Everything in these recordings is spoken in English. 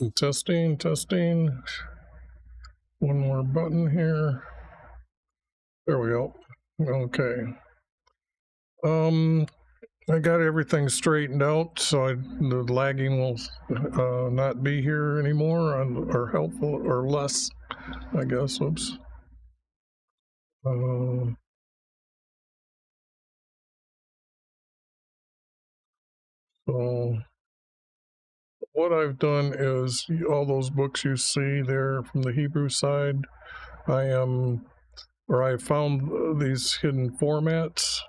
Testing, testing. One more button here. There we go. Okay. I got everything straightened out, so the lagging will not be here anymore, or helpful, or less, I guess. Oops. So what I've done is all those books you see there from the Hebrew side, I found these hidden formats,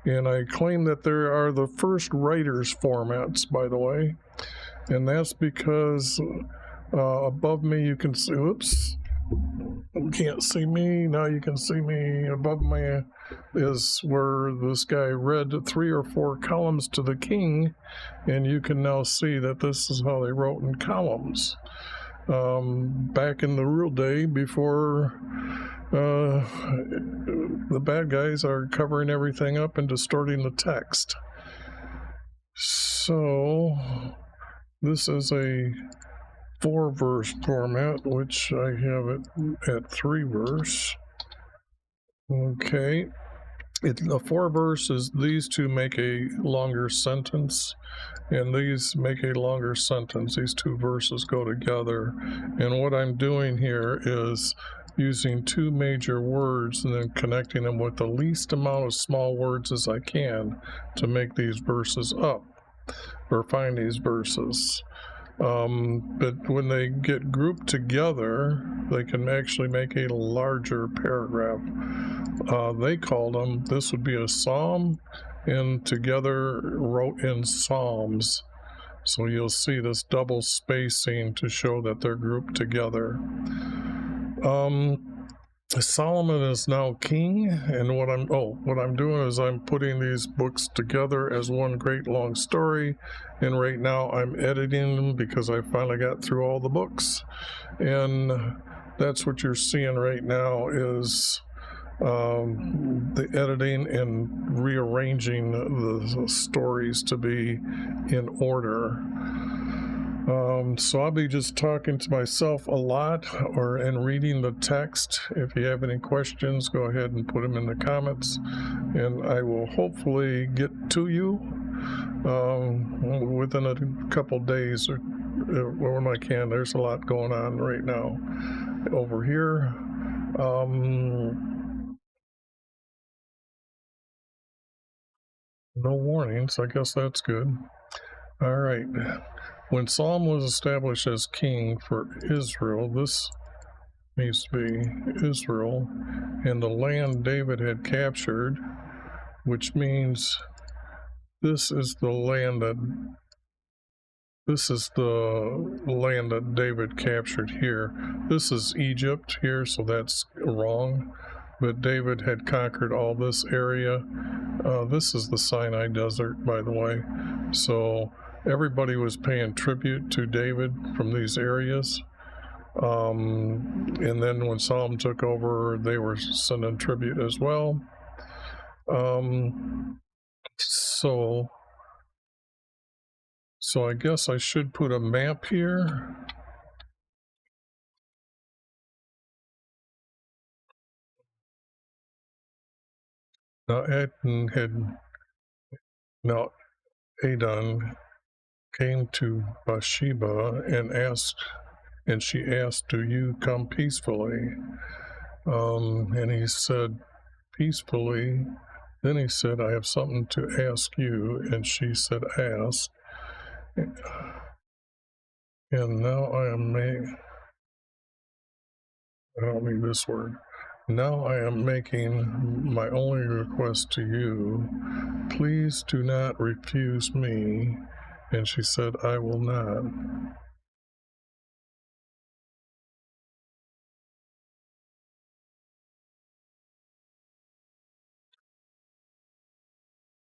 and I claim that there are the first writers formats, by the way, and that's because above me you can see, oops, you can't see me, now you can see me. Above me is where this guy read 3 or 4 columns to the king, and you can now see that this is how they wrote in columns. Back in the real day, before the bad guys are covering everything up and distorting the text. So this is a 4-verse format, which I have it at 3 verse. Okay. The 4 verses, these two make a longer sentence, and these make a longer sentence. These 2 verses go together. And what I'm doing here is using 2 major words and then connecting them with the least amount of small words as I can to make these verses up, or find these verses. But when they get grouped together, they can actually make a larger paragraph. They called them, this would be a psalm, and together wrote in psalms. So you'll see this double spacing to show that they're grouped together. Solomon is now king, and what I'm doing is I'm putting these books together as one great long story, and right now I'm editing them because I finally got through all the books, and that's what you're seeing right now is the editing and rearranging the stories to be in order. So I'll be just talking to myself a lot and reading the text. If you have any questions, go ahead and put them in the comments, and I will hopefully get to you within a couple days or when I can. There's a lot going on right now over here. No warnings, I guess that's good. All right. When Solomon was established as king for Israel, this needs to be Israel, and the land David had captured, which means this is the land that David captured here. This is Egypt here, so that's wrong. But David had conquered all this area. This is the Sinai Desert, by the way. So everybody was paying tribute to David from these areas. And then when Solomon took over, they were sending tribute as well. So I guess I should put a map here. Now Adon came to Bathsheba and she asked, "Do you come peacefully?" And he said, "Peacefully." Then he said, "I have something to ask you." And she said, "Ask." And now I don't need this word. Now I am making my only request to you. Please do not refuse me. And she said, "I will not."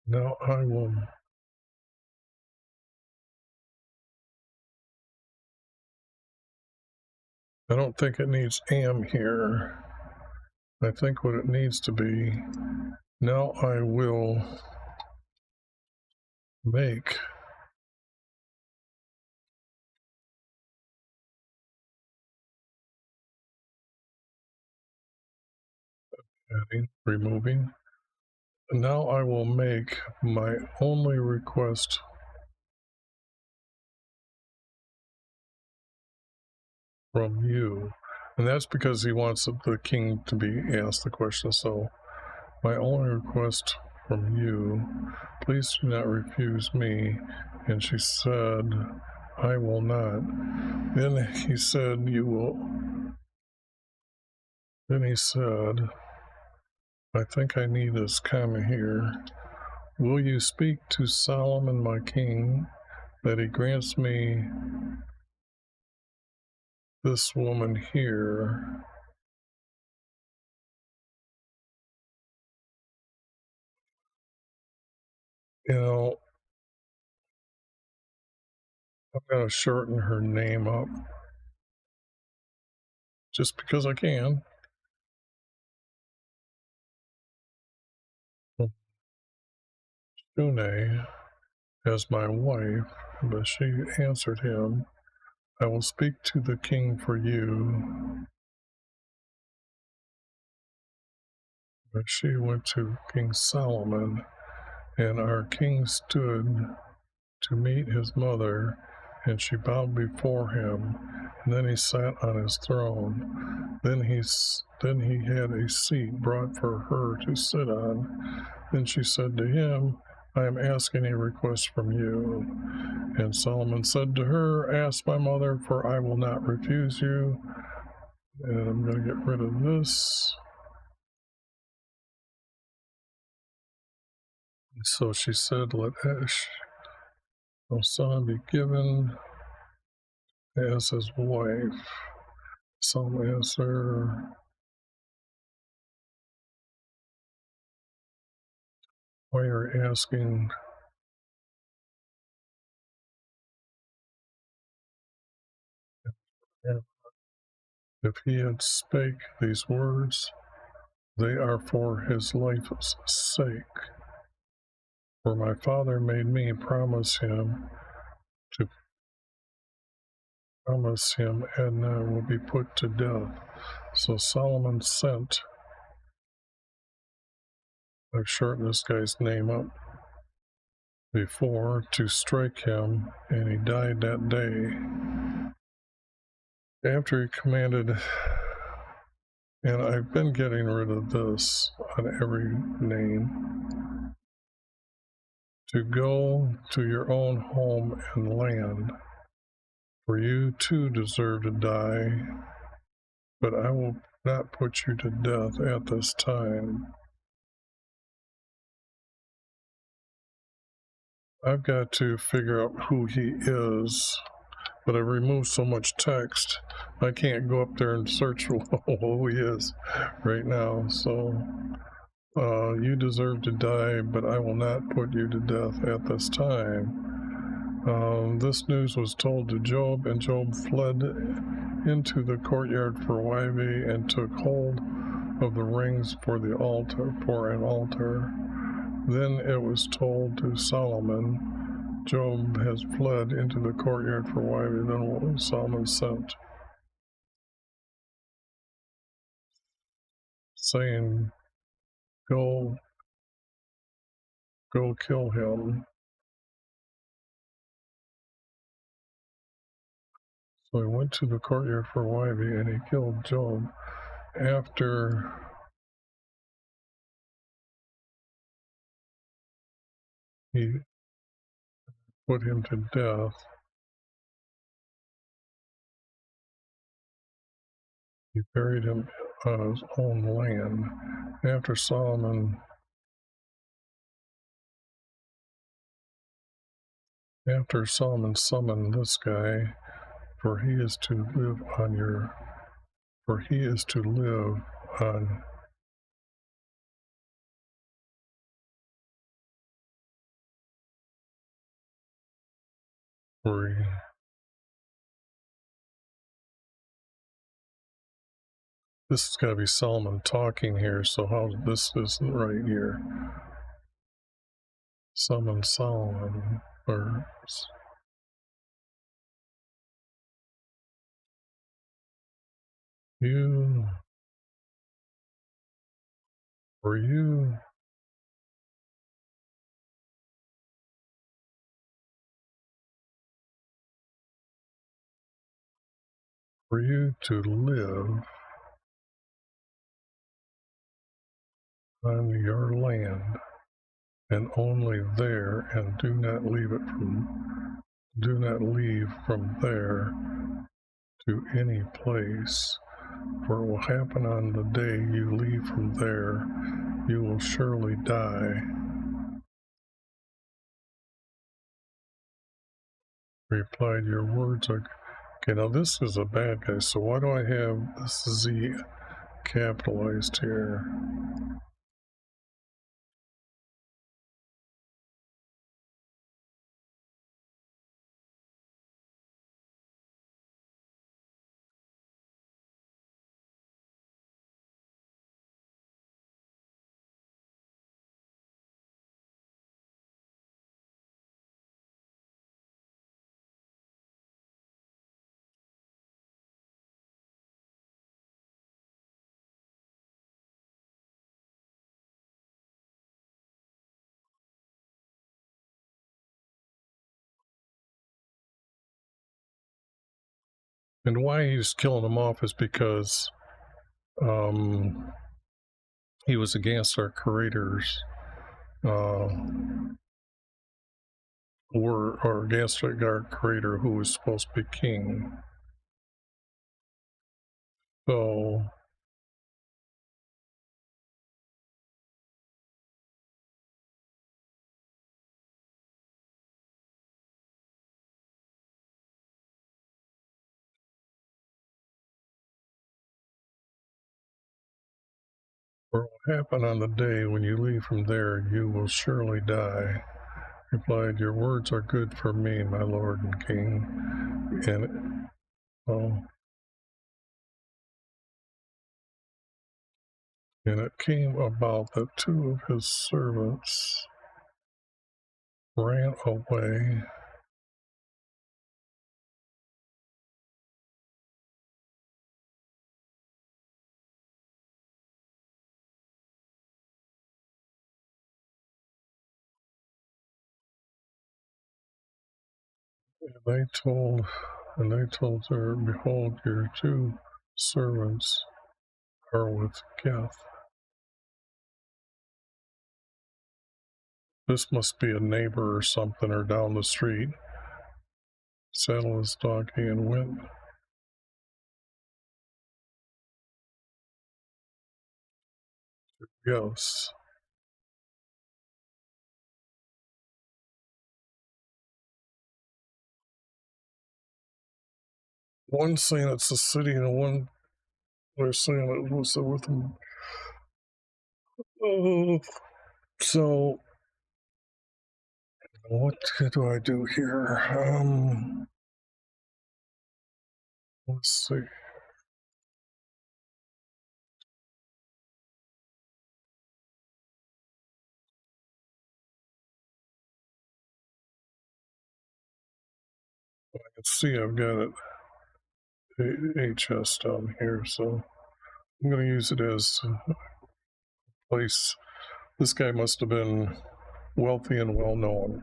Now I will. I don't think it needs am here. I think what it needs to be, now I will make adding, removing. Now I will make my only request from you. And that's because he wants the king to be asked the question. So, my only request from you, please do not refuse me. And she said, I will not. Then he said, you will. Then he said, I think I need this comma here. Will you speak to Solomon my king that he grants me this woman here? You know, I'm going to shorten her name up just because I can. Shune as my wife, but she answered him, I will speak to the king for you. But she went to King Solomon, and our king stood to meet his mother, and she bowed before him. And then he sat on his throne. Then he had a seat brought for her to sit on. Then she said to him, I am asking a request from you. And Solomon said to her, ask my mother, for I will not refuse you. And I'm going to get rid of this. So she said, let no son be given as his wife. Solomon asked her, why are you asking? If he had spake these words, they are for his life's sake. For my father made me to promise him Adnah will be put to death. So Solomon sent, I've shortened this guy's name up before, to strike him, and he died that day. After he commanded, and I've been getting rid of this on every name, to go to your own home and land, for you too deserve to die, but I will not put you to death at this time. I've got to figure out who he is, but I've removed so much text, I can't go up there and search who he is right now. So, you deserve to die, but I will not put you to death at this time. This news was told to Job, and Job fled into the courtyard for Wyvie and took hold of the rings for an altar. Then it was told to Solomon, Job has fled into the courtyard for Wyvie. Then Solomon sent, saying, Go kill him. So he went to the courtyard for Wyvie, and he killed Job. After he put him to death, he buried him on his own land. After Solomon summoned this guy, for he is to live on for this has got to be Solomon talking here, so how this isn't right here. Summon Solomon, or you For you to live on your land, and only there, and do not leave from there to any place, for it will happen on the day you leave from there, you will surely die. Replied, your words are... Okay, now this is a bad guy, so why do I have this Z capitalized here? And why he's killing them off is because he was against our creators, or against our creator who was supposed to be king. So what will happen on the day when you leave from there, you will surely die. Replied, your words are good for me, my lord and king. And and it came about that two of his servants ran away. They told her, behold, your two servants are with Geth. This must be a neighbor or something, or down the street. Saddled his donkey and went. Yes. One saying it's a city, and one they're saying it was with them. So what do I do here? Let's see. I can see I've got it HS down here, so I'm going to use it as a place. This guy must have been wealthy and well known.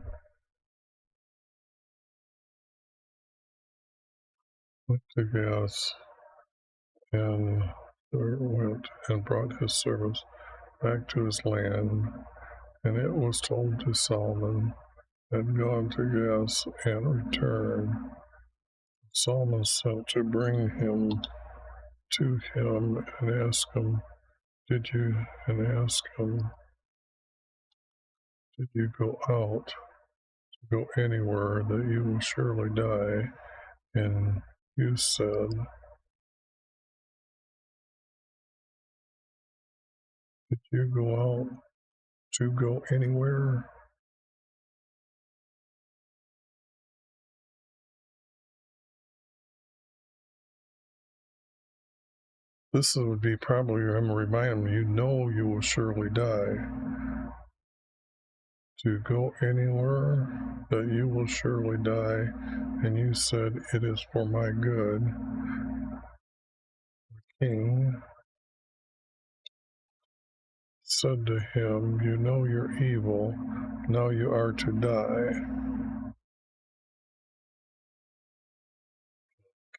Went to gas and went and brought his servants back to his land, and it was told to Solomon had gone to Gas and returned. Solomon sent to bring him to him and ask him, Did you go out to go anywhere that you will surely die? And you said, Did you go out to go anywhere? This would be probably him reminding me, you will surely die. To go anywhere that you will surely die, and you said, It is for my good. The king said to him, "You know you're evil, now you are to die."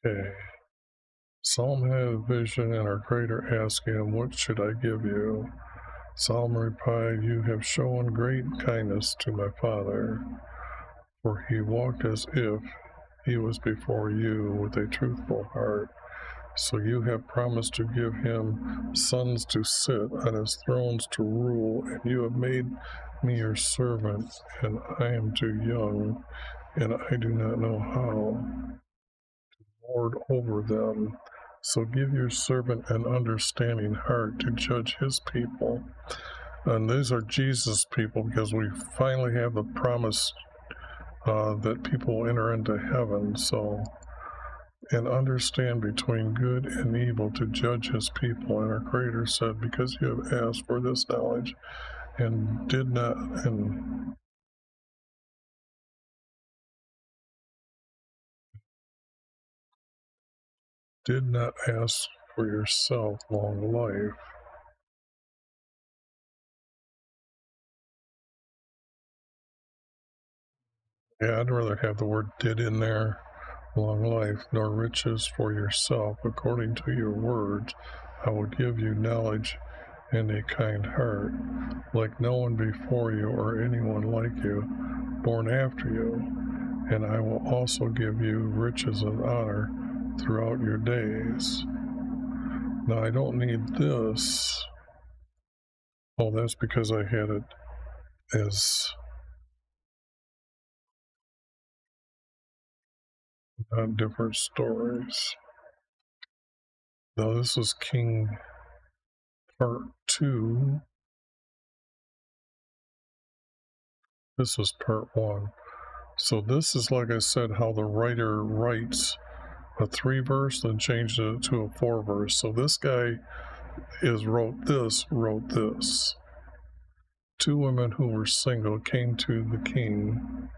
Okay. Solomon had a vision, and our Creator asked him, "What should I give you?" Solomon replied, "You have shown great kindness to my father, for he walked as if he was before you with a truthful heart. So you have promised to give him sons to sit on his thrones to rule, and you have made me your servant, and I am too young, and I do not know how to lord over them. So give your servant an understanding heart to judge his people." And these are Jesus' people, because we finally have the promise that people will enter into heaven. So, and understand between good and evil to judge his people. And our Creator said, "Because you have asked for this knowledge and did not ask for yourself long life." Yeah, I'd rather have the word "did" in there. Long life, nor riches for yourself. According to your words, I will give you knowledge and a kind heart, like no one before you or anyone like you, born after you. And I will also give you riches and honor throughout your days. Now, I don't need this. Oh, that's because I had it as different stories. Now, this is King Part 2. This is Part 1. So this is, like I said, how the writer writes a 3-verse, then changed it to a 4-verse. So this guy wrote this. Two women who were single came to the king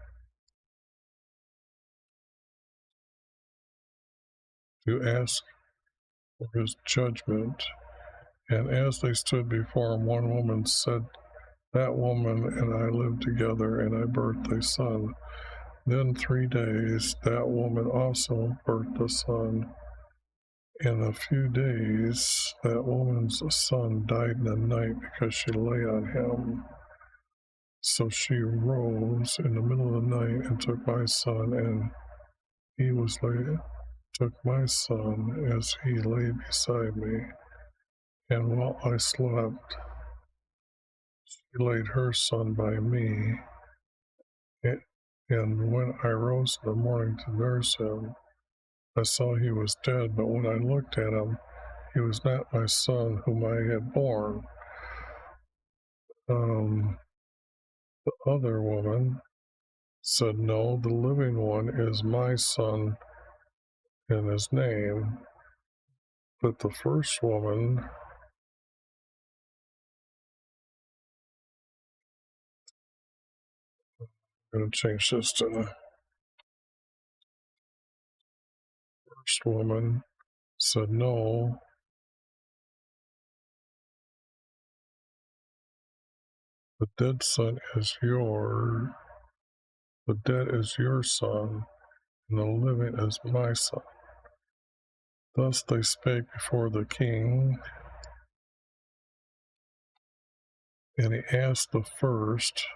to ask for his judgment. And as they stood before him, one woman said, "That woman and I lived together, and I birthed a son. Then 3 days, that woman also birthed a son. In a few days, that woman's son died in the night because she lay on him. So she rose in the middle of the night and took my son, and he was laid, took my son as he lay beside me. And while I slept, she laid her son by me. And when I rose in the morning to nurse him, I saw he was dead, but when I looked at him, he was not my son whom I had born." The other woman said, "No, the living one is my son in his name." But the first woman, I'm going to change this to the first woman, said, "No, the dead son is the dead is your son, and the living is my son." Thus they spake before the king, and he asked the first,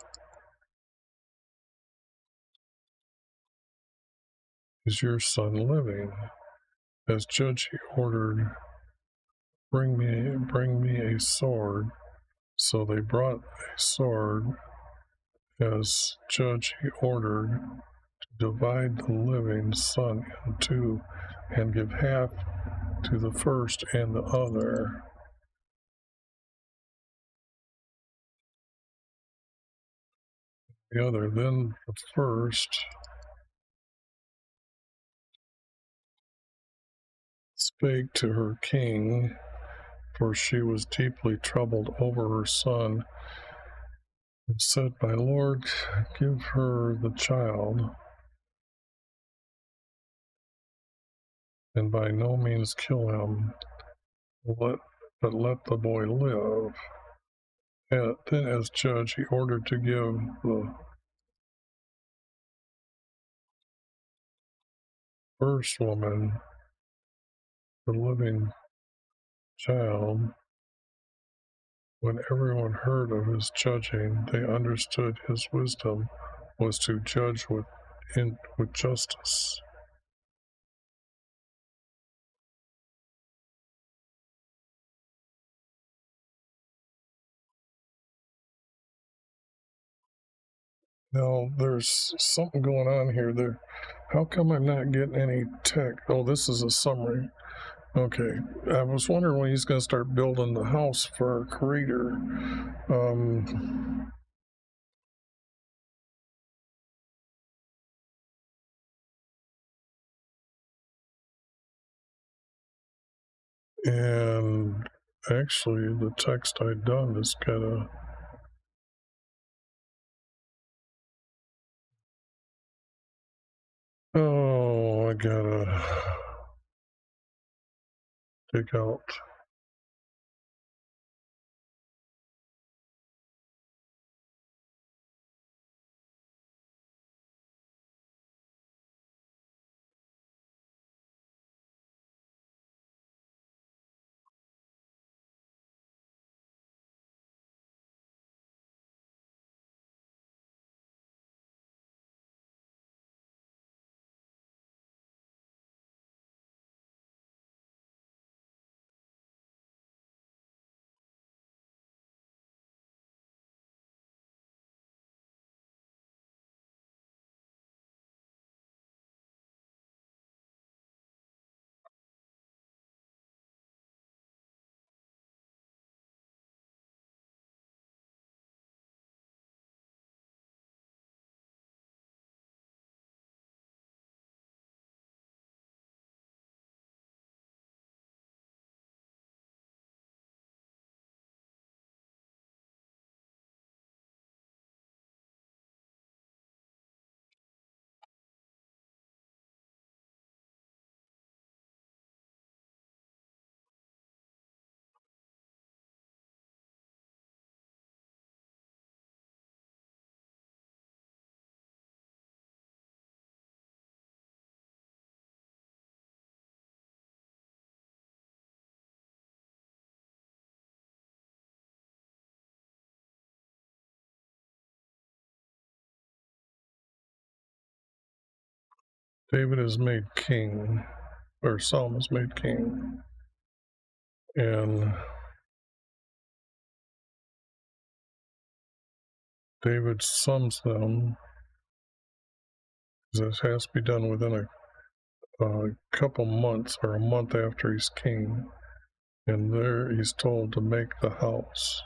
"Is your son living?" As judge he ordered, bring me a sword." So they brought a sword. As judge he ordered to divide the living son in two, and give half to the first and the other. Then the first spake to her king, for she was deeply troubled over her son, and said, "My lord, give her the child, and by no means kill him, but let the boy live." Then, as judge, he ordered to give the first woman the living child. When everyone heard of his judging, they understood his wisdom was to judge with justice. Now, there's something going on here. How come I'm not getting any text? Oh, this is a summary. Okay, I was wondering when he's going to start building the house for our creator. And actually, the text I'd done is kind of. Oh, I gotta take out. David is made king, or Solomon is made king, and David sums them, because it has to be done within a couple months or a month after he's king, and there he's told to make the house.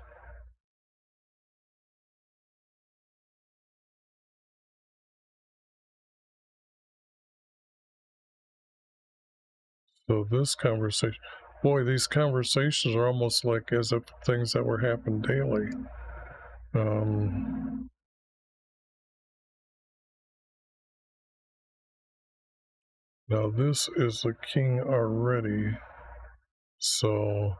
So this conversation, boy, these conversations are almost like as if things that were happening daily. Now this is the king already, so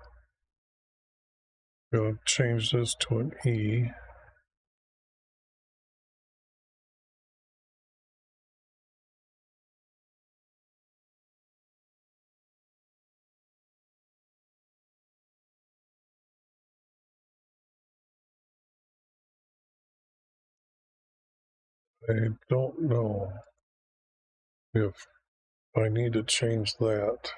I'm going to change this to an E. I don't know if I need to change that.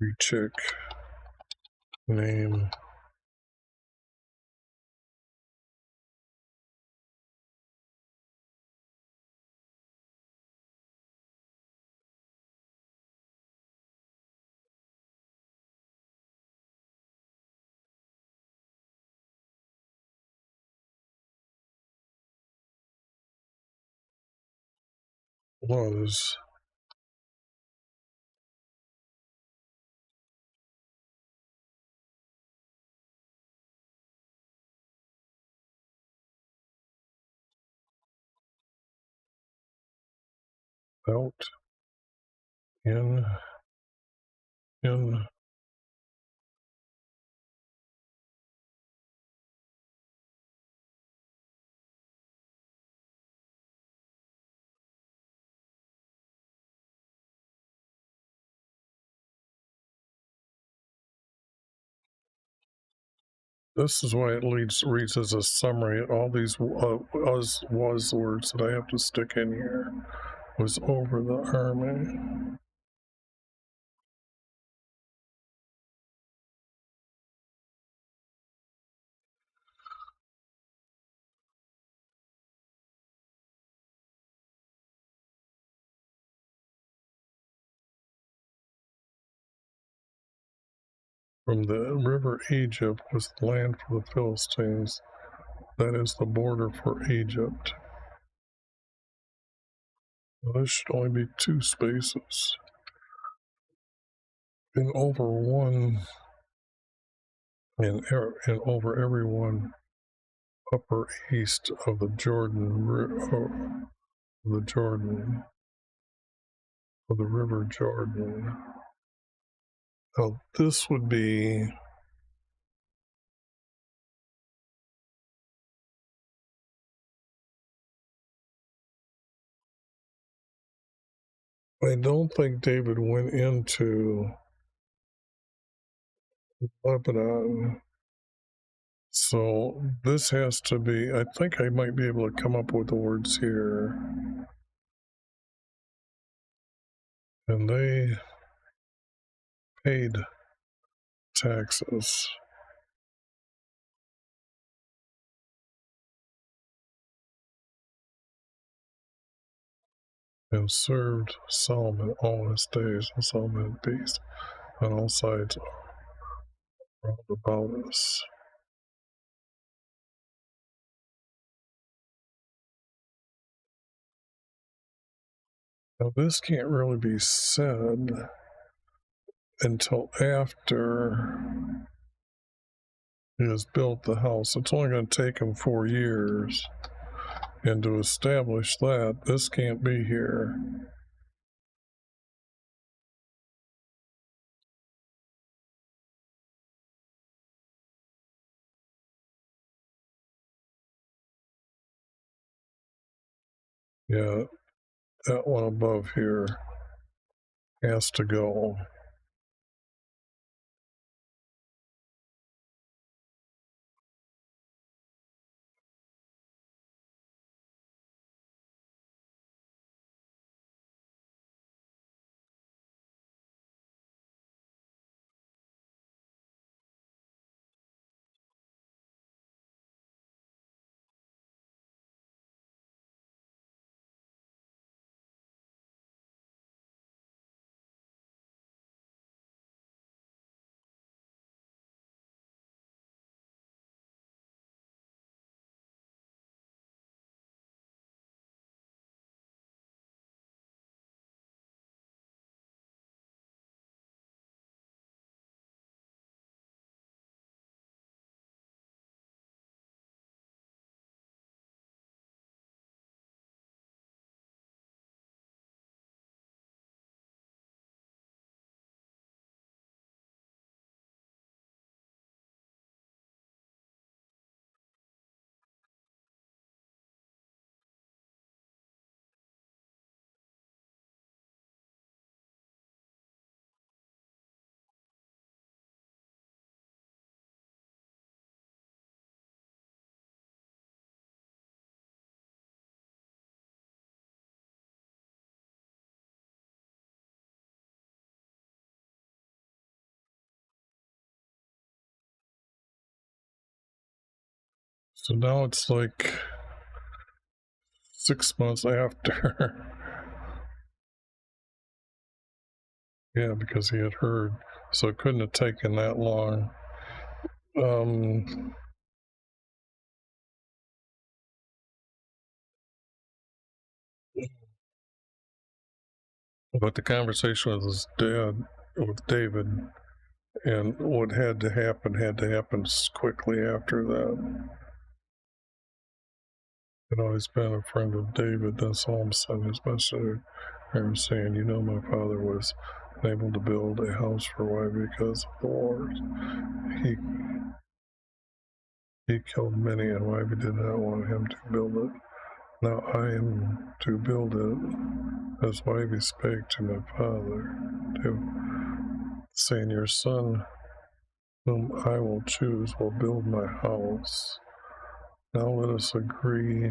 Recheck name. Was out in in this is why it reads as a summary. All these was words that I have to stick in here was over the army. From the river Egypt was the land for the Philistines. That is the border for Egypt. Well, there should only be two spaces. And over one, and over every one upper east of the Jordan, the Jordan, of the river Jordan. Now this would be I don't think David went into Lebanon. So this has to be, I think I might be able to come up with the words here. And they paid taxes and served Solomon all his days, and Solomon had peace on all sides round about us. Now this can't really be said until after he has built the house. It's only going to take him 4 years. And to establish that, this can't be here. Yeah, that one above here has to go. So now it's like 6 months after. Yeah, because he had heard. So it couldn't have taken that long. But the conversation with his dad, with David, and what had to happen quickly after that. Had always been a friend of David. That's all I'm saying. His messenger, and saying, you know, my father was unable to build a house for Wybie because of the wars. He killed many, and Wybie did not want him to build it. Now I am to build it, as Wybie spake to my father, saying, Your son, whom I will choose, will build my house. Now let us agree.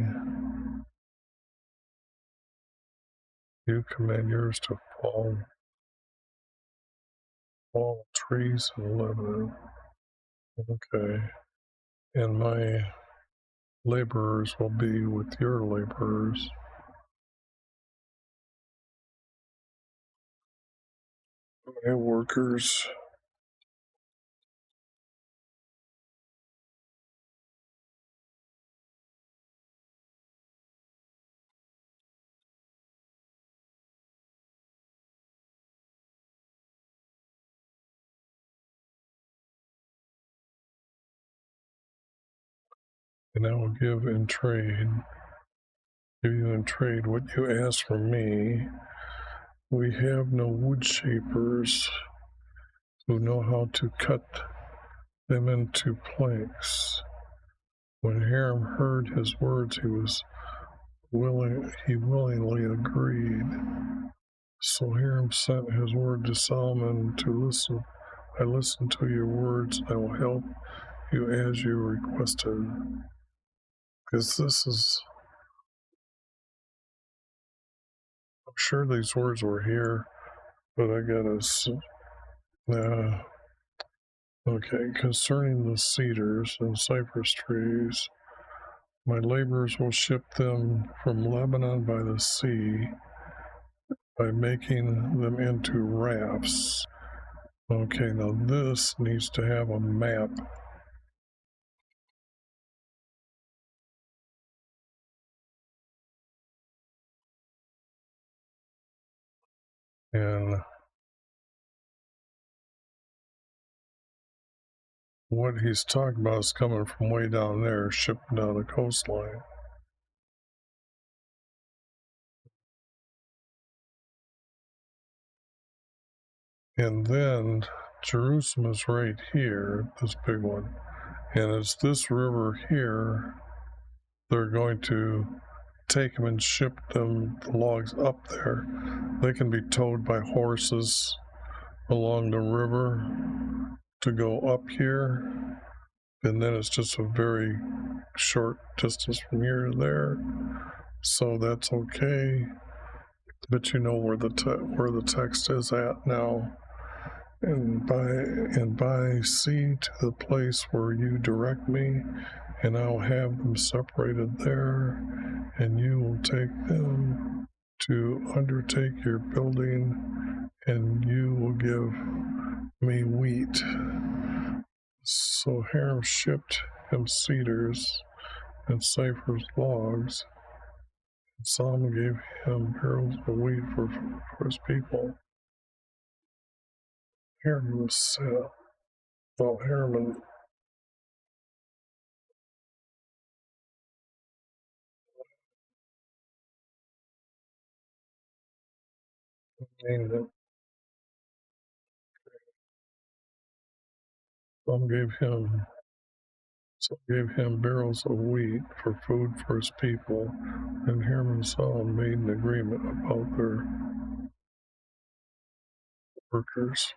You command yours to fall trees in Lebanon. Okay. And my laborers will be with your laborers. My workers. And I will give you in trade what you ask from me. We have no wood shapers who know how to cut them into planks. When Hiram heard his words, he willingly agreed. So Hiram sent his word to Solomon to listen. I listened to your words. I will help you as you requested. Because I'm sure these words were here, but I gotta, okay, concerning the cedars and cypress trees, my laborers will ship them from Lebanon by the sea by making them into rafts. Okay, now this needs to have a map. And what he's talking about is coming from way down there, shipping down the coastline. And then Jerusalem is right here, this big one. And it's this river here, they're going to take them and ship them, the logs up there. They can be towed by horses along the river to go up here. And then it's just a very short distance from here to there. So that's okay. But you know where the text is at now. And by sea to the place where you direct me, and I'll have them separated there, and you will take them to undertake your building, and you will give me wheat. So Hiram shipped him cedars and cypress logs, and Solomon gave him barrels of wheat for his people. Hiram was set. Well, Hiram named it. Some gave him barrels of wheat for food for his people, and Hiram and Solomon made an agreement about their workers.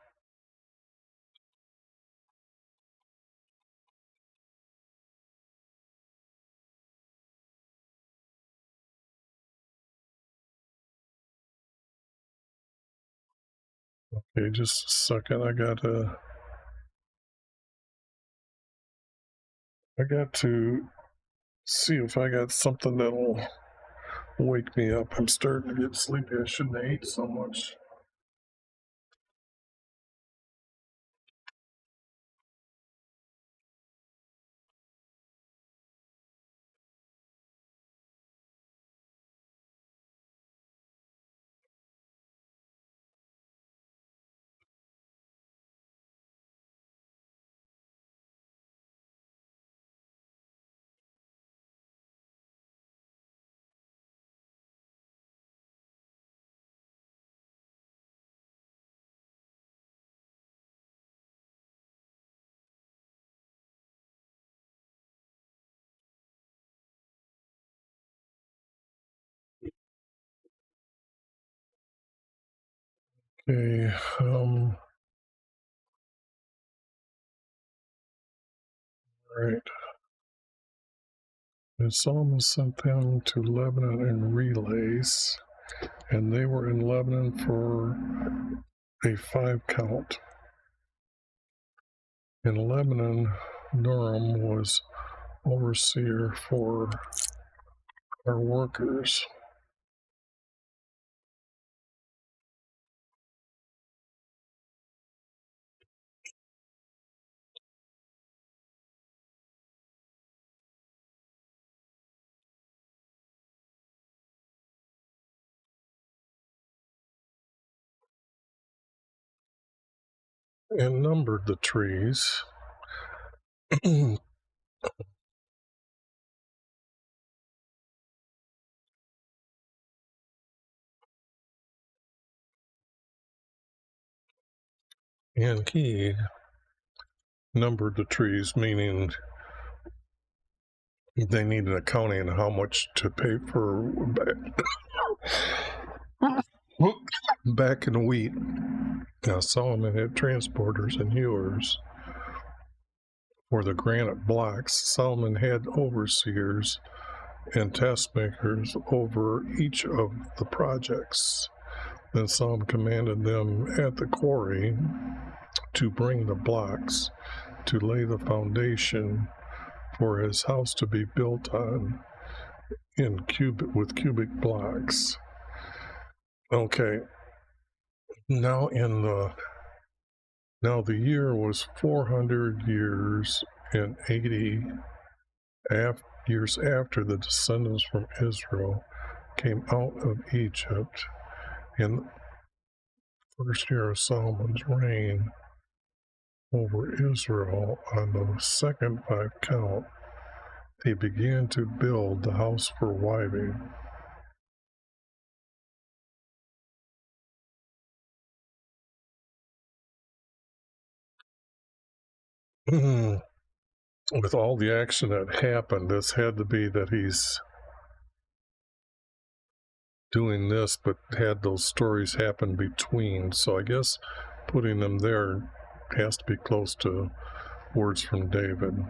Okay, just a second. I got to see if I got something that'll wake me up. I'm starting to get sleepy. I shouldn't have ate so much. Okay, right. And Solomon sent them to Lebanon in relays, and they were in Lebanon for a 5 count. In Lebanon, Nuram was overseer for our workers. And numbered the trees. And he numbered the trees, meaning they needed accounting on how much to pay for back in wheat. Now Solomon had transporters and hewers for the granite blocks. Solomon had overseers and task makers over each of the projects. Then Solomon commanded them at the quarry to bring the blocks to lay the foundation for his house to be built on with cubic blocks. Okay. Now the year was 400 years and 80 years after the descendants from Israel came out of Egypt. In the first year of Solomon's reign over Israel, on the second 5 count, they began to build the house for wiving. With all the action that happened, this had to be that he's doing this, but had those stories happen between. So I guess putting them there has to be close to words from David.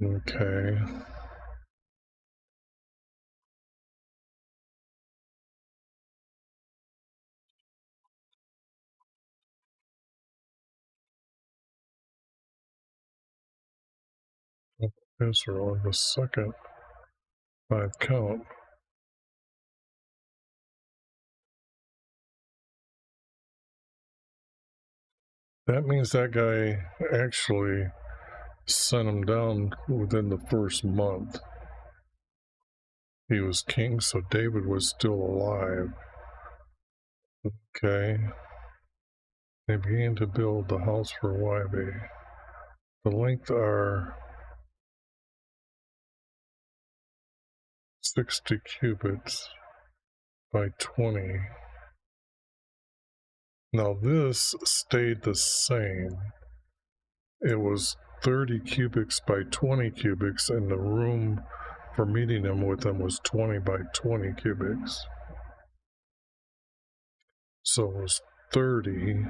Okay. Israel, the second 5 count. That means that guy actually sent him down within the first month. He was king, so David was still alive. Okay. They began to build the house for Wybe. The length are 60 cubits by 20. Now this stayed the same. It was 30 cubics by 20 cubics, and the room for meeting him with them was 20 by 20 cubics. So it was 30.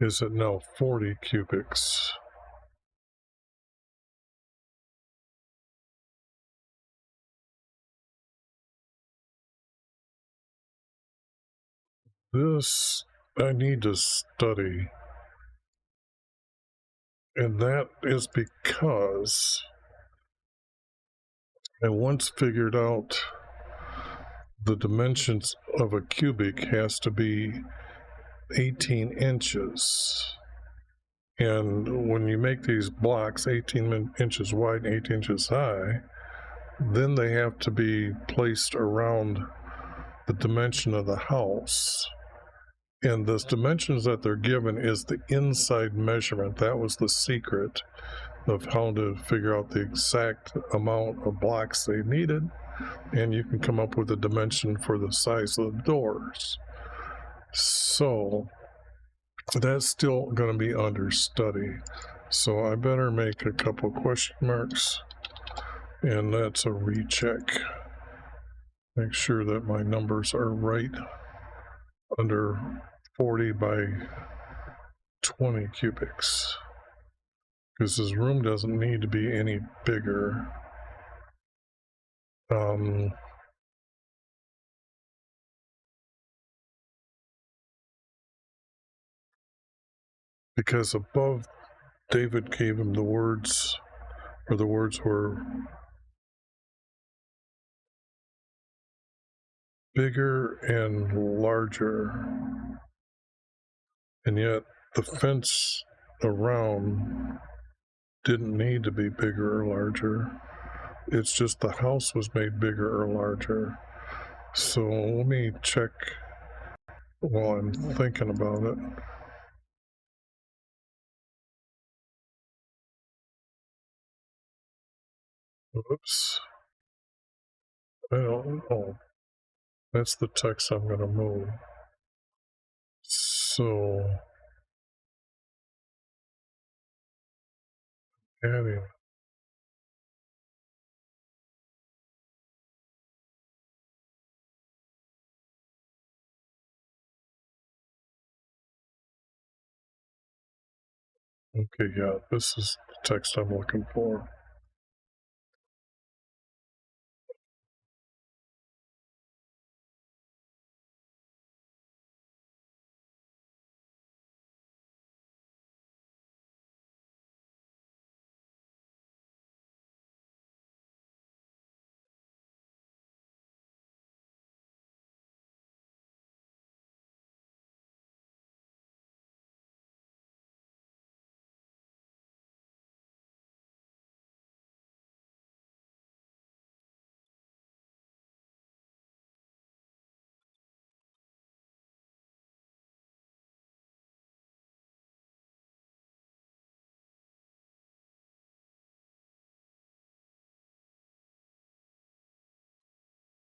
Is it now 40 cubics? This I need to study. And that is because I once figured out the dimensions of a cubic has to be 18 inches. And when you make these blocks 18 inches wide and 8 inches high, then they have to be placed around the dimension of the house. And the dimensions that they're given is the inside measurement. That was the secret of how to figure out the exact amount of blocks they needed. And you can come up with a dimension for the size of the doors. So that's still going to be under study. So I better make a couple question marks, and that's a recheck. Make sure that my numbers are right under 40 by 20 cubics, because this room doesn't need to be any bigger. Because above, David gave him the words, or the words were bigger and larger, and yet the fence around didn't need to be bigger or larger. It's just the house was made bigger or larger. So let me check while I'm thinking about it. Oops. Oh, that's the text I'm going to move. So adding. Okay, yeah, this is the text I'm looking for.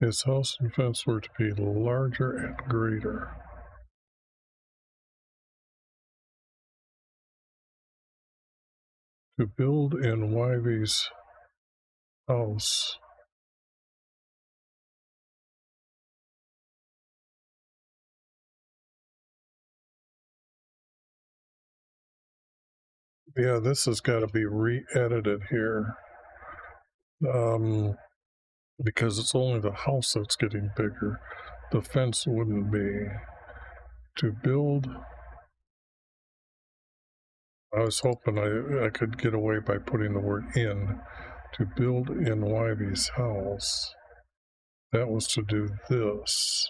His house and fence were to be larger and greater. To build in Ivy's house, yeah, this has got to be re-edited here, because it's only the house that's getting bigger. The fence wouldn't be. To build, I was hoping I could get away by putting the word in. To build in Ivy's house, that was to do this.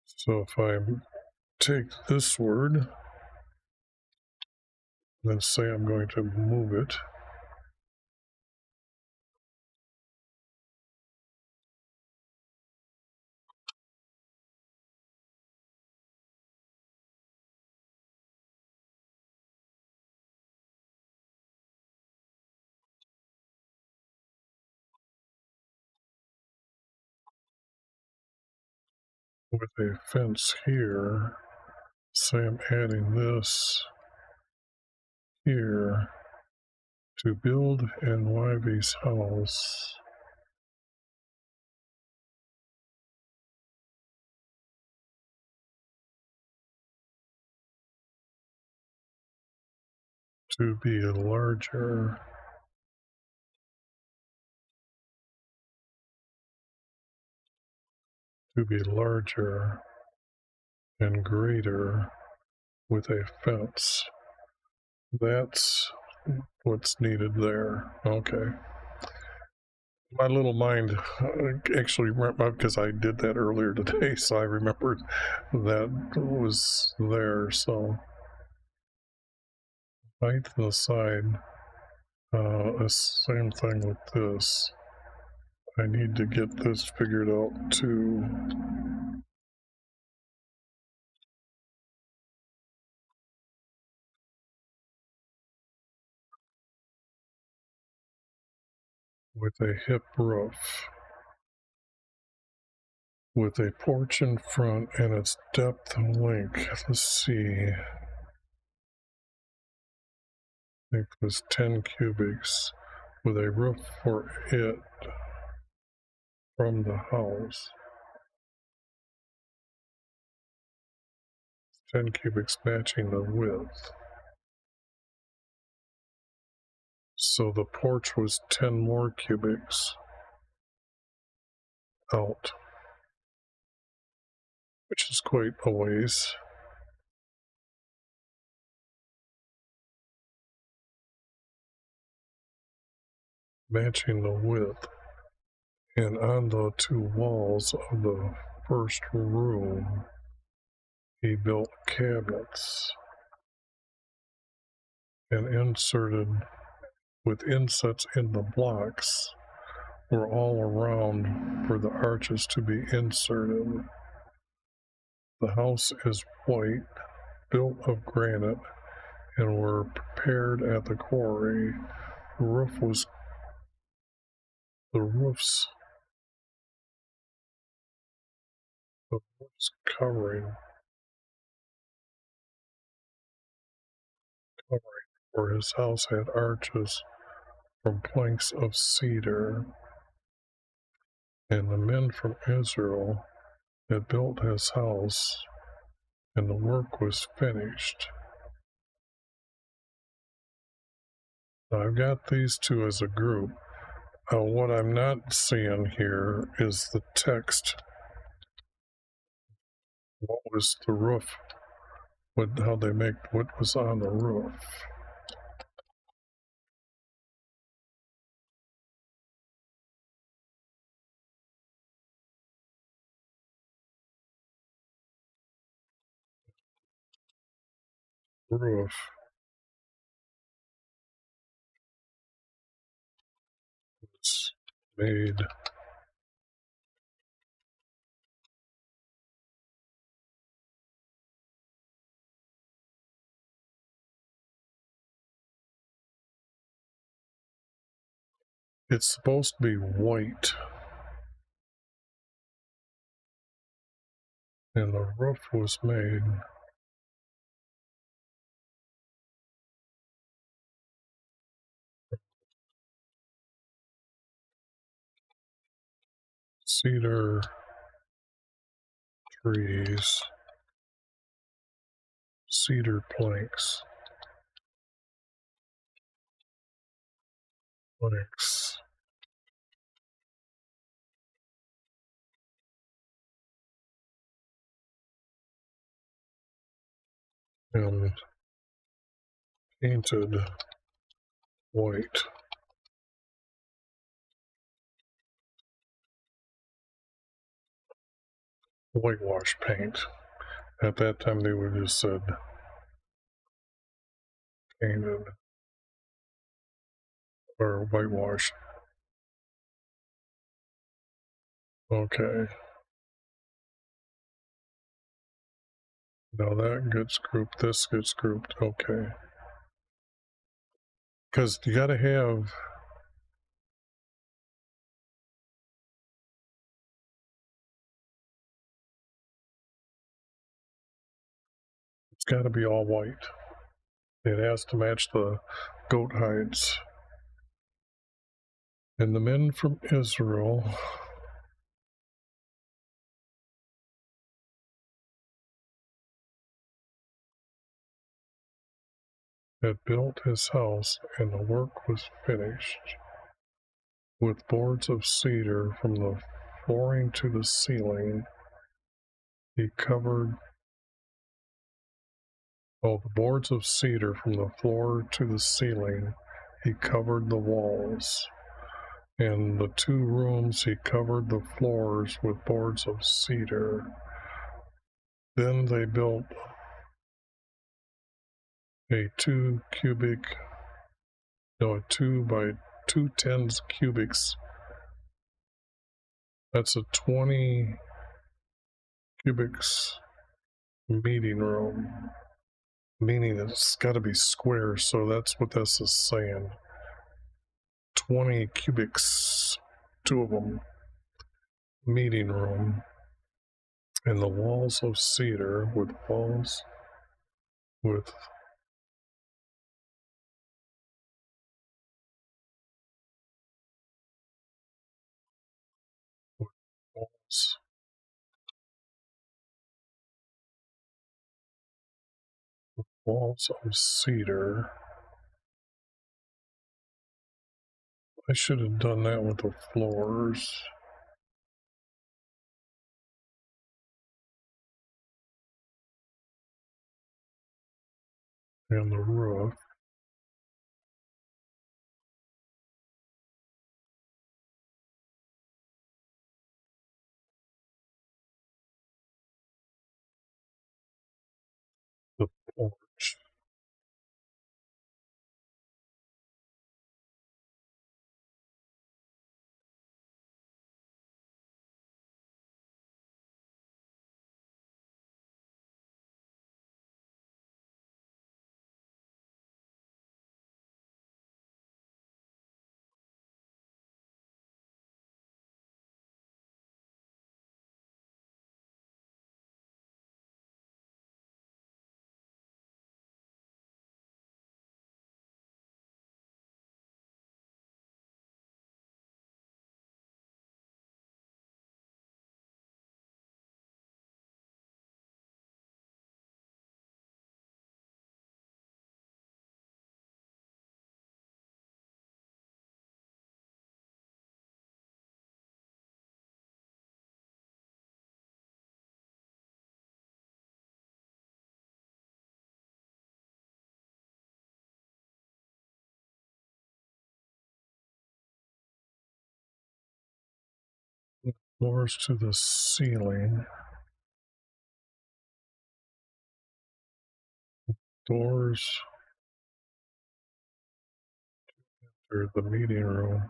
So if I take this word, then say I'm going to move it, with a fence here, say I'm adding this here. To build in Ivy's house, to be larger, to be larger and greater with a fence. That's what's needed there. Okay. My little mind actually, because I did that earlier today, so I remembered that was there. So height to the side, same thing with this. I need to get this figured out too. With a hip roof. with a porch in front and its depth link. Let's see. I think it was 10 cubics with a roof for it from the house. 10 cubics matching the width. So the porch was 10 more cubics out, which is quite a ways. Matching the width. And on the two walls of the first room, he built cabinets and inserted with insets in the blocks were all around for the arches to be inserted. The house is white, built of granite, and were prepared at the quarry. The roofs covering for his house had arches from planks of cedar, and the men from Israel had built his house, and the work was finished. Now, I've got these two as a group. What I'm not seeing here is the text. What was the roof? How they make what was on the roof? Roof. It's made. It's supposed to be white. And the roof was made cedar trees, cedar planks, and painted white. Whitewash paint. At that time, they would have just said painted or whitewash. Okay. Now that gets grouped, this gets grouped. Okay. Because you got to have it's got to be all white. It has to match the goat hides. And the men from Israel had built his house, and the work was finished. With boards of cedar from the flooring to the ceiling, he covered the boards of cedar from the floor to the ceiling, he covered the walls. In the two rooms, he covered the floors with boards of cedar. Then they built a 2 by 2 10 cubics. That's a 20 cubics meeting room, meaning it's got to be square, so that's what this is saying. 20 cubics, two of them, meeting room. and the walls of cedar with walls with walls walls of cedar. I should have done that with the floors. And the roof. The porch. Floors to the ceiling. Doors to the meeting room.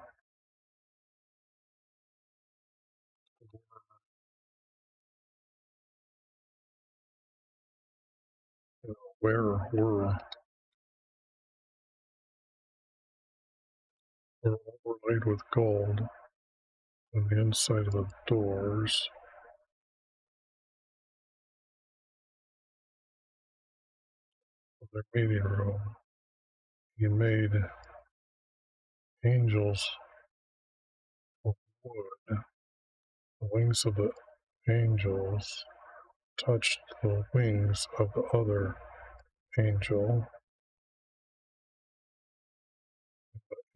Were overlaid with gold on the inside of the doors. Of their meeting room. He made angels of wood. The wings of the angels touched the wings of the other angel.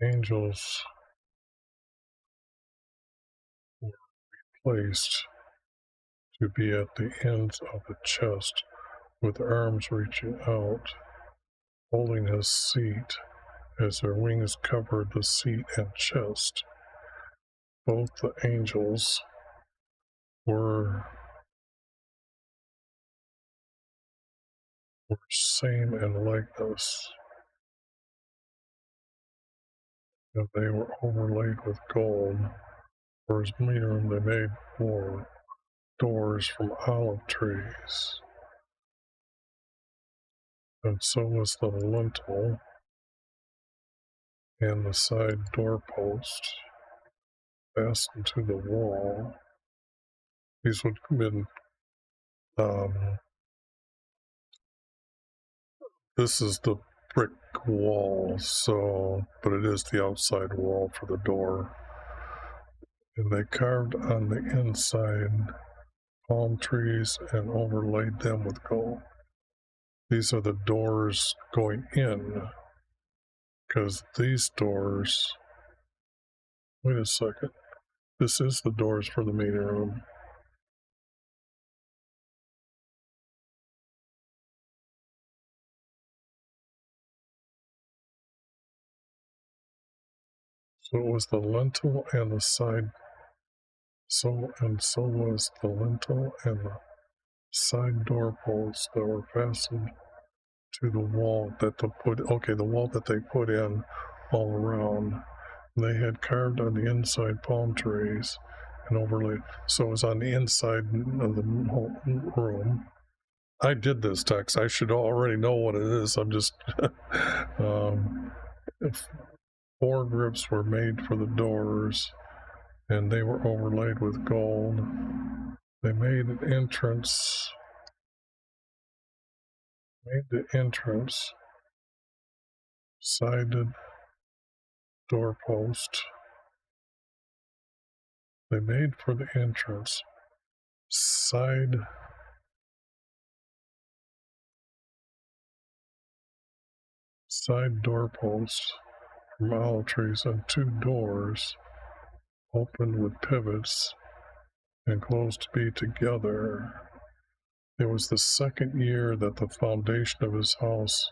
Angels were placed to be at the ends of the chest, with arms reaching out, holding his seat as their wings covered the seat and chest. Both the angels were same in likeness, and they were overlaid with gold. For his meeting room they made 4 doors from olive trees, and so was the lintel and the side doorpost fastened to the wall. These would have been, this is the brick wall, so, but it is the outside wall for the door. And they carved on the inside palm trees and overlaid them with gold. These are the doors going in, because these doors, wait a second, this is the doors for the meeting room. So it was the lintel and the side, so was the lintel and the side doorposts that were fastened to the wall that the wall that they put in all around. They had carved on the inside palm trees and overlaid, so it was on the inside of the whole room. I did this text. I should already know what it is. I'm just 4 grips were made for the doors, and they were overlaid with gold. They made an entrance, sided doorpost. They made for the entrance, side doorposts from olive trees and 2 doors opened with pivots and closed to be together. It was the 2nd year that the foundation of his house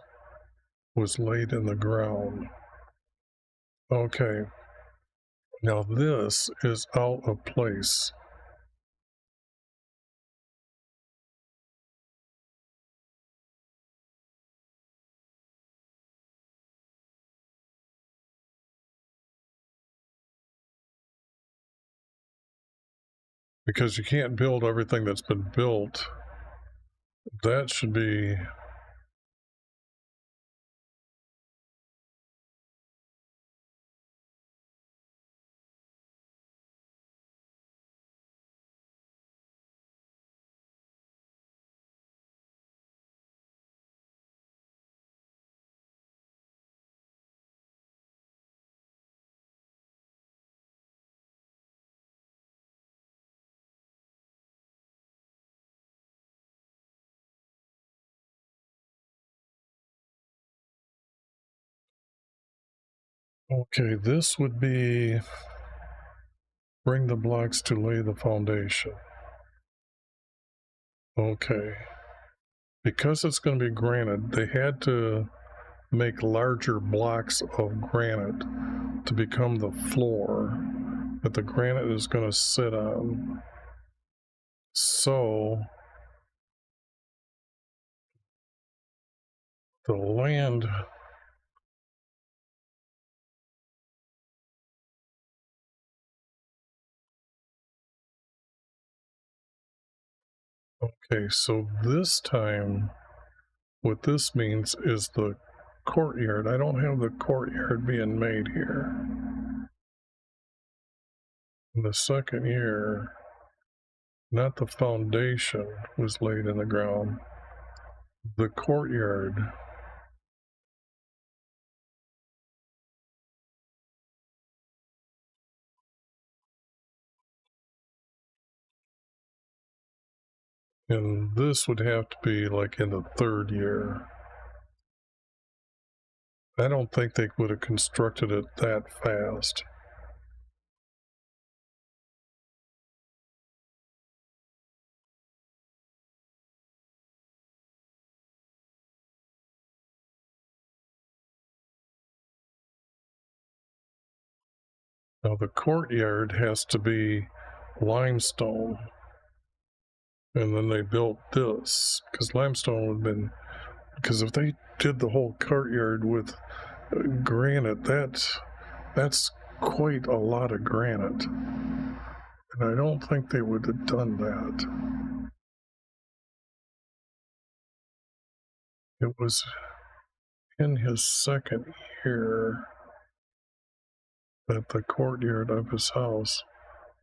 was laid in the ground. Okay, now this is out of place. Because you can't build everything that's been built. That should be okay. This would be bring the blocks to lay the foundation. Okay, because it's going to be granite, they had to make larger blocks of granite to become the floor that the granite is going to sit on. So the land, okay, so this time what this means is the courtyard. I don't have the courtyard being made here. In the 2nd year, not the foundation was laid in the ground, the courtyard. And this would have to be like in the 3rd year. I don't think they would have constructed it that fast. Now the courtyard has to be limestone. And then they built this because limestone would have been, because if they did the whole courtyard with granite, that's quite a lot of granite. And I don't think they would have done that. It was in his 2nd year that the courtyard of his house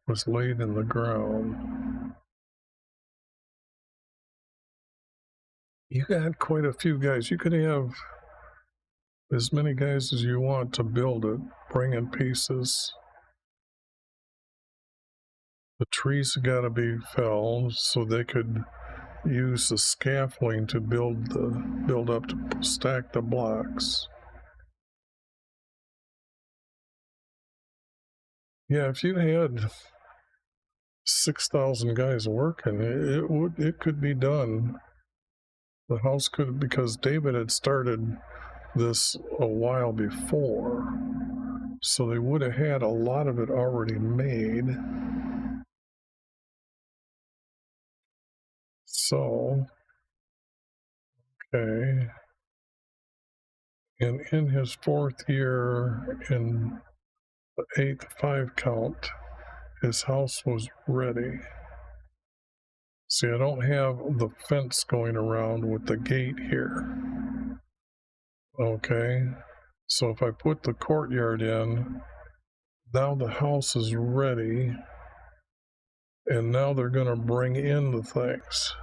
was laid in the ground. You got quite a few guys. You could have as many guys as you want to build it, bring in pieces. The trees got to be felled so they could use the scaffolding to build up to stack the blocks. Yeah, if you had 6,000 guys working, it could be done. The house could, because David had started this a while before, so they would have had a lot of it already made. So, okay. And in his 4th year, in the 8th 5 count, his house was ready. See, I don't have the fence going around with the gate here. Okay, so if I put the courtyard in, now the house is ready. And now they're going to bring in the things.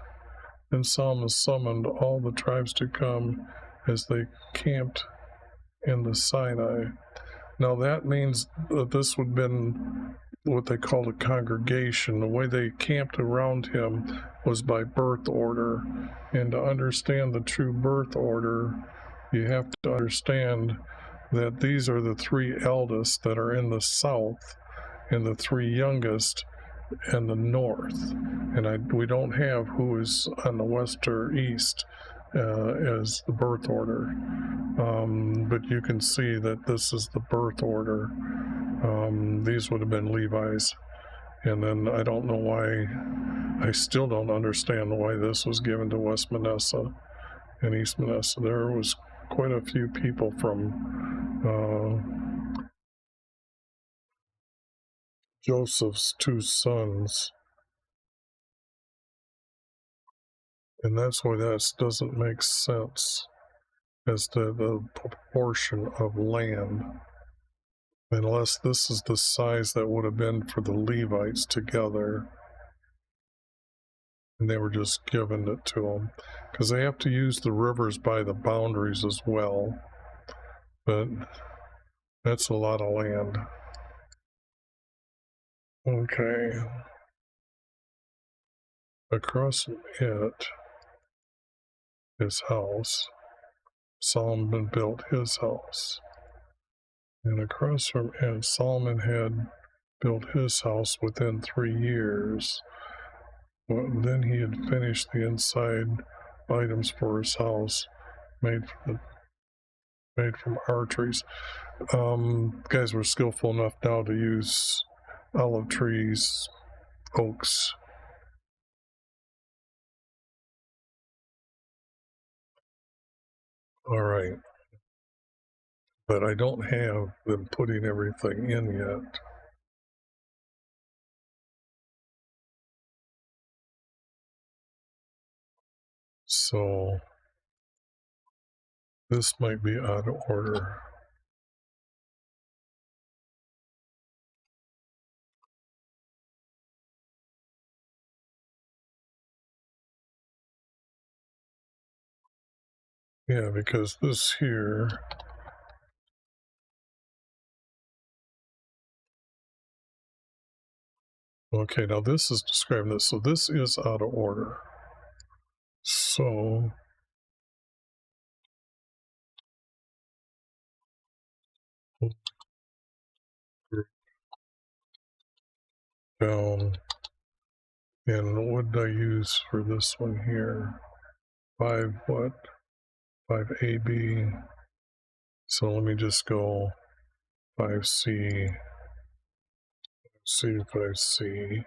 And Solomon summoned all the tribes to come as they camped in the Sinai. Now that means that this would have been what they called a congregation. The way they camped around him was by birth order. And to understand the true birth order, you have to understand that these are the three eldest that are in the south and the three youngest in the north. And we don't have who is on the west or east as the birth order. But you can see that this is the birth order. These would have been Levi's. And then I don't know why, I still don't understand why this was given to West Manasseh and East Manasseh. There was quite a few people from Joseph's two sons. And that's why that doesn't make sense as to the proportion of land. Unless this is the size that would have been for the Levites together. And they were just giving it to them. Because they have to use the rivers by the boundaries as well. But that's a lot of land. Okay. Across from it, his house, Solomon built his house. And across from it, Solomon had built his house within 3 years. Well, then he had finished the inside items for his house made from arteries. Guys were skillful enough now to use olive trees, oaks. All right. But I don't have them putting everything in yet. So this might be out of order. Yeah, because this here, okay, now this is describing this. So this is out of order. So down, and what did I use for this one here? 5 what? 5AB. So let me just go 5C, C5C.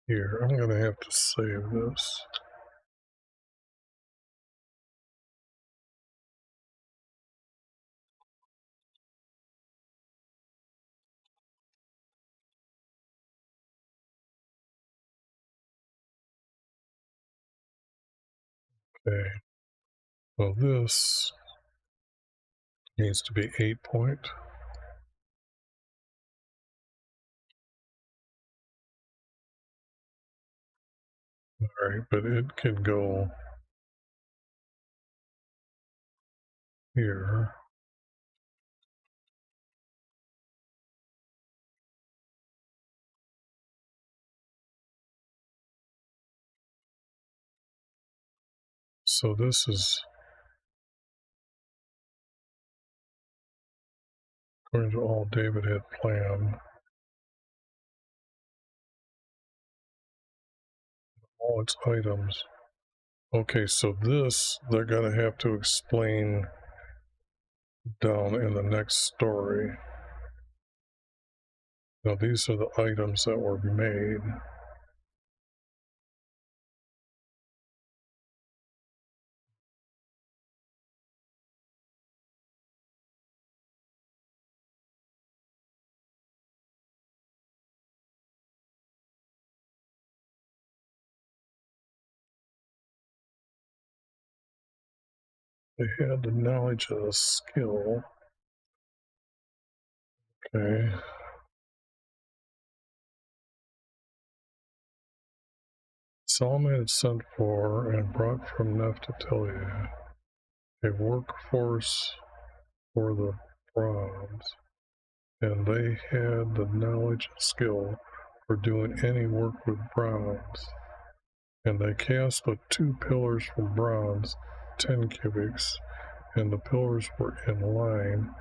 Here, I'm going to have to save this. Okay, well this needs to be 8 point. All right, but it can go here. So this is according to all David had planned. All its items. Okay, so this they're going to have to explain down in the next story. Now these are the items that were made. They had the knowledge of the skill. Okay. Solomon had sent for and brought from Naphtali a workforce for the bronze, and they had the knowledge and skill for doing any work with bronze. And they cast the 2 pillars from bronze, 10 cubits, and the pillars were in line.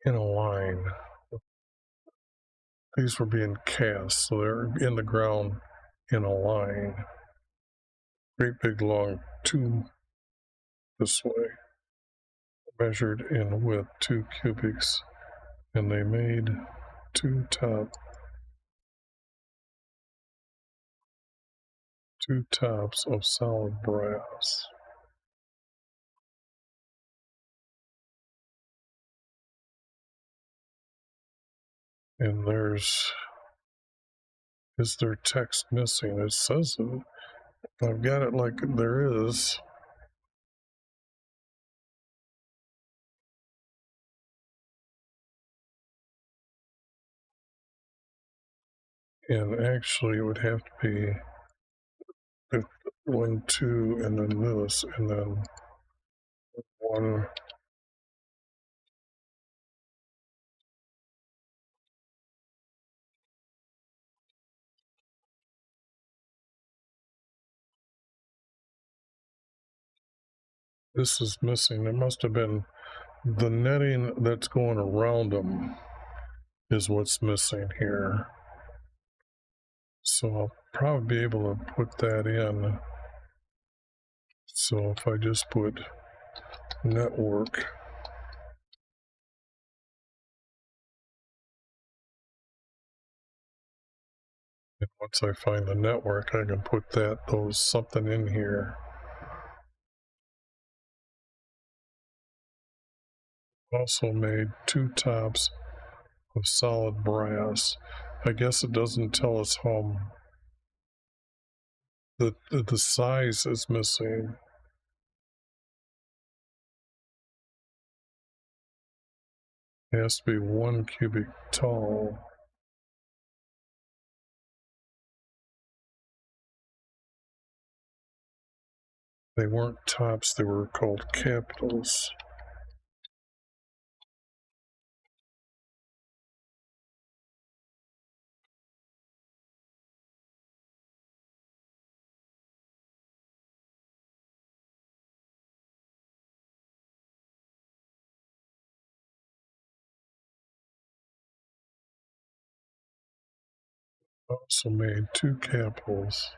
In a line. These were being cast, so they're in the ground in a line. Great big long 2 this way, measured in width 2 cubits, and they made 2 tops of solid brass. And is there text missing? It says it. I've got it like there is. And actually it would have to be 1, 2, and then this, and then 1. This is missing. There must have been the netting that's going around them is what's missing here. So I'll probably be able to put that in. So if I just put network, and once I find the network, I can put something in here. Also made 2 tops of solid brass. I guess it doesn't tell us how the size is missing. It has to be 1 cubic tall. They weren't tops, they were called capitals. Also made 2 capitals.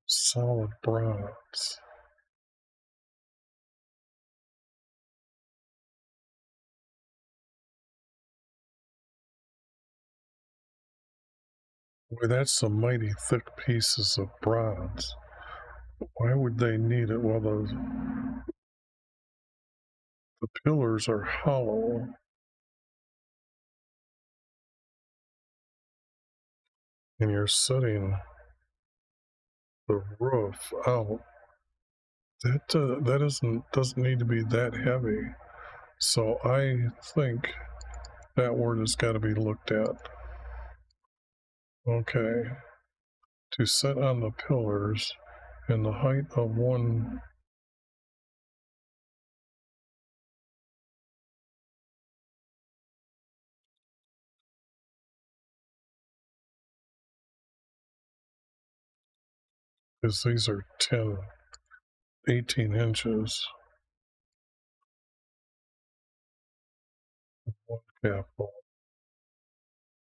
Solid bronze. Boy, that's some mighty thick pieces of bronze. Why would they need it? Well, the pillars are hollow. And you're setting the roof out. That doesn't need to be that heavy. So I think that word has got to be looked at. Okay. To set on the pillars and the height of one because these are 18 inches. One capital.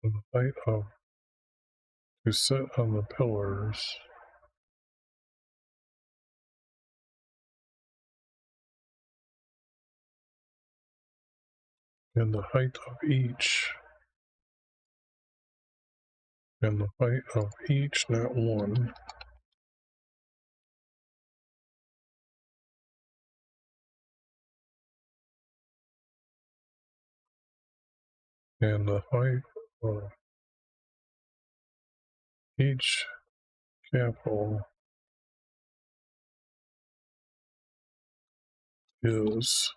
And the height of to sit on the pillars and the height of each and the height of each, not one. and the height of each capital is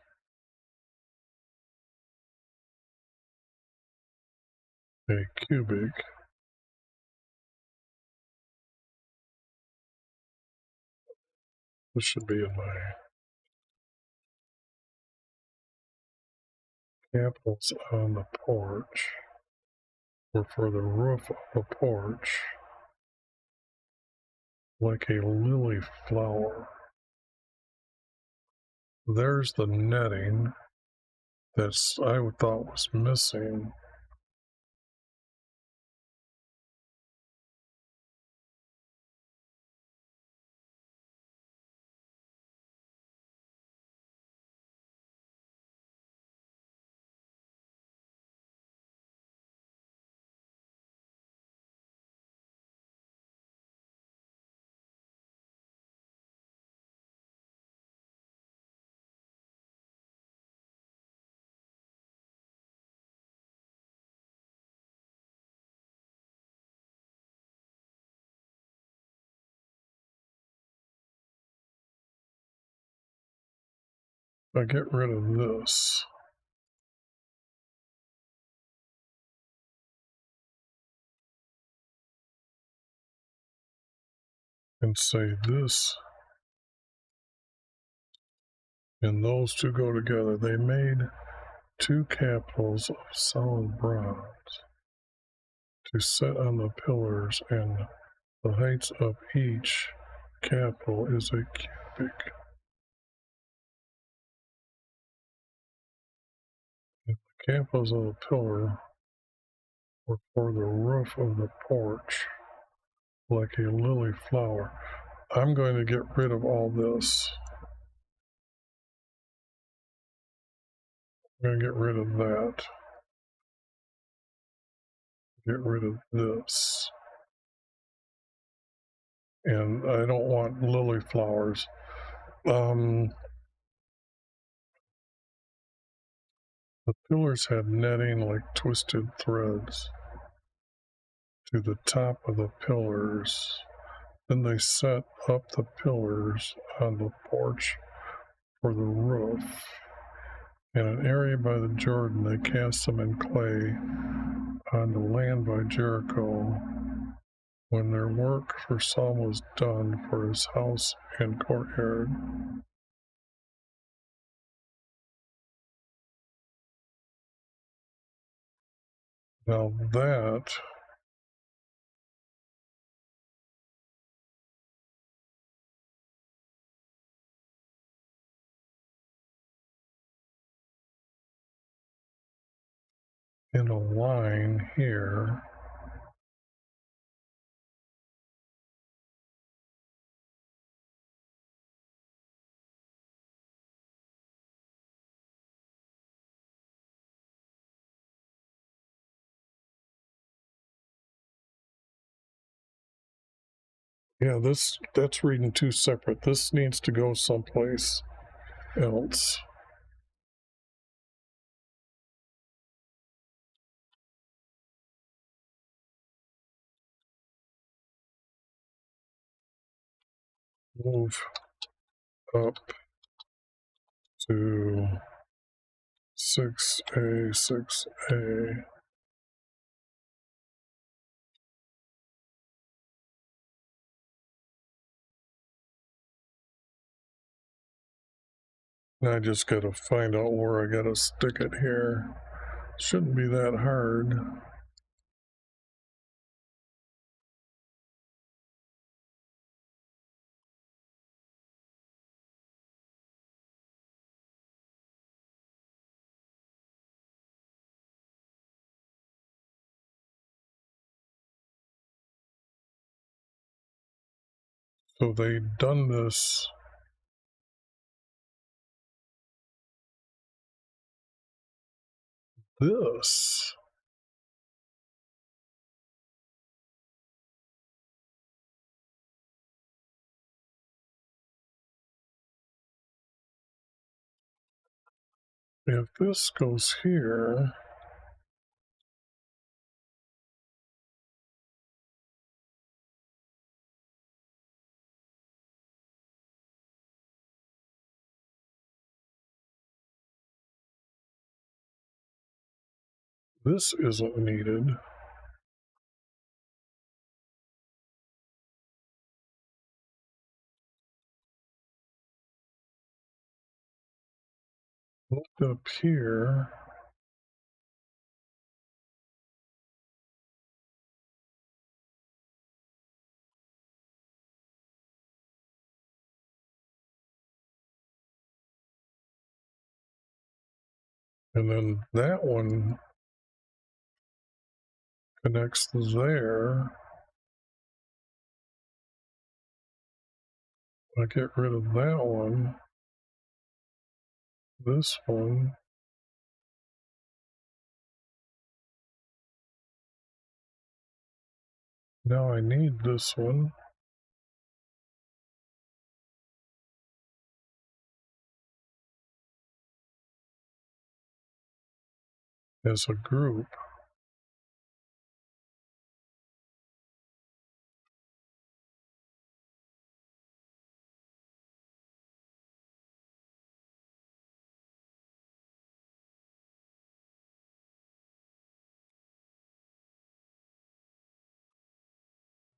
a cubic this should be in my capitals on the porch or for the roof of the porch like a lily flower. There's the netting that's I thought was missing. I get rid of this. And say this and those two go together. They made two capitals of solid bronze to set on the pillars, and the heights of each capital is a cubic. And the capitals of the pillar were for the roof of the porch, like a lily flower. I'm going to get rid of all this. I'm going to get rid of that. Get rid of this. And I don't want lily flowers. The pillars had netting like twisted threads to the top of the pillars. Then they set up the pillars on the porch for the roof. In an area by the Jordan, they cast them in clay on the land by Jericho. When their work for Solomon was done for his house and courtyard, now that in a line here, yeah, that's reading two separate. This needs to go someplace else. Move up to 6A, 6A. I just gotta find out where I gotta stick it here. Shouldn't be that hard. So they done this. This. If this goes here, This isn't needed. Look up here. And then that one connects there. I get rid of that one. This one. Now I need this one as a group.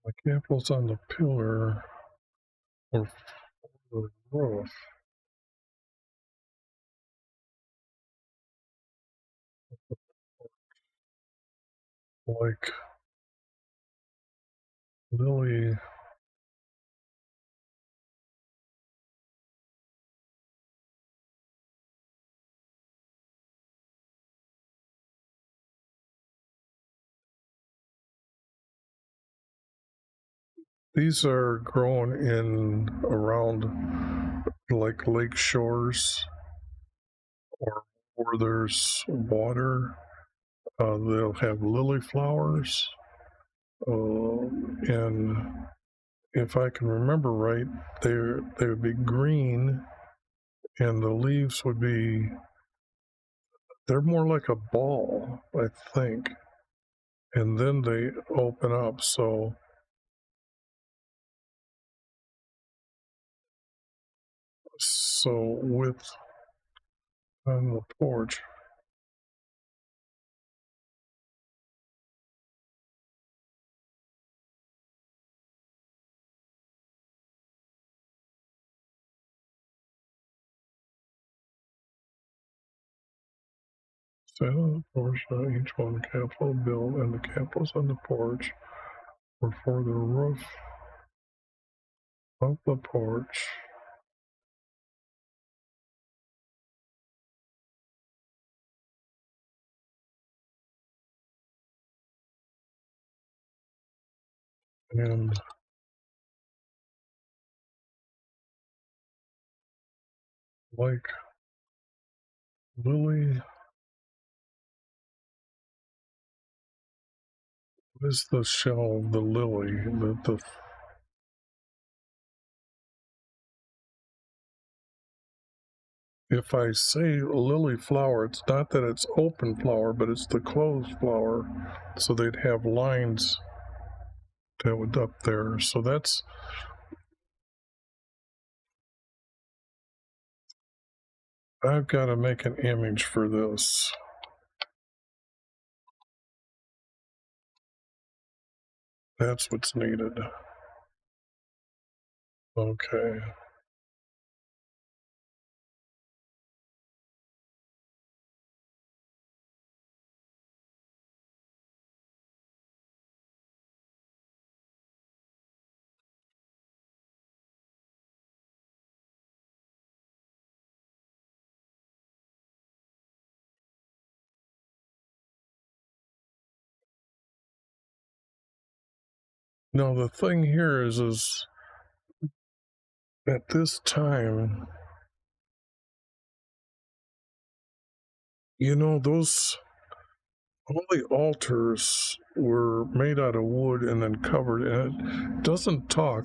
The capital's on the pillar or the roof. Like Lily. These are grown in around like lake shores or where there's water. They'll have lily flowers. And if I can remember right, they would be green and the leaves would be, they're more like a ball, I think. And then they open up. So with on the porch, set on the porch, each one capital bill, and the capitals on the porch or for the roof of the porch. And like lily, what is the shell of the lily? If I say lily flower, it's not that it's open flower, but it's the closed flower. So they'd have lines that would up there. So that's, I've got to make an image for this. That's what's needed. Okay. Now the thing here is at this time, those all the altars were made out of wood and then covered, and it doesn't talk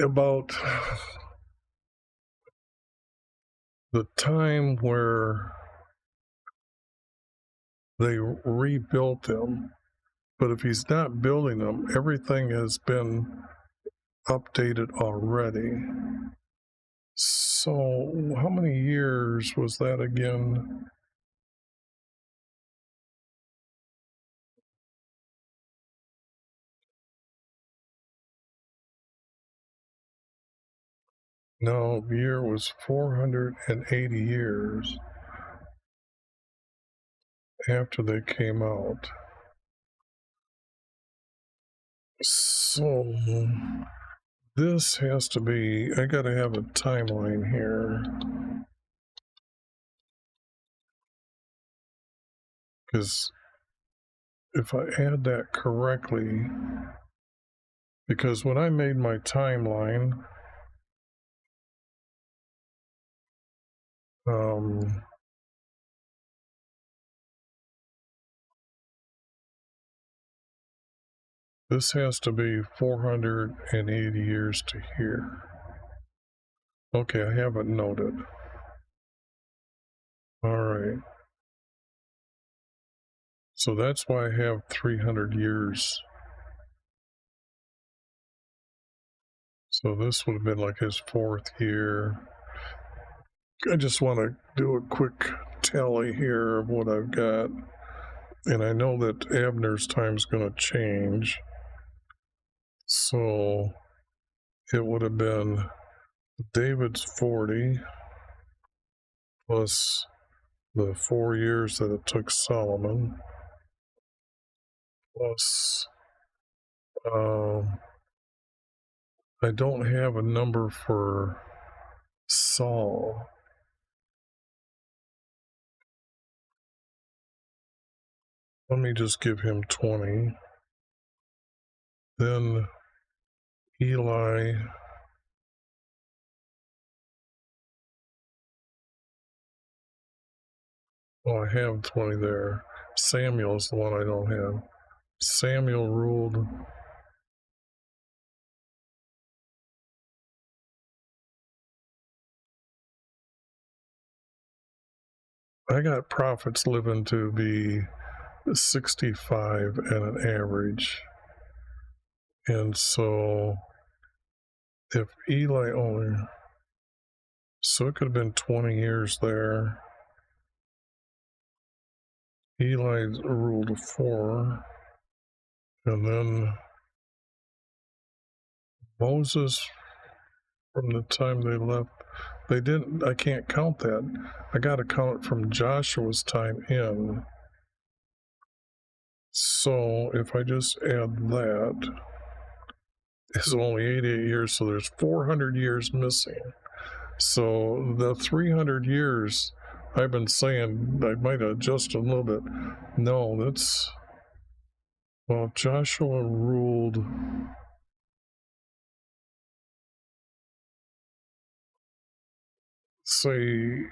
about the time where they rebuilt them. But if he's not building them, everything has been updated already. So how many years was that again? No, the year was 480 years after they came out. So this has to be, I gotta have a timeline here. Because if I add that correctly, because when I made my timeline, this has to be 480 years to here. Okay, I have it noted. All right. So that's why I have 300 years. So this would have been like his 4th year. I just want to do a quick tally here of what I've got. And I know that Abner's time is going to change. So it would have been David's 40 plus the 4 years that it took Solomon plus I don't have a number for Saul. Let me just give him 20. Then Eli. Oh, I have 20 there. Samuel's the one I don't have. Samuel ruled. I got prophets living to be 65 at an average. And so if Eli only, so it could have been 20 years there. Eli ruled 4. And then Moses, from the time they left, they didn't, I can't count that. I got to count it from Joshua's time in. So if I just add that, it's only 88 years, so there's 400 years missing. So the 300 years I've been saying, I might adjust a little bit. No, that's, well, Joshua ruled, say,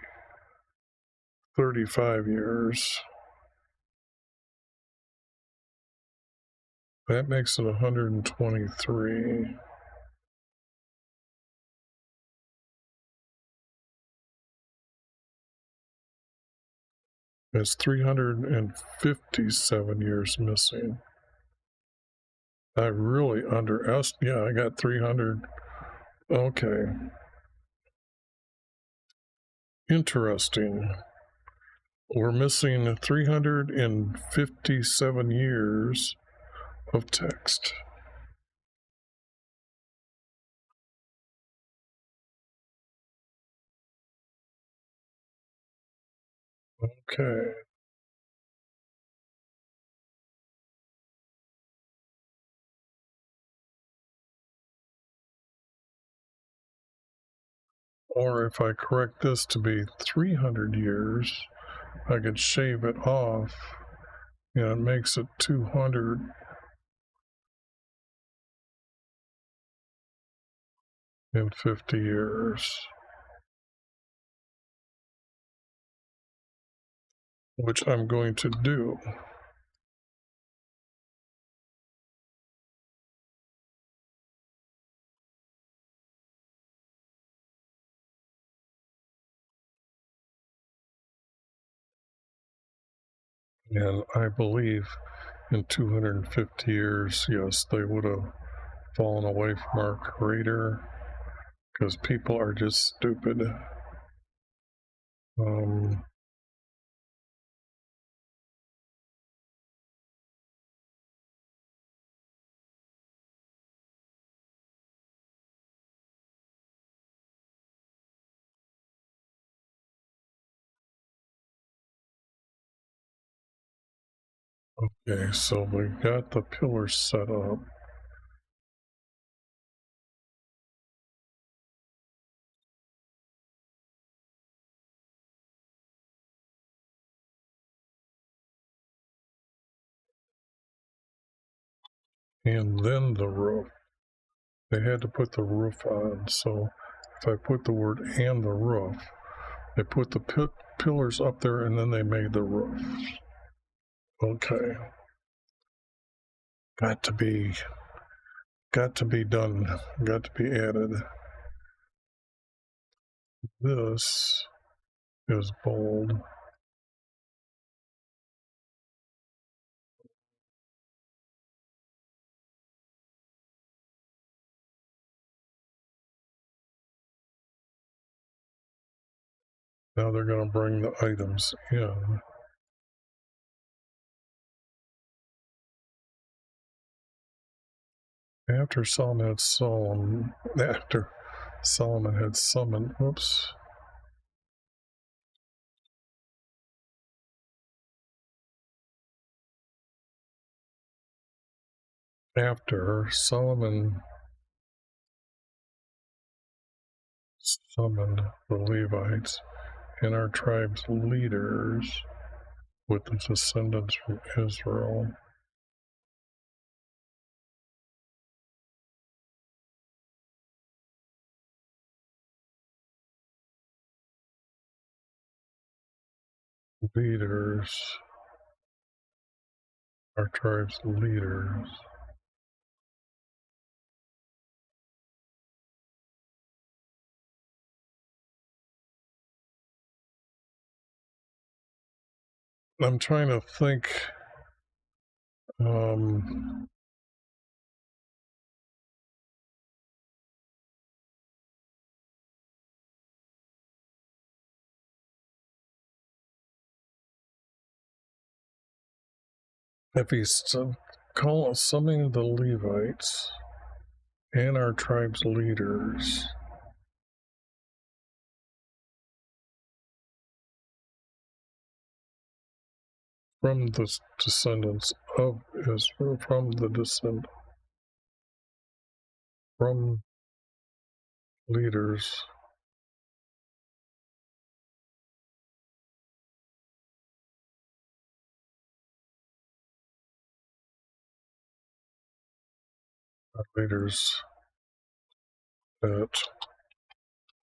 35 years. That makes it 123. It's 357 years missing. I really underestimated. Yeah, I got 300. Okay. Interesting. We're missing 357 years of text. Okay. Or if I correct this to be 300 years, I could shave it off, and it makes it 250 years, which I'm going to do. And I believe in 250 years, yes, they would have fallen away from our Creator because people are just stupid. Okay, so we got the pillars set up. And then the roof. They had to put the roof on, so if I put the word and the roof, they put the pillars up there and then they made the roof. Okay. Got to be done, got to be added. This is bold. Now they're going to bring the items in. After Solomon had summoned, whoops. After Solomon summoned the Levites and our tribe's leaders with the descendants from Israel. Leaders, our tribe's leaders. I'm trying to think. If he's summoning the Levites and our tribe's leaders, from the descendants of Israel, from leaders, leaders that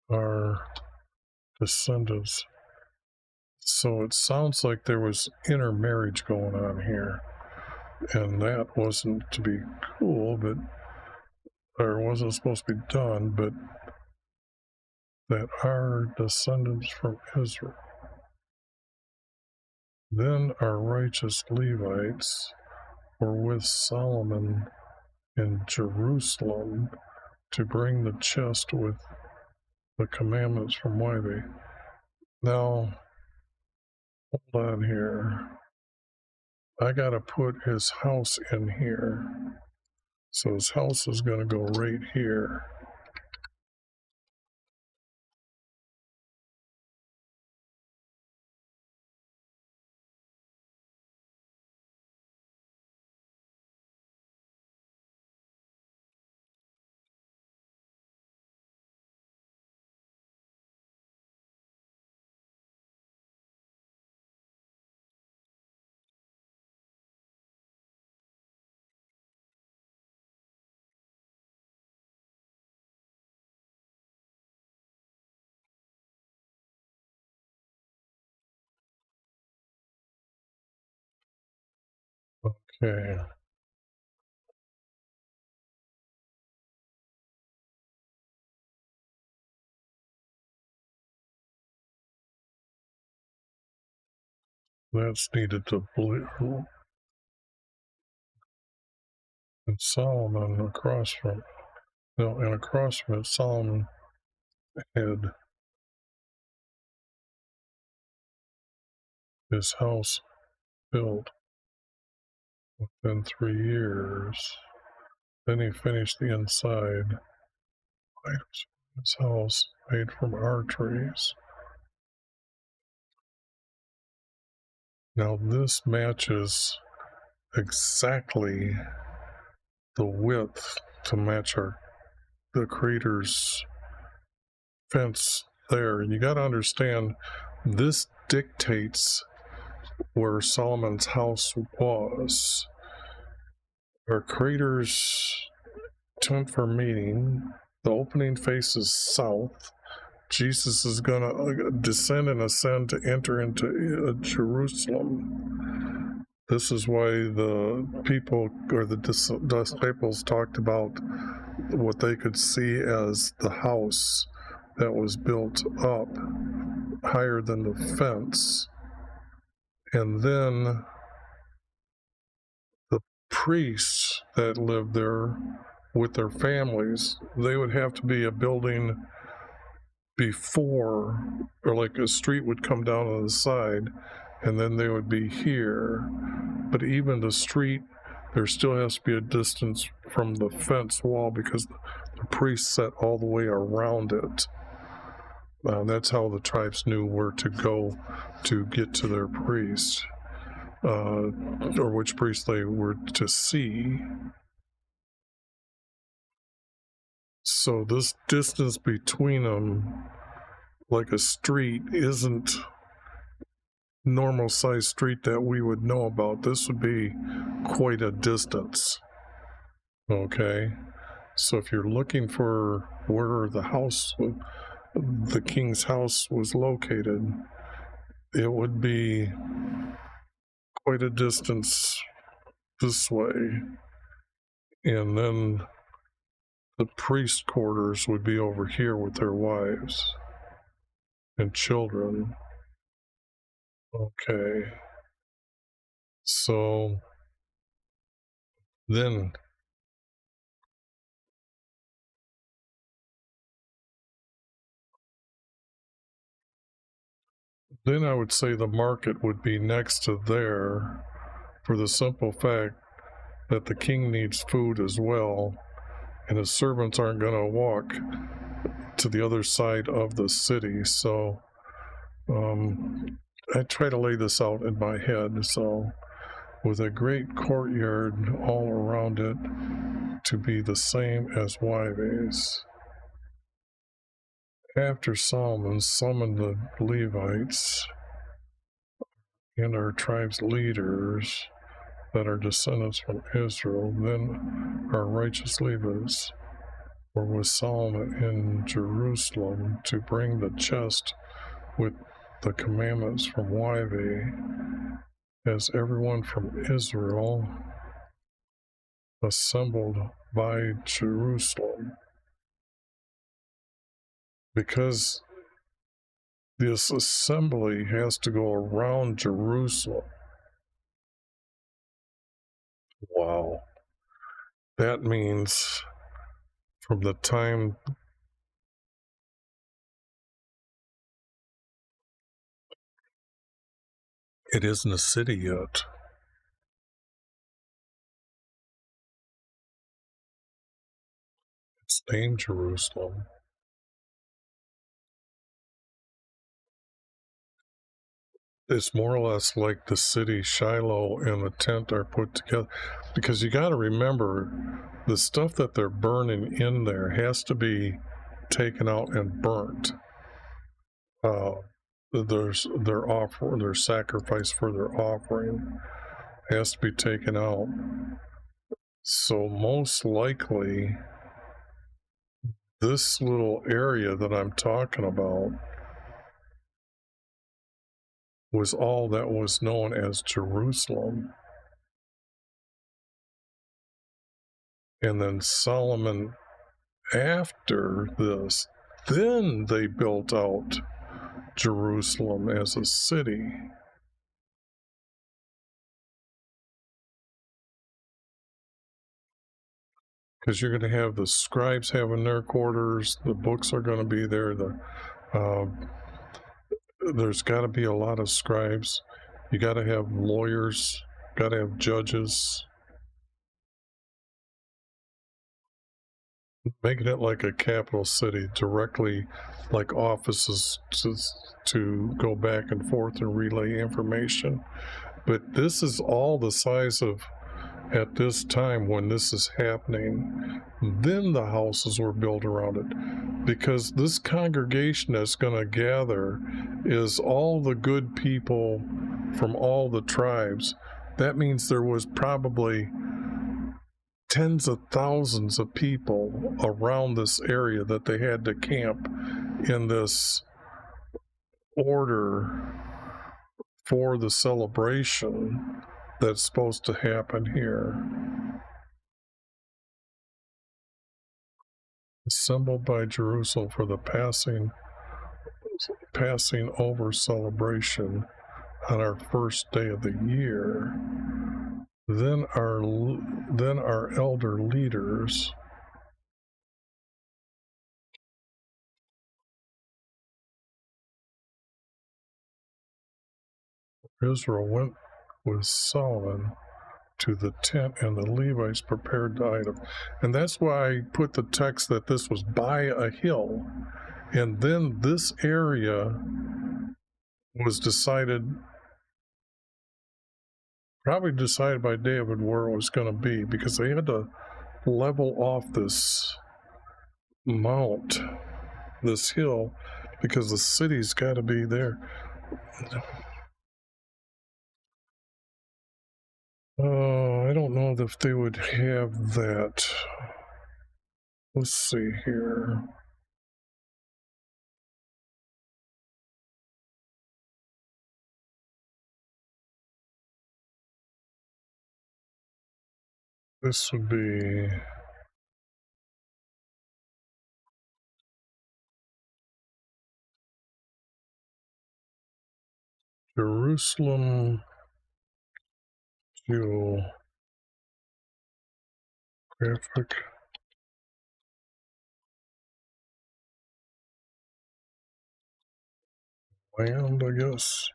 are descendants. So it sounds like there was intermarriage going on here, and that wasn't to be cool, but or wasn't supposed to be done, but that are descendants from Israel. Then our righteous Levites were with Solomon in Jerusalem to bring the chest with the commandments from Yahweh. Now, hold on here. I got to put his house in here. So his house is going to go right here. Okay. That's needed to blue. And Solomon across from it, Solomon had his house built within 3 years. Then he finished the inside items from his house made from our trees. Now this matches exactly the width to match the Creator's fence there. And you got to understand, this dictates where Solomon's house was. Our Creator's tent for meeting, the opening faces south. Jesus is going to descend and ascend to enter into Jerusalem. This is why the people, or the disciples, talked about what they could see as the house that was built up higher than the fence. And then the priests that lived there with their families, they would have to be a building before, or like a street would come down on the side, and then they would be here. But even the street, there still has to be a distance from the fence wall, because the priests sat all the way around it. That's how the tribes knew where to go to get to their priest, or which priest they were to see. So this distance between them, like a street, isn't normal size street that we would know about. This would be quite a distance. Okay, so if you're looking for where the house, the king's house, was located, it would be quite a distance this way. And then the priest quarters would be over here with their wives and children. Okay, so then I would say the market would be next to there, for the simple fact that the king needs food as well, and his servants aren't going to walk to the other side of the city. So I try to lay this out in my head. So with a great courtyard all around it to be the same as Wyves. After Solomon summoned the Levites and our tribe's leaders that are descendants from Israel, then our righteous Levites were with Solomon in Jerusalem to bring the chest with the commandments from Wyve, as everyone from Israel assembled by Jerusalem. Because this assembly has to go around Jerusalem. Wow. That means from the time it isn't a city yet. It's named Jerusalem. It's more or less like the city Shiloh and the tent are put together, because you got to remember, the stuff that they're burning in there has to be taken out and burnt. There's their sacrifice for their offering has to be taken out. So most likely, this little area that I'm talking about was all that was known as Jerusalem. And then Solomon, after this, then they built out Jerusalem as a city. Because you're going to have the scribes having their quarters, the books are going to be there, there's got to be a lot of scribes. You got to have lawyers, got to have judges. Making it like a capital city, directly like offices to go back and forth and relay information. But this is all the size of at this time when this is happening. Then the houses were built around it, because this congregation that's going to gather is all the good people from all the tribes. That means there was probably tens of thousands of people around this area that they had to camp in this order for the celebration that's supposed to happen here. Assembled by Jerusalem for the passing over celebration on our first day of the year. Then our elder leaders Israel went with Solomon to the tent, and the Levites prepared the item. And that's why I put the text that this was by a hill. And then this area was probably decided by David where it was going to be, because they had to level off this mount, this hill, because the city's got to be there. I don't know if they would have that. Let's see here. This would be Jerusalem geographic land, I guess.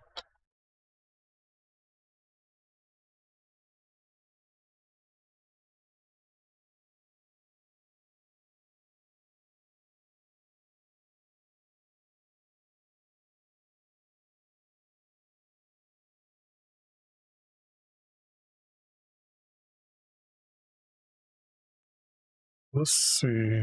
Let's see.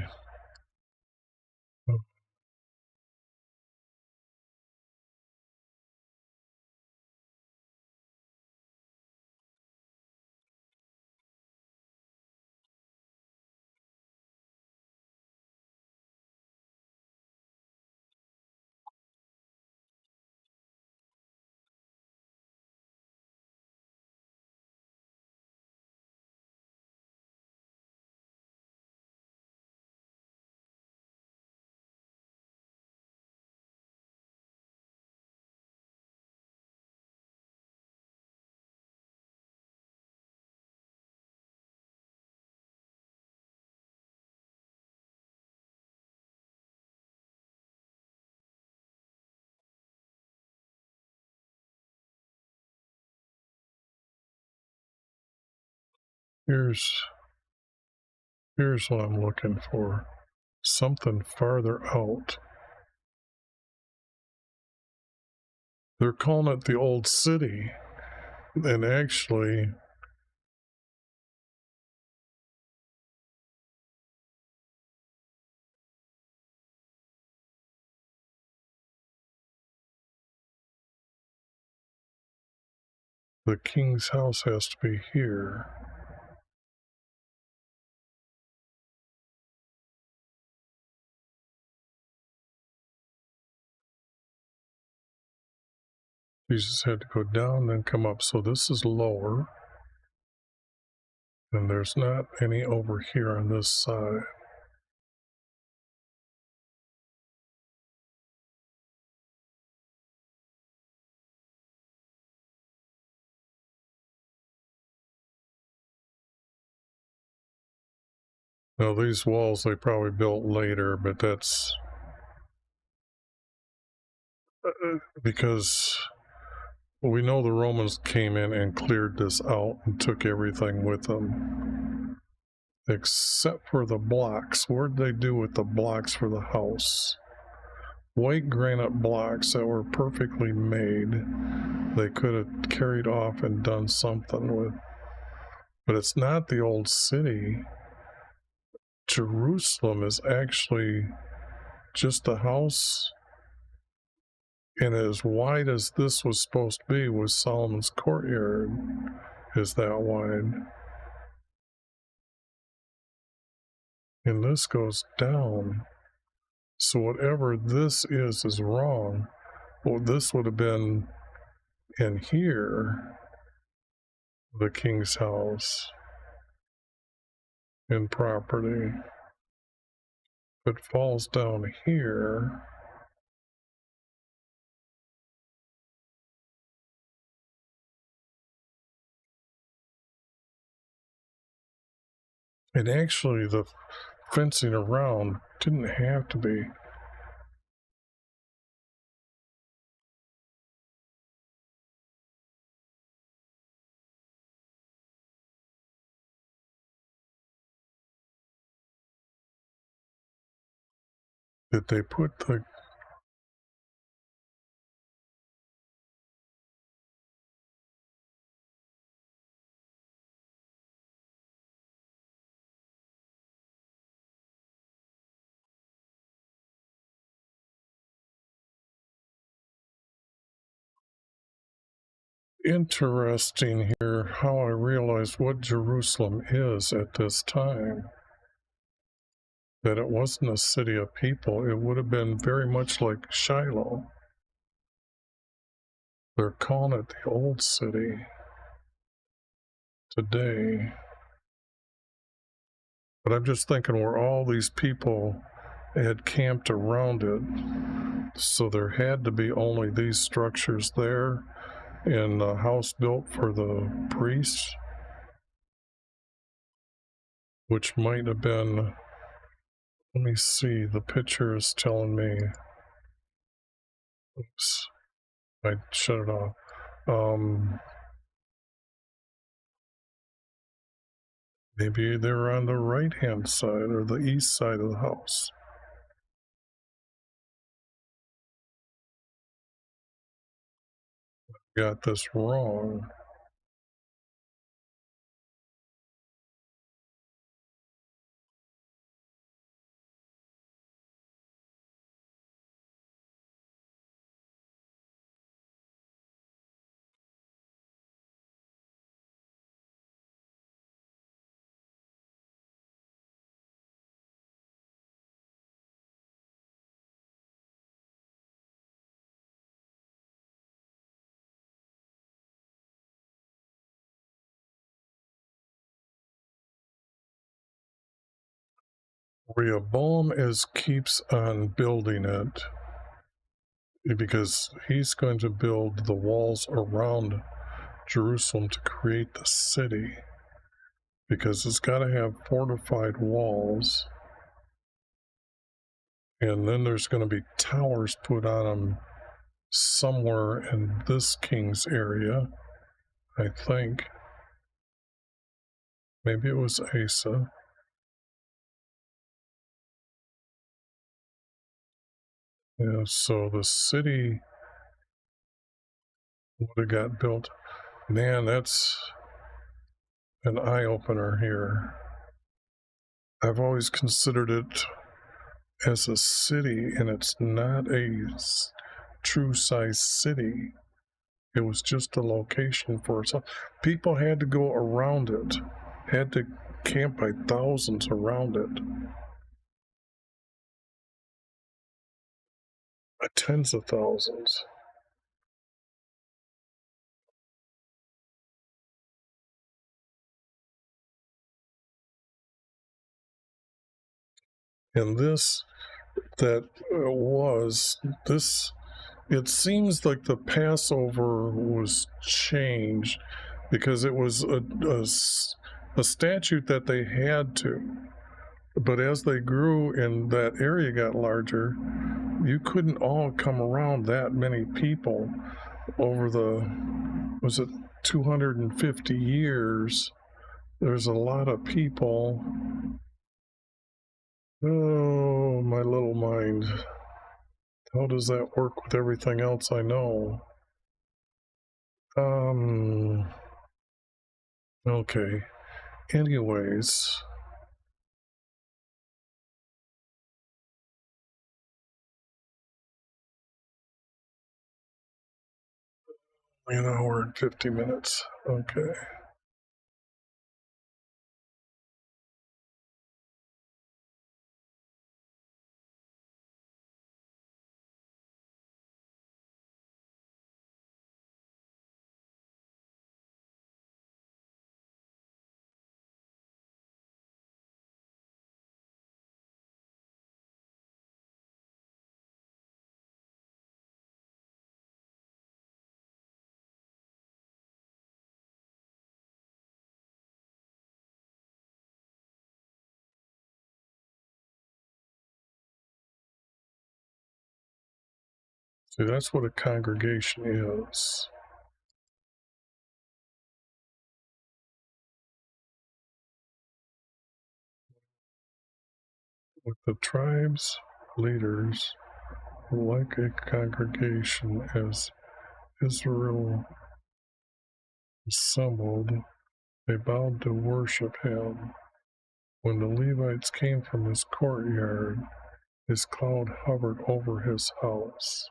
Here's what I'm looking for. Something farther out. They're calling it the Old City, and actually the king's house has to be here. Jesus had to go down, then come up. So this is lower, and there's not any over here on this side. Now these walls they probably built later, but that's because we know the Romans came in and cleared this out and took everything with them, except for the blocks. What did they do with the blocks for the house? White granite blocks that were perfectly made. They could have carried off and done something with. but it's not the old city. Jerusalem is actually just the house, and as wide as this was supposed to be was Solomon's courtyard is that wide. And this goes down. So whatever this is wrong. Well, this would have been in here, the king's house and property. If it falls down here, and actually the fencing around didn't have to be. Did they put the interesting here how I realized what Jerusalem is at this time. That it wasn't a city of people, it would have been very much like Shiloh. They're calling it the old city today. But I'm just thinking where all these people had camped around it, so there had to be only these structures there and a house built for the priests, which might have been, let me see, the picture is telling me, oops, I shut it off. Maybe they're on the right hand side or the east side of the house. Got this wrong. Rehoboam keeps on building it because he's going to build the walls around Jerusalem to create the city, because it's got to have fortified walls, and then there's going to be towers put on them somewhere in this king's area, I think. Maybe it was Asa. Yeah, so the city would have got built. Man, that's an eye-opener here. I've always considered it as a city, and it's not a true size city. It was just a location for some. People had to go around it, had to camp by thousands around it. Tens of thousands. And this, that this, it seems like the Passover was changed because it was a statute that they had to. But as they grew and that area got larger, you couldn't all come around that many people over the, was it 250 years? There's a lot of people. Oh, my little mind. How does that work with everything else I know? Okay. anyways, an hour and 50 minutes. Okay. See, that's what a congregation is. With the tribe's leaders, like a congregation, as Israel assembled, they bowed to worship him. When the Levites came from his courtyard, his cloud hovered over his house.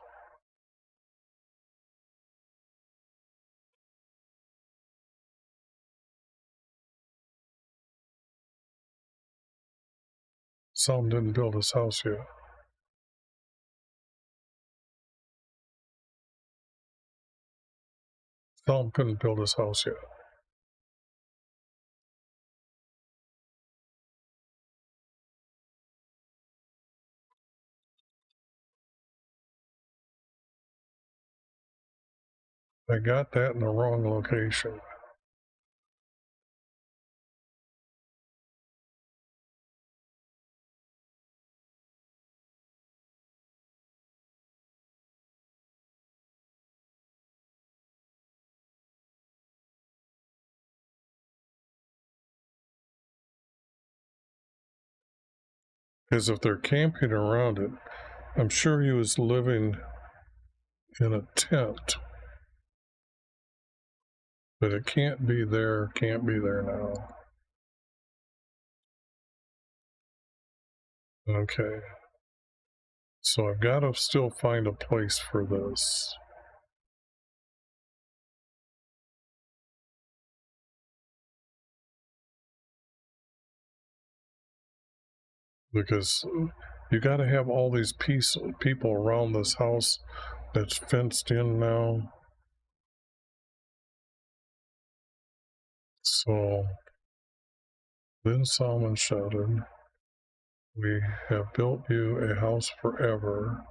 Solomon didn't build his house yet. Solomon couldn't build his house yet. I got that in the wrong location. Because if they're camping around it, I'm sure he was living in a tent. But it can't be there now. Okay. So I've got to still find a place for this. Because you got to have all these people around this house that's fenced in now. So then Solomon shouted, "We have built you a house forever."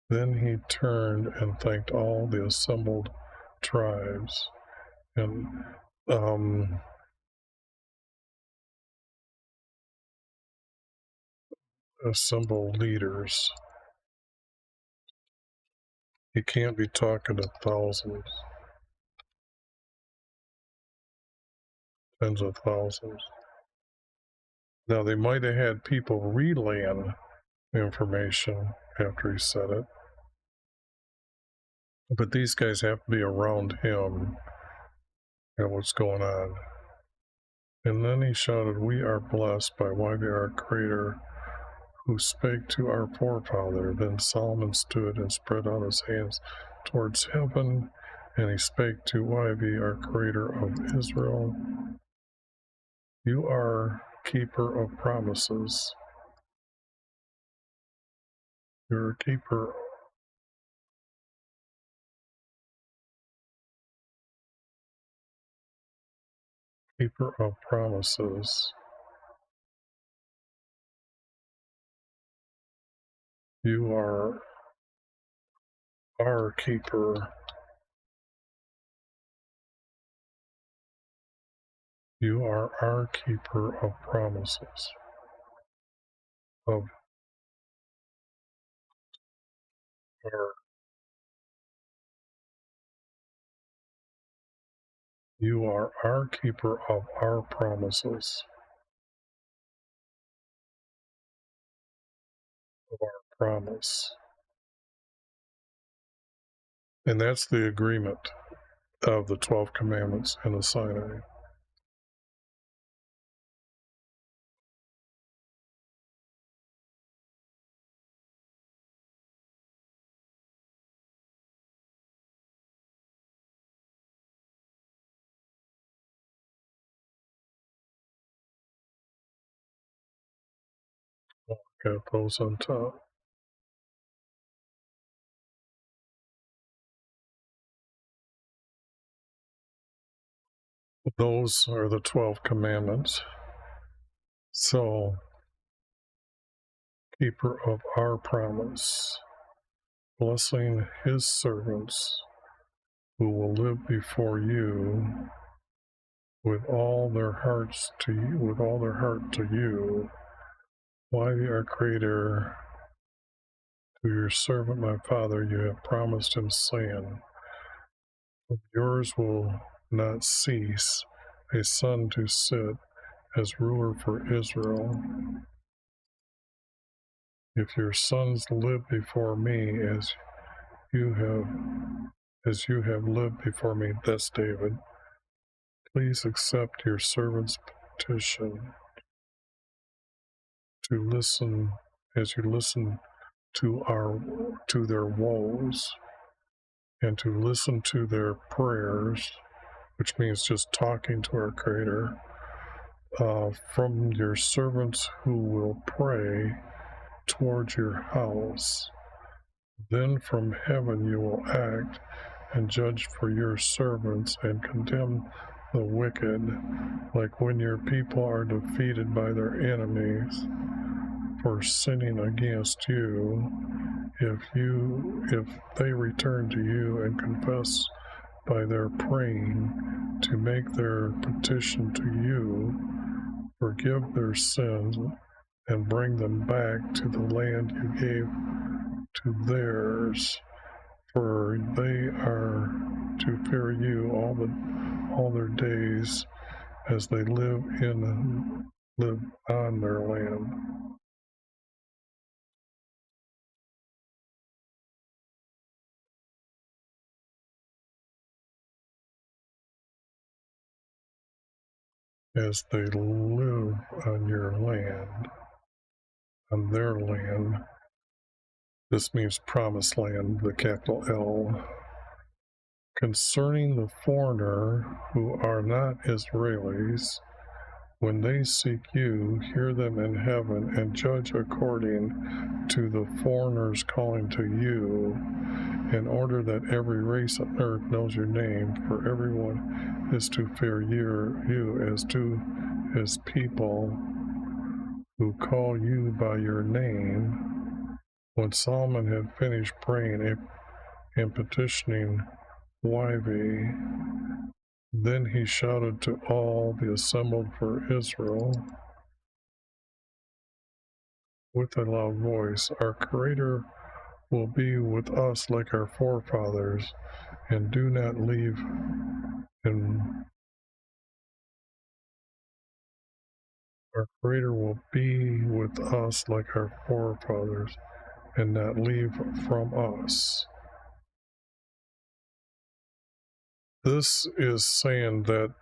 Then he turned and thanked all the assembled tribes and assembled leaders. He can't be talking to thousands, tens of thousands. Now, they might have had people relaying information after he said it, but these guys have to be around him and what's going on. And then he shouted, "We are blessed by Yahweh our Creator, who spake to our forefather." Then Solomon stood and spread out his hands towards heaven, and he spake to Yahweh our Creator of Israel, "You are keeper of promises. You're a keeper of promises. You are our keeper. You are our keeper of promises. Of our, you are our keeper of our promises. Of our promise. And that's the agreement of the 12 commandments in the Sinai. Got those on top. Those are the 12 commandments. So, keeper of our promise, blessing his servants who will live before you with all their hearts to you, with all their heart to you. Why, our Creator, to your servant my father you have promised him, saying, yours will not cease a son to sit as ruler for Israel. If your sons live before me you you have lived before me, that's David, please accept your servant's petition to listen as you listen to their woes and to listen to their prayers, which means just talking to our Creator, from your servants who will pray towards your house. Then from heaven you will act and judge for your servants and condemn the wicked, like when your people are defeated by their enemies for sinning against you. If they return to you and confess by their praying to make their petition to you, forgive their sins and bring them back to the land you gave to theirs, for they are to fear you all their days as they live on their land. As they live on your land, on their land. This means promised land, the capital L. Concerning the foreigner who are not Israelis, when they seek you, hear them in heaven and judge according to the foreigners calling to you, in order that every race on earth knows your name, for everyone is to fear you as to his people who call you by your name. When Solomon had finished praying and petitioning Yahweh, then he shouted to all the assembled for Israel with a loud voice, our Creator will be with us like our forefathers, and do not leave and our Creator will be with us like our forefathers, and not leave from us. This is saying that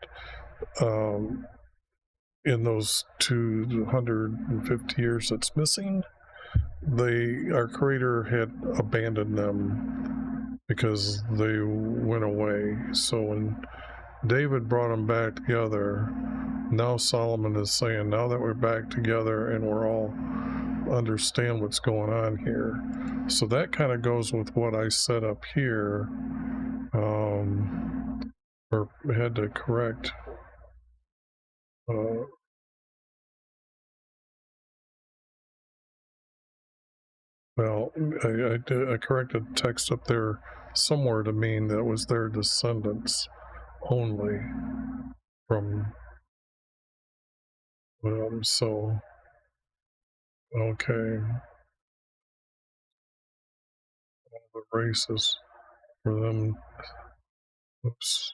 in those 250 years that's missing, our Creator had abandoned them because they went away. So when David brought them back together, now Solomon is saying, now that we're back together and we're all understand what's going on here. So that kind of goes with what I set up here, or had to correct. Well, I corrected text up there somewhere to mean that it was their descendants only from, so, okay, the races for them, oops.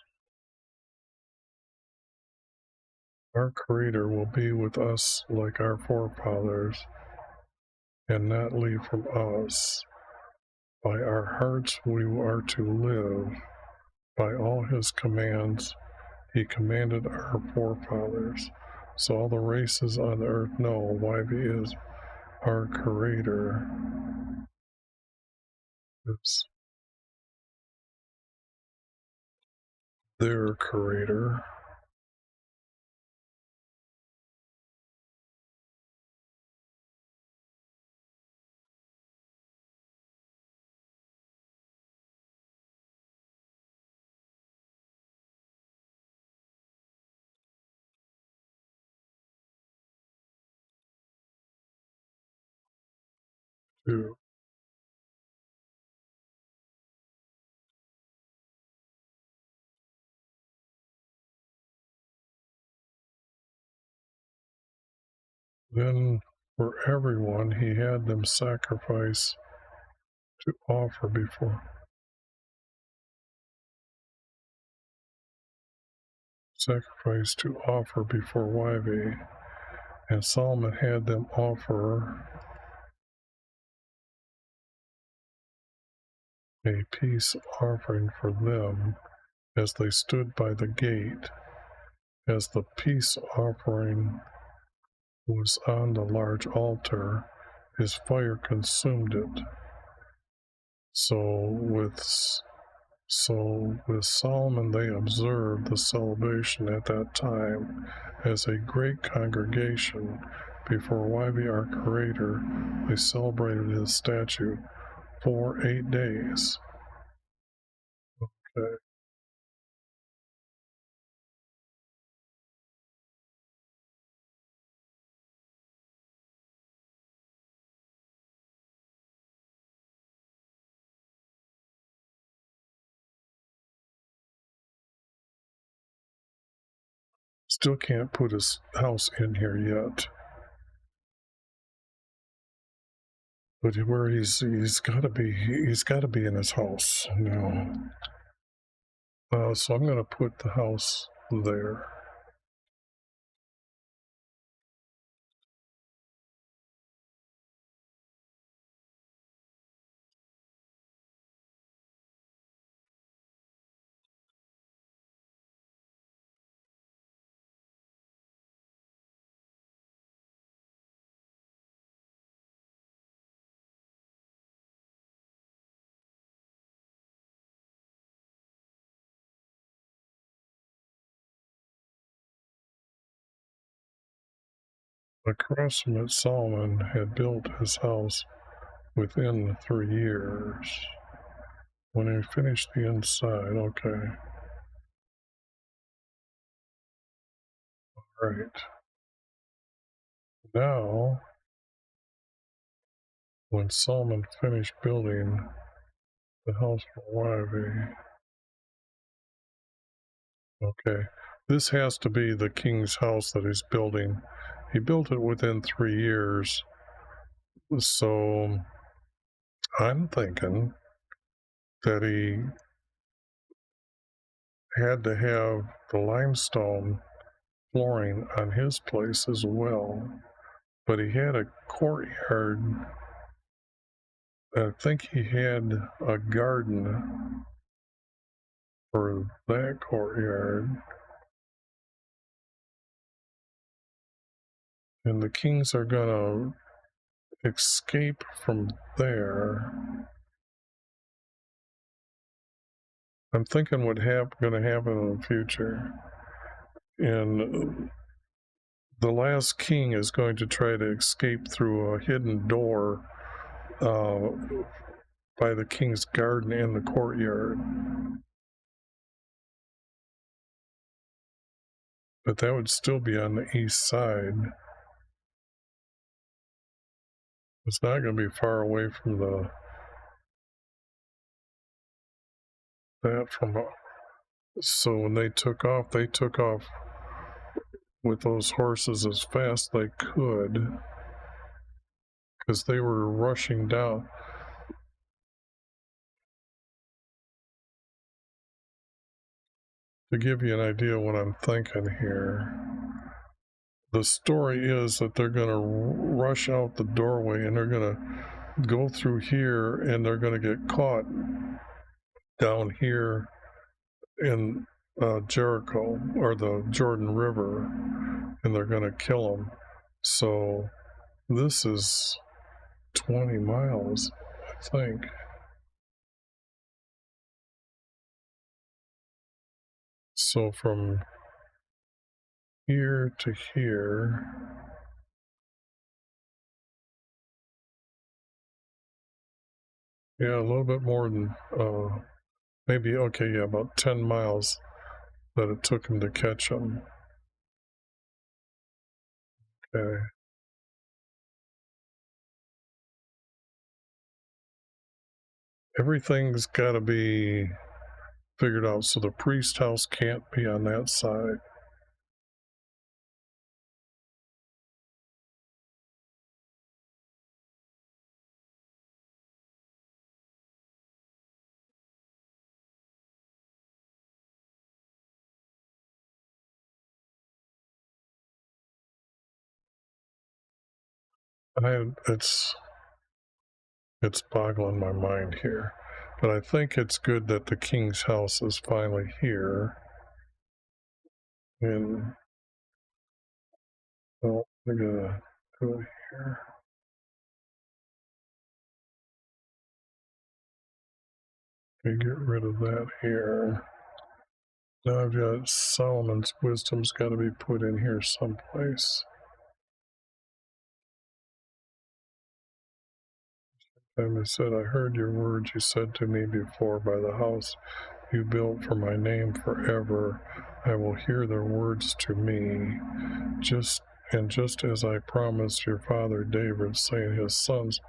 Our Creator will be with us like our forefathers and not leave from us. By our hearts we are to live. By all his commands he commanded our forefathers. So all the races on the earth know why he is our Creator. It's their Creator. to then for everyone he had them sacrifice to offer before Yahweh, and Solomon had them offer a peace offering for them as they stood by the gate. As the peace offering was on the large altar, his fire consumed it. So with Solomon they observed the celebration at that time as a great congregation before Yahweh our Creator. They celebrated his statute for 8 days. Okay. Still can't put his house in here yet. But where he's got to be in his house now. So I'm going to put the house there. Across from it, Solomon had built his house within 3 years. When he finished the inside, okay. All right. Now, when Solomon finished building the house for Yahweh, okay, this has to be the king's house that he's building. He built it within 3 years. So I'm thinking that he had to have the limestone flooring on his place as well. But he had a courtyard. I think he had a garden for that courtyard. And the kings are going to escape from there. I'm thinking what's going to happen in the future. And the last king is going to try to escape through a hidden door by the king's garden in the courtyard. But that would still be on the east side. It's not going to be far away from so when they took off with those horses as fast as they could because they were rushing down. To give you an idea of what I'm thinking here, the story is that they're going to rush out the doorway and they're going to go through here and they're going to get caught down here in Jericho or the Jordan River, and they're going to kill them. So this is 20 miles, I think. So from here to here, yeah, a little bit more than maybe, okay, yeah, about 10 miles that it took him to catch them. Okay. everything's got to be figured out. So the priest house can't be on that side. It's boggling my mind here, but I think it's good that the king's house is finally here. And well, I'm gonna go here. And get rid of that here. Now I've got Solomon's wisdom's got to be put in here someplace. And he said, I heard your words you said to me before, by the house you built for my name forever. I will hear their words to me. Just as I promised your father David, saying his sons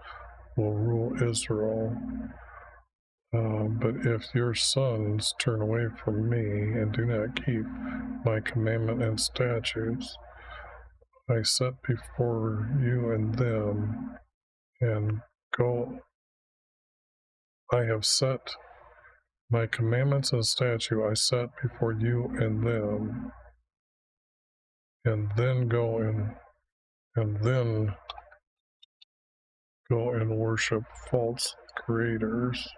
will rule Israel. But if your sons turn away from me and do not keep my commandment and statutes, I set before you and them, and go. I have set my commandments and statute I set before you and them, and then go and worship false creators.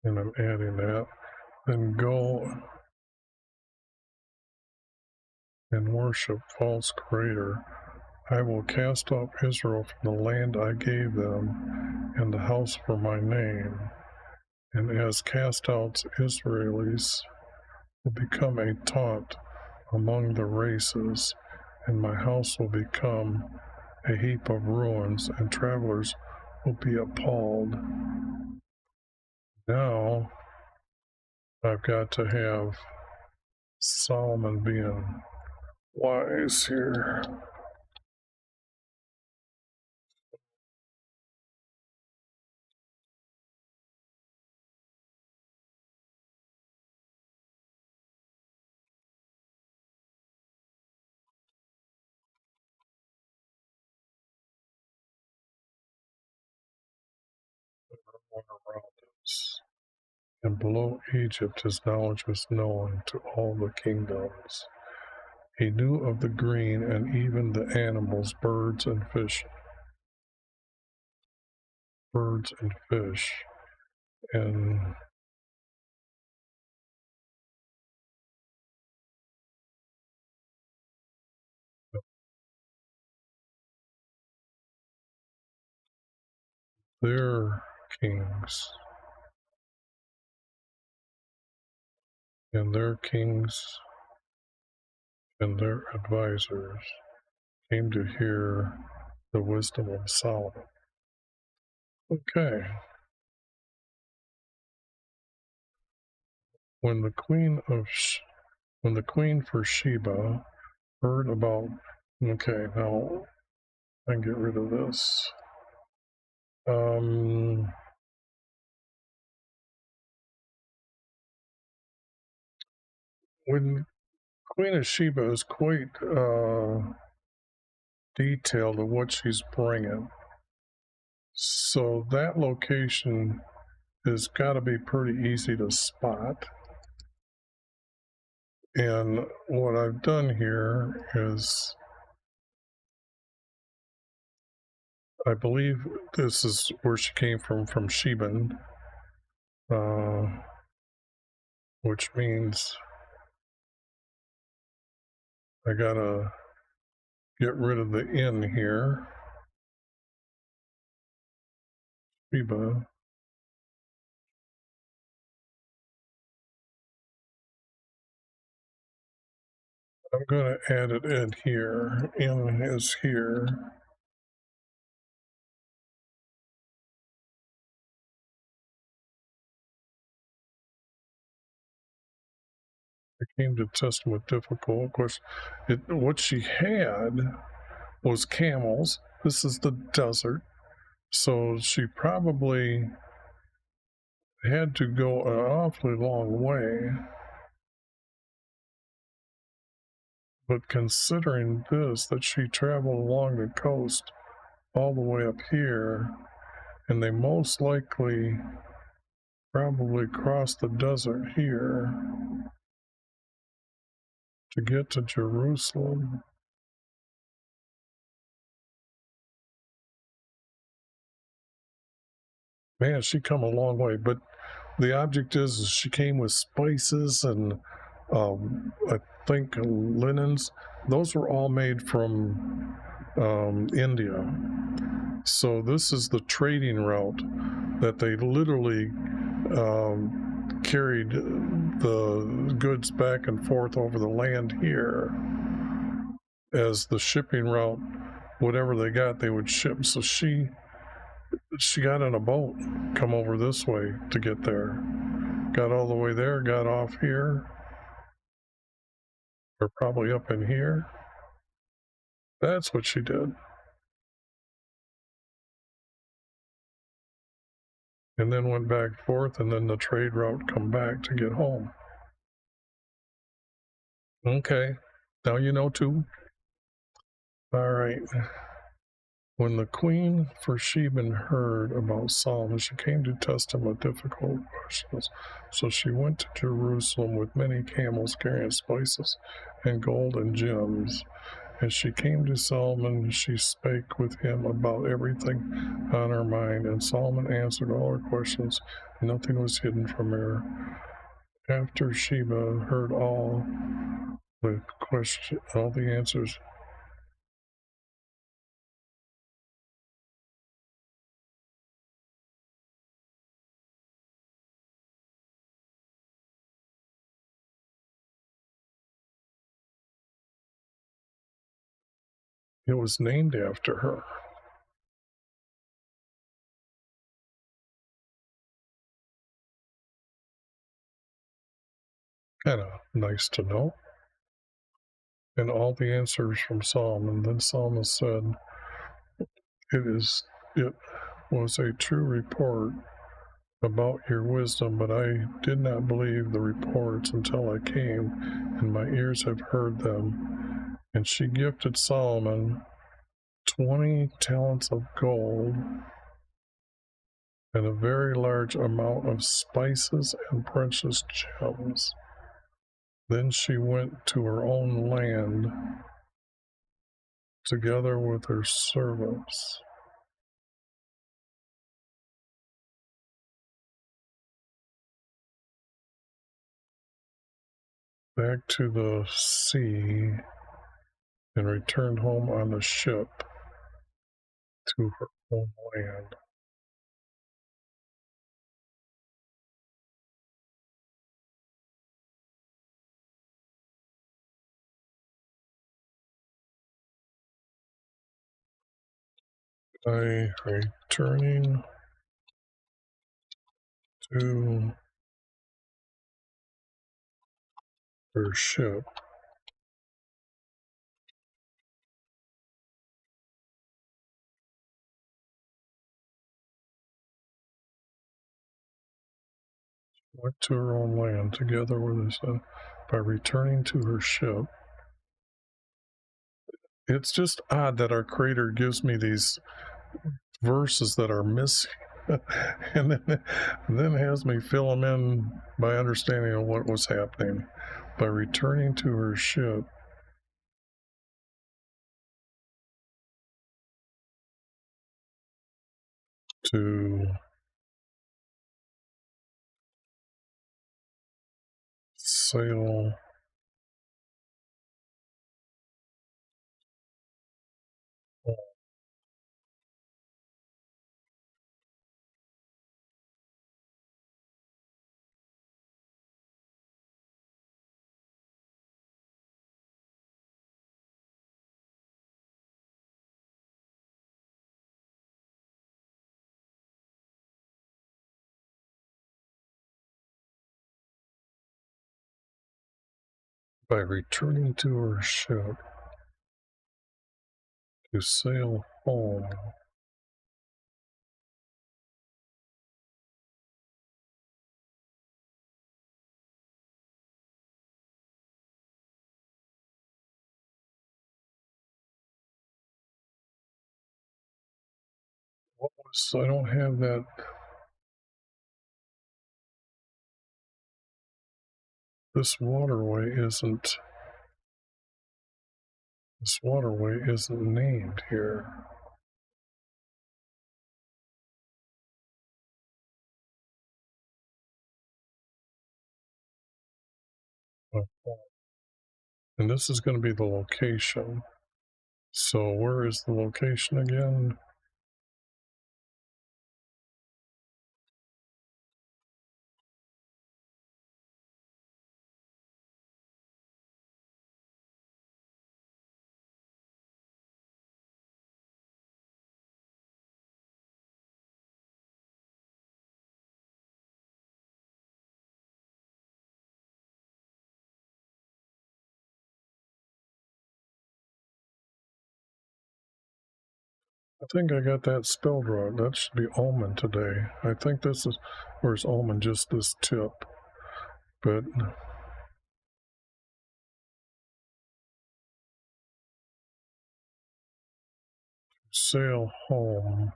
And I'm adding that. Then go and worship false creator. I will cast off Israel from the land I gave them, and the house for my name. And as cast outs, Israelis will become a taunt among the races, and my house will become a heap of ruins, and travelers will be appalled. Now I've got to have Solomon being wise here. Around us. And below Egypt his knowledge was known to all the kingdoms. He knew of the green and even the animals, birds and fish, and their kings, and their kings and their advisors came to hear the wisdom of Solomon. Okay. When the queen for Sheba heard about, okay, now I can get rid of this. When Queen of Sheba is quite detailed of what she's bringing, so that location has got to be pretty easy to spot. And what I've done here is, I believe this is where she came from Sheban, which means I gotta get rid of the N here. Sheba. I'm going to add it in here. N is here. I came to test with difficult. Of course, what she had was camels, this is the desert. So she probably had to go an awfully long way. But considering this, that she traveled along the coast all the way up here, and they most likely probably crossed the desert here to get to Jerusalem. Man, she come a long way, but the object is she came with spices and I think linens. Those were all made from India. So this is the trading route that they literally carried the goods back and forth over the land here as the shipping route. Whatever they got, they would ship. So she got in a boat, come over this way to get there. Got all the way there, got off here, or probably up in here. That's what she did. And then went back forth, and then the trade route come back to get home. Okay, now you know too. All right. When the queen for Sheba heard about Solomon, she came to test him with difficult questions. So she went to Jerusalem with many camels carrying spices and gold and gems. As she came to Solomon, she spake with him about everything on her mind, and Solomon answered all her questions. Nothing was hidden from her. After Sheba heard all the answers, it was named after her. Kind of nice to know. And all the answers from Solomon. Then Solomon said, it was a true report about your wisdom, but I did not believe the reports until I came, and my ears have heard them. And she gifted Solomon 20 talents of gold and a very large amount of spices and precious gems. Then she went to her own land together with her servants. Back to the sea and returned home on the ship to her own land. By returning to her ship, went to her own land together with her son. By returning to her ship, it's just odd that our Creator gives me these verses that are missing. and then has me fill them in by understanding what was happening. By returning to her ship, to sail by returning to her ship to sail home. What was, I don't have that. This waterway isn't named here. And this is going to be the location. So where is the location again? I think I got that spelled wrong. That should be almond today. I think this is, or is almond just this tip? But sail home.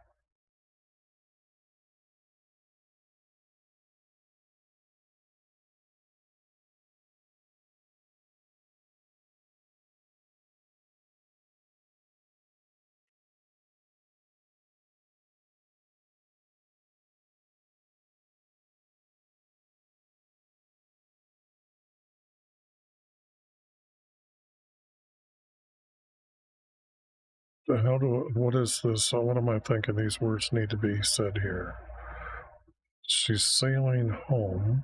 What is this? What am I thinking these words need to be said here? She's sailing home.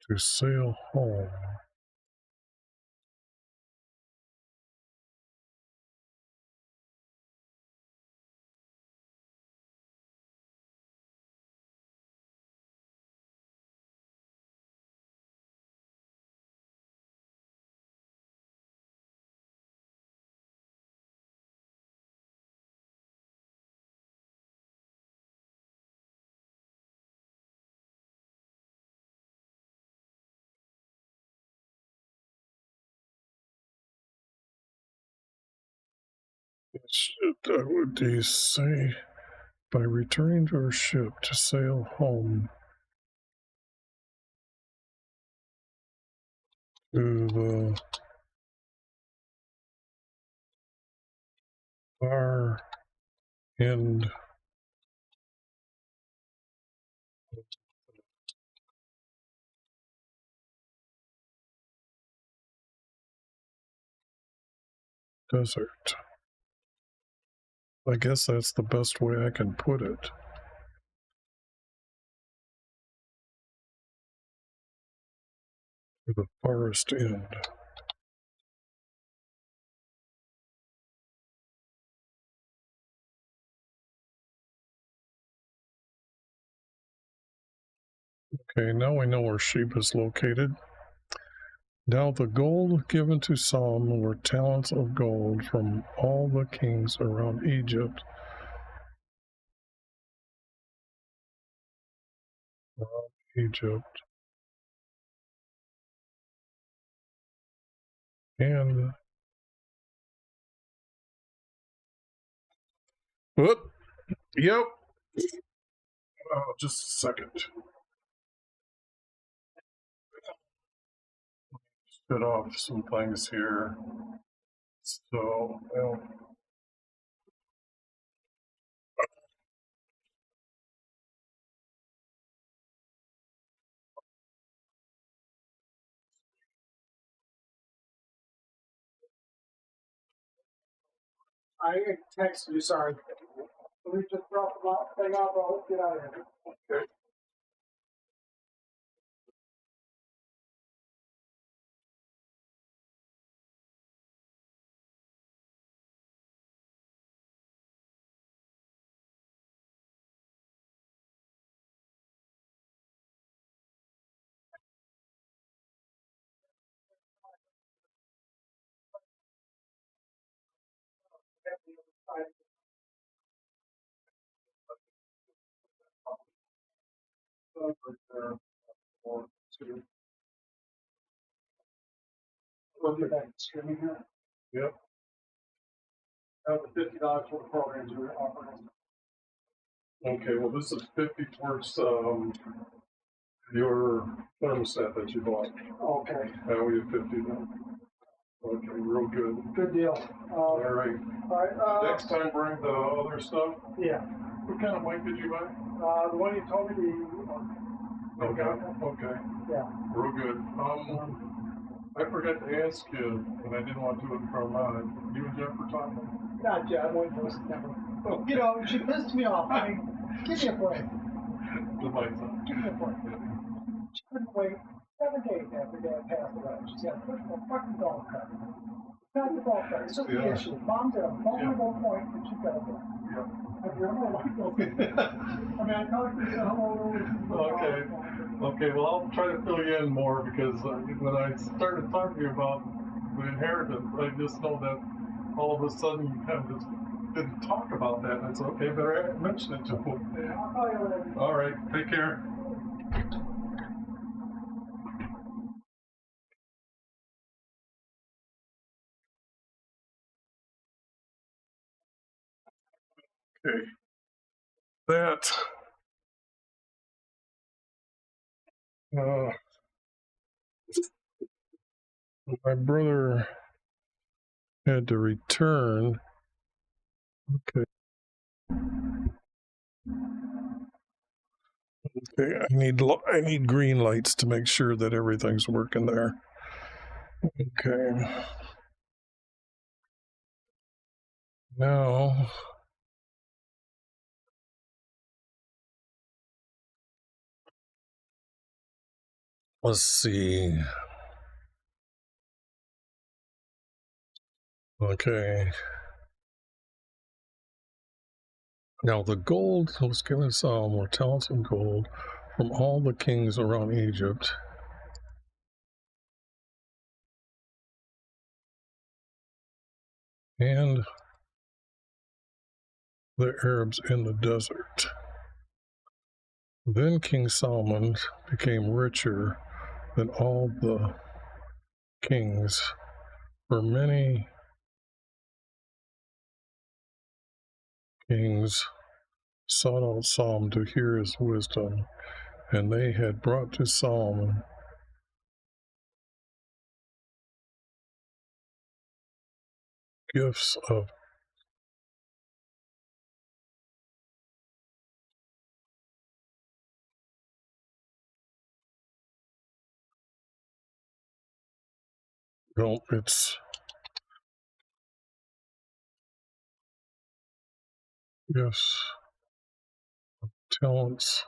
To sail home. Would you say by returning to her ship to sail home to the far end desert? I guess that's the best way I can put it. To the farthest end. Okay, now we know where Sheba is located. Now the gold given to Solomon were talents of gold from all the kings around Egypt. Egypt. And whoop, yep. Oh, just a second. Spit off some things here. So, well, I texted you, sorry. We just dropped the thing off, I'll get out of here. We'll get back to streaming here. Yep. The $50 for the programs we're offering. Okay, well, this is 50 towards your thermostat that you bought. Okay, Now we have 50 now. Okay, real good. good deal. All right. All right. Next time, bring the other stuff. Yeah. What kind of mic did you buy? The one you told me Okay. Okay. Yeah. Real good. I forgot to ask you, and I didn't want to do it in front of mine. You and Jeff were talking? Not yet. I'm waiting for September. You know, she pissed me off. I mean, give me a break. The mic's on. Give me a break. She couldn't wait 7 days after Dad passed away. She said, push the fucking golf cart. Not the golf cart. It's just the issue. Mom's at a vulnerable point that she's got to go. Yeah. I remember like those things. I mean, I talked to you hello. Okay. Okay, well, I'll try to fill you in more because when I started talking about the inheritance, I just know that all of a sudden you kind of just didn't talk about that. And it's okay, better mention it to them. Yeah, I'll call you later. All right, take care. Okay. That my brother had to return. Okay. Okay, I need green lights to make sure that everything's working there. Okay. Now let's see. Okay. Now the gold was given some more talents and gold from all the kings around Egypt. And the Arabs in the desert. Then King Solomon became richer than all the kings, for many kings sought out Solomon to hear his wisdom, and they had brought to Solomon gifts of it's gifts, talents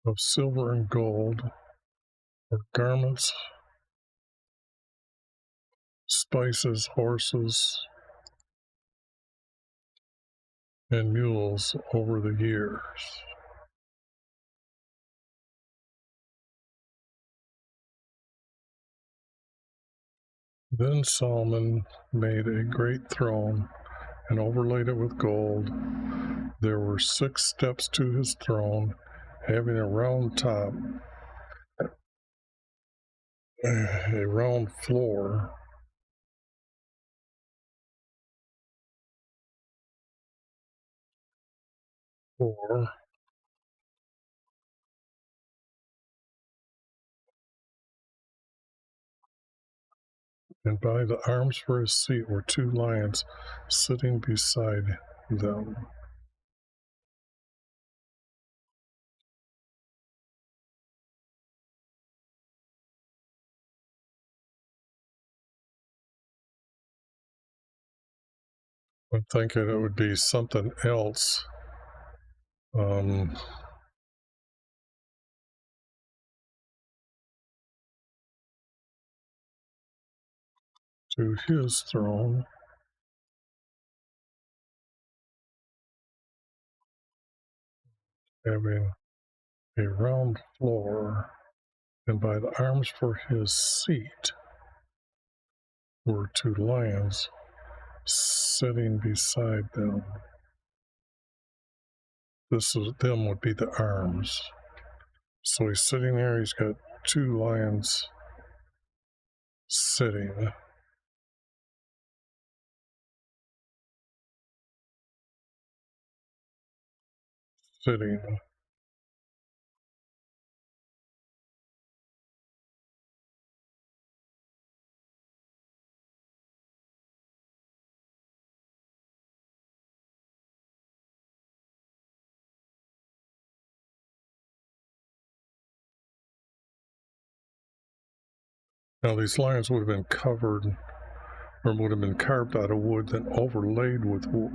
of silver and gold, or garments, spices, horses, and mules over the years. Then Solomon made a great throne and overlaid it with gold. There were 6 steps to his throne, having a round top, a round floor, and by the arms for his seat were 2 lions sitting beside them. I'm thinking it would be something else. To his throne, having a round floor, and by the arms for his seat were two lions sitting beside them. Them would be the arms. So he's sitting there, he's got two lions sitting. Sitting. Now these lions would have been covered, or would have been carved out of wood, then overlaid with wood.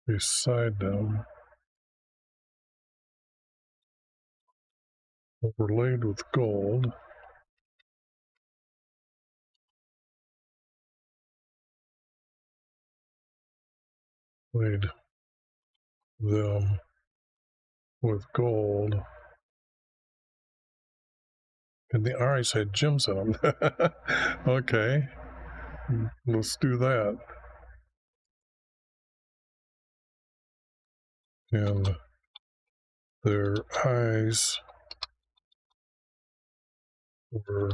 Beside them, overlaid with gold. Laid them with gold. And the eyes had gems in them. Okay, let's do that. And their eyes were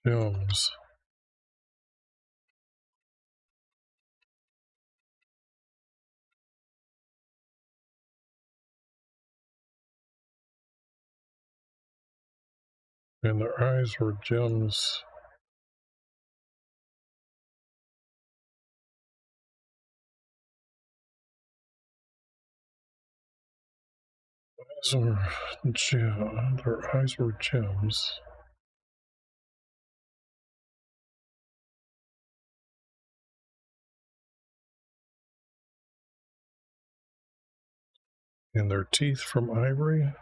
gems. And their eyes were gems. Their eyes were gems. And their teeth from ivory.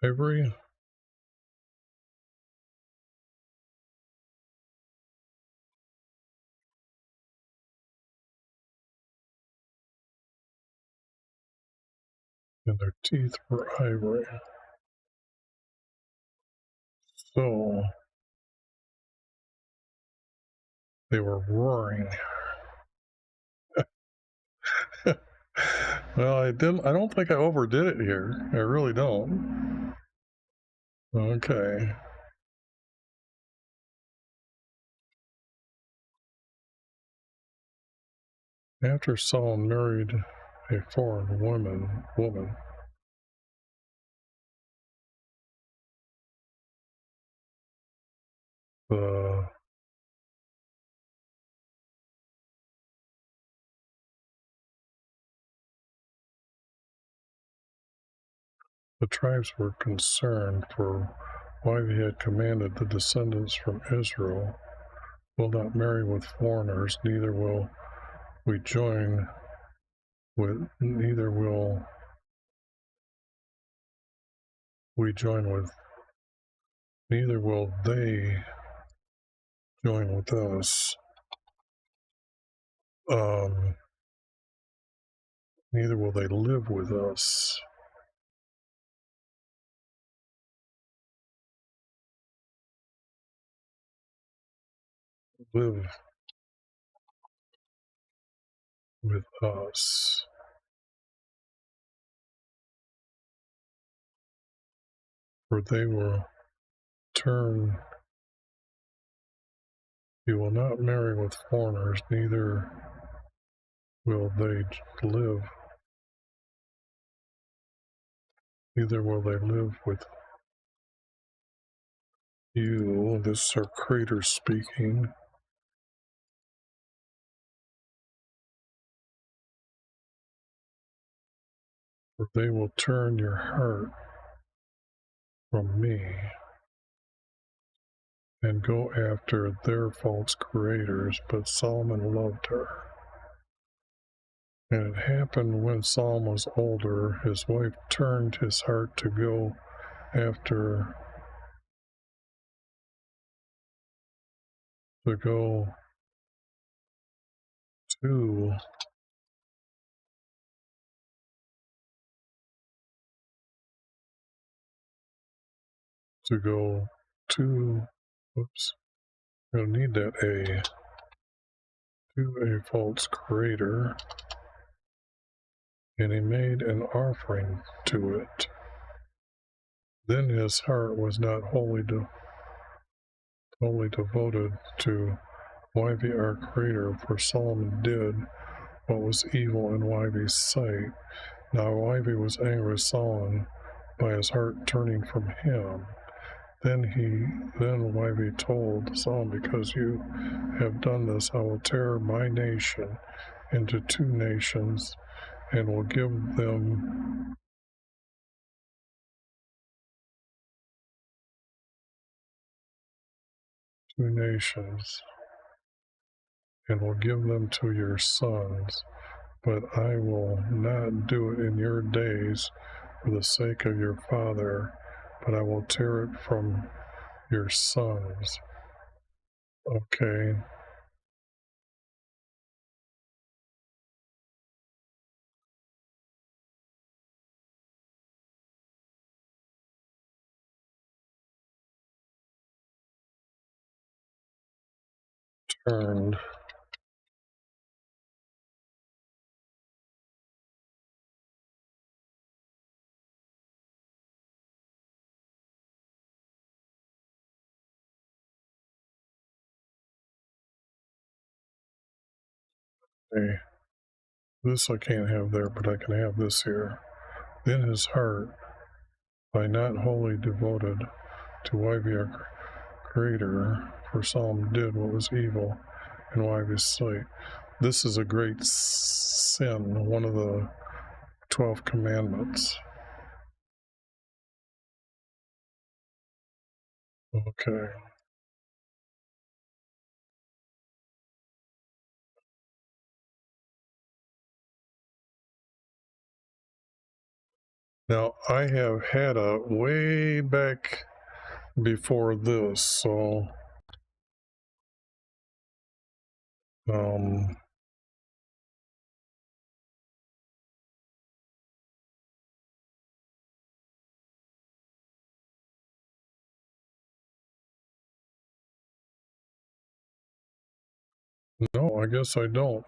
Ivory. And their teeth were ivory. So they were roaring. Well, I don't think I overdid it here. I really don't. Okay. After Saul married a foreign woman, the the tribes were concerned for why he had commanded the descendants from Israel will not marry with foreigners, neither will we join with neither will we join with neither will they join with us. Neither will they live with us. Live with us. For they will turn, you will not marry with foreigners, neither will they live, neither will they live with you. This is our Creator speaking. For they will turn your heart from me. and go after their false creators, but Solomon loved her. And it happened when Solomon was older, his wife turned his heart to go after, to go to, to go to, oops, I don't need that A, to a false creator, and he made an offering to it. Then his heart was not wholly devoted to Yahweh our Creator, for Solomon did what was evil in Yahweh's sight. Now Yahweh was angry with Solomon by his heart turning from him. Then Yahweh told Solomon, because you have done this, I will tear my nation into two nations, and will give them two nations, and will give them to your sons. But I will not do it in your days for the sake of your father, but I will tear it from your sons. Okay. Turned. Hey, this I can't have there, but I can have this here. Then his heart, by not wholly devoted to Yahweh our Creator, for Solomon did what was evil in Yahweh's sight. This is a great sin, one of the 12 commandments. Okay. Now, I have had a way back before this, so um, no, I guess I don't.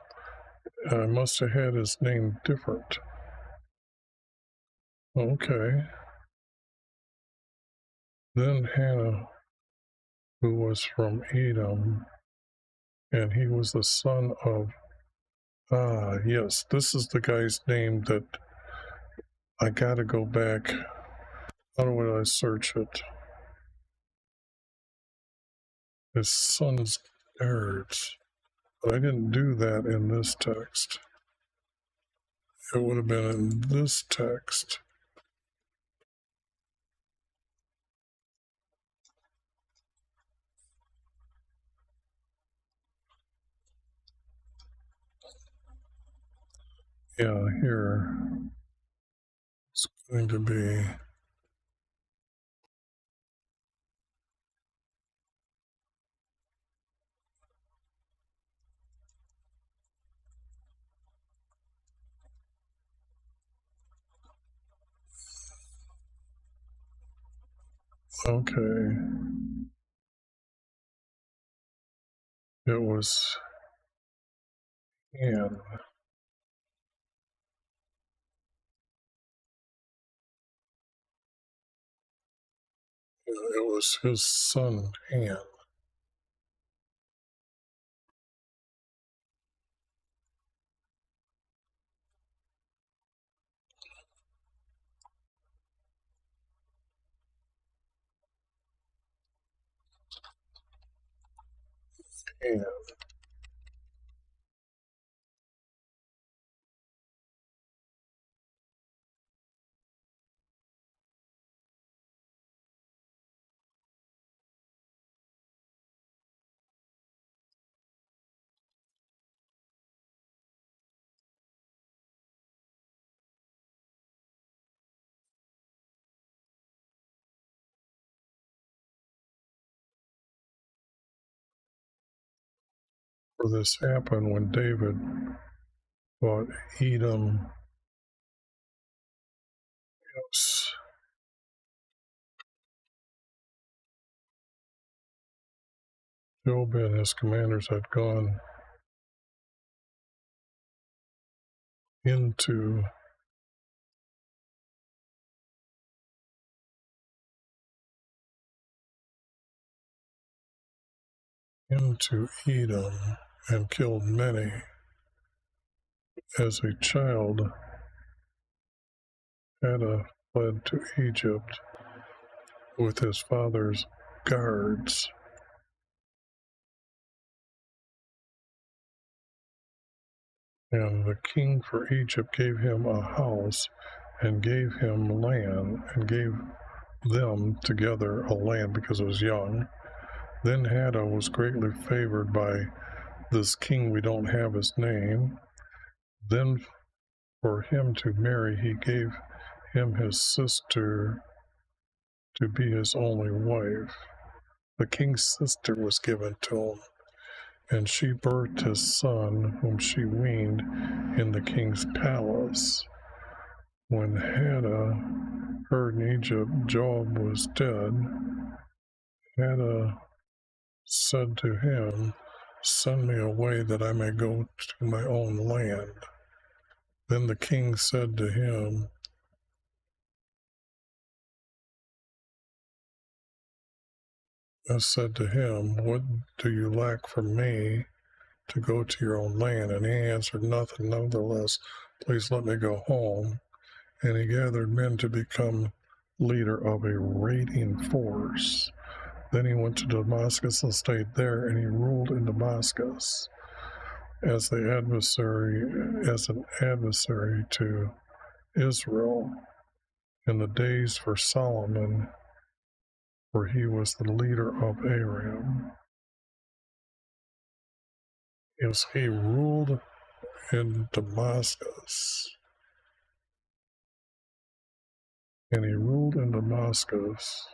I must have had his name different. Okay. Then Hannah, who was from Edom, and he was the son of, yes, this is the guy's name that I gotta go back. How do I search it? His son's Erz. But I didn't do that in this text. It would have been in this text. Yeah, here it's going to be. Okay. It was Han. It was his son Han. Han. this happened when David bought Edom. Job and his commanders had gone into Edom and killed many. As a child, Haddah fled to Egypt with his father's guards. And the king for Egypt gave him a house and gave him land and gave them together a land because it was young. Then Haddah was greatly favored by this king, we don't have his name. Then for him to marry, he gave him his sister to be his only wife. The king's sister was given to him, and she birthed his son, whom she weaned in the king's palace. When Haddah heard in Egypt Job was dead, Haddah said to him, "Send me away that I may go to my own land." Then the king said to him, "What do you lack from me to go to your own land?" And he answered, "Nothing, nevertheless, please let me go home." And he gathered men to become leader of a raiding force. Then he went to Damascus and stayed there, and he ruled in Damascus as an adversary to Israel in the days for Solomon, for he was the leader of Aram. Yes, he ruled in Damascus. And he ruled in Damascus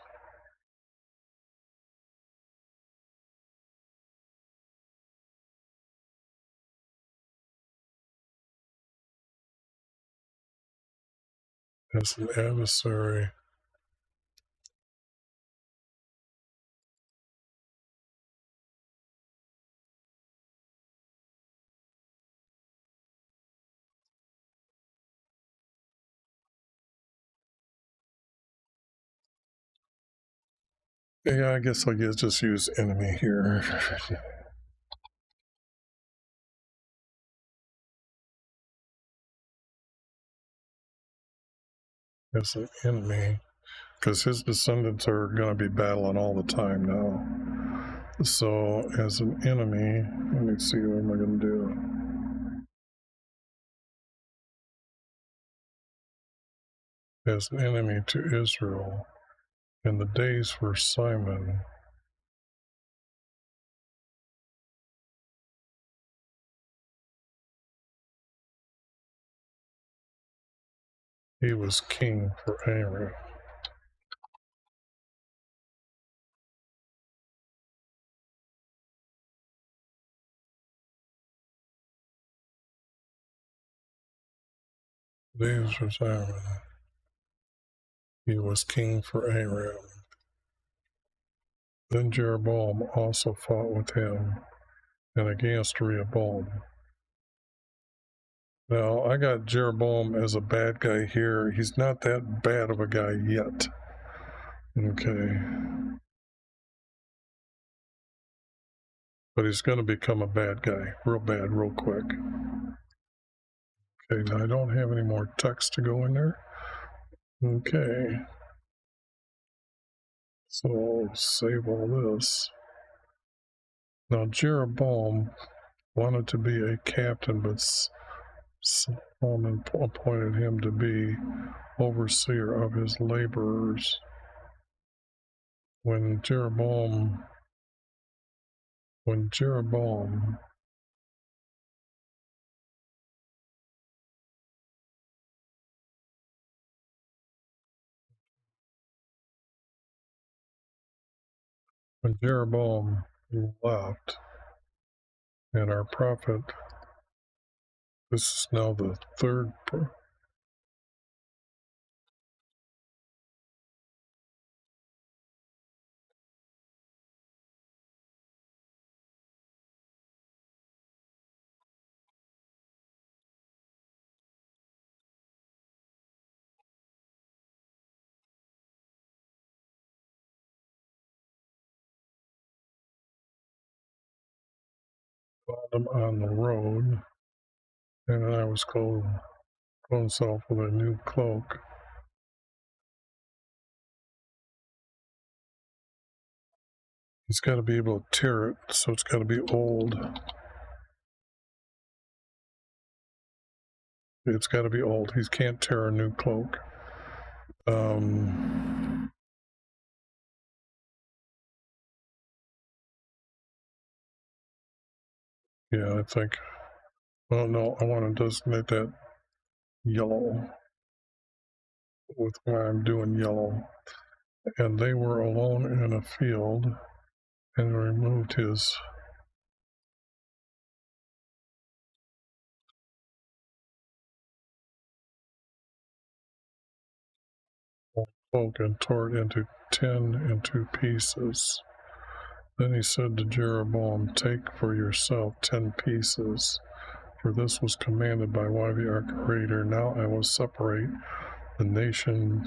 as an adversary. Yeah, I guess I'll just use enemy here. As an enemy, because his descendants are going to be battling all the time now. So, as an enemy, let me see what am I going to do. As an enemy to Israel in the days for Simon. He was king for Aram. Days for Simon. He was king for Aram. Then Jeroboam also fought with him and against Rehoboam. Now, I got Jeroboam as a bad guy here. He's not that bad of a guy yet. Okay. But he's going to become a bad guy. Real bad, real quick. Okay, now I don't have any more text to go in there. Okay. So I'll save all this. Now, Jeroboam wanted to be a captain, but Solomon appointed him to be overseer of his laborers. When Jeroboam left, And our prophet, this is now the third. Bottom on the road, and I was clothed himself with a new cloak. He's got to be able to tear it, so it's got to be old. It's got to be old. He can't tear a new cloak. Yeah, I think. Well, no, I want to designate that yellow with why I'm doing yellow. And they were alone in a field and removed his cloak and tore it into 10 pieces. Then he said to Jeroboam, take for yourself 10 pieces, for this was commanded by one of your creator. Now I will separate the nation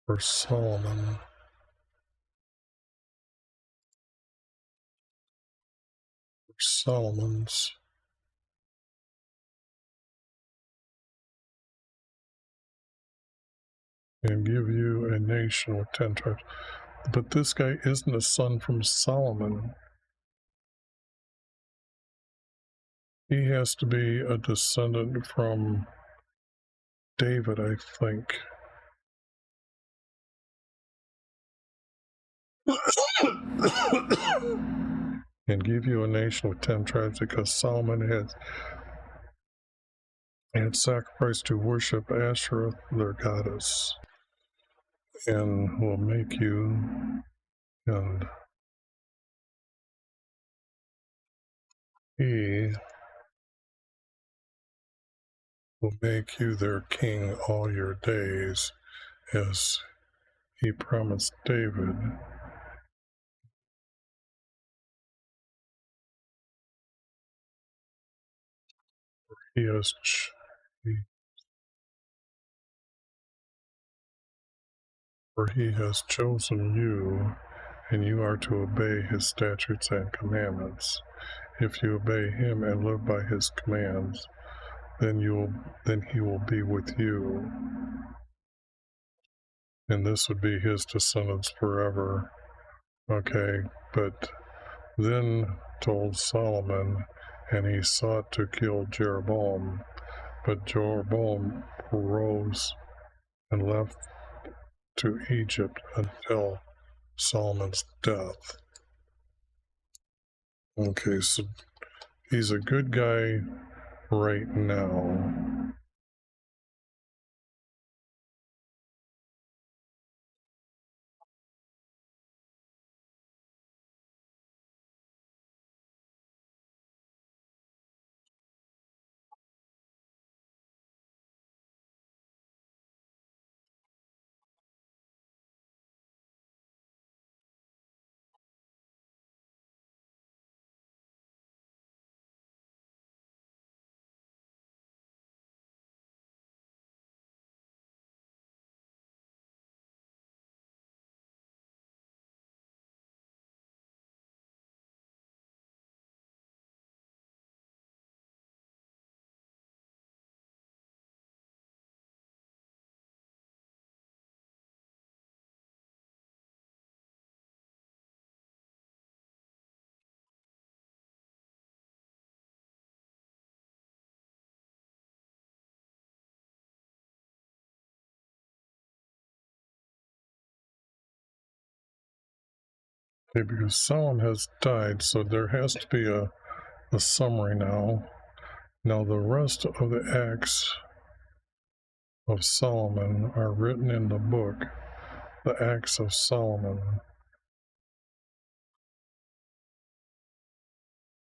for Solomon. For Solomon's. And give you a nation with 10 tribes. But this guy isn't a son from Solomon. He has to be a descendant from David, I think. And give you a nation with 10 tribes, because Solomon had sacrificed to worship Asherah, their goddess, and will make you, and he will make you their king all your days, as he promised David. He has for he has chosen you, and you are to obey his statutes and commandments. If you obey him and live by his commands, then he will be with you, and this would be his descendants forever. Okay, but then told Solomon, and he sought to kill Jeroboam, but Jeroboam arose and left to Egypt until Solomon's death. Okay, so he's a good guy right now. Okay, because Solomon has died, so there has to be a summary now. Now the rest of the acts of Solomon are written in the book, the Acts of Solomon,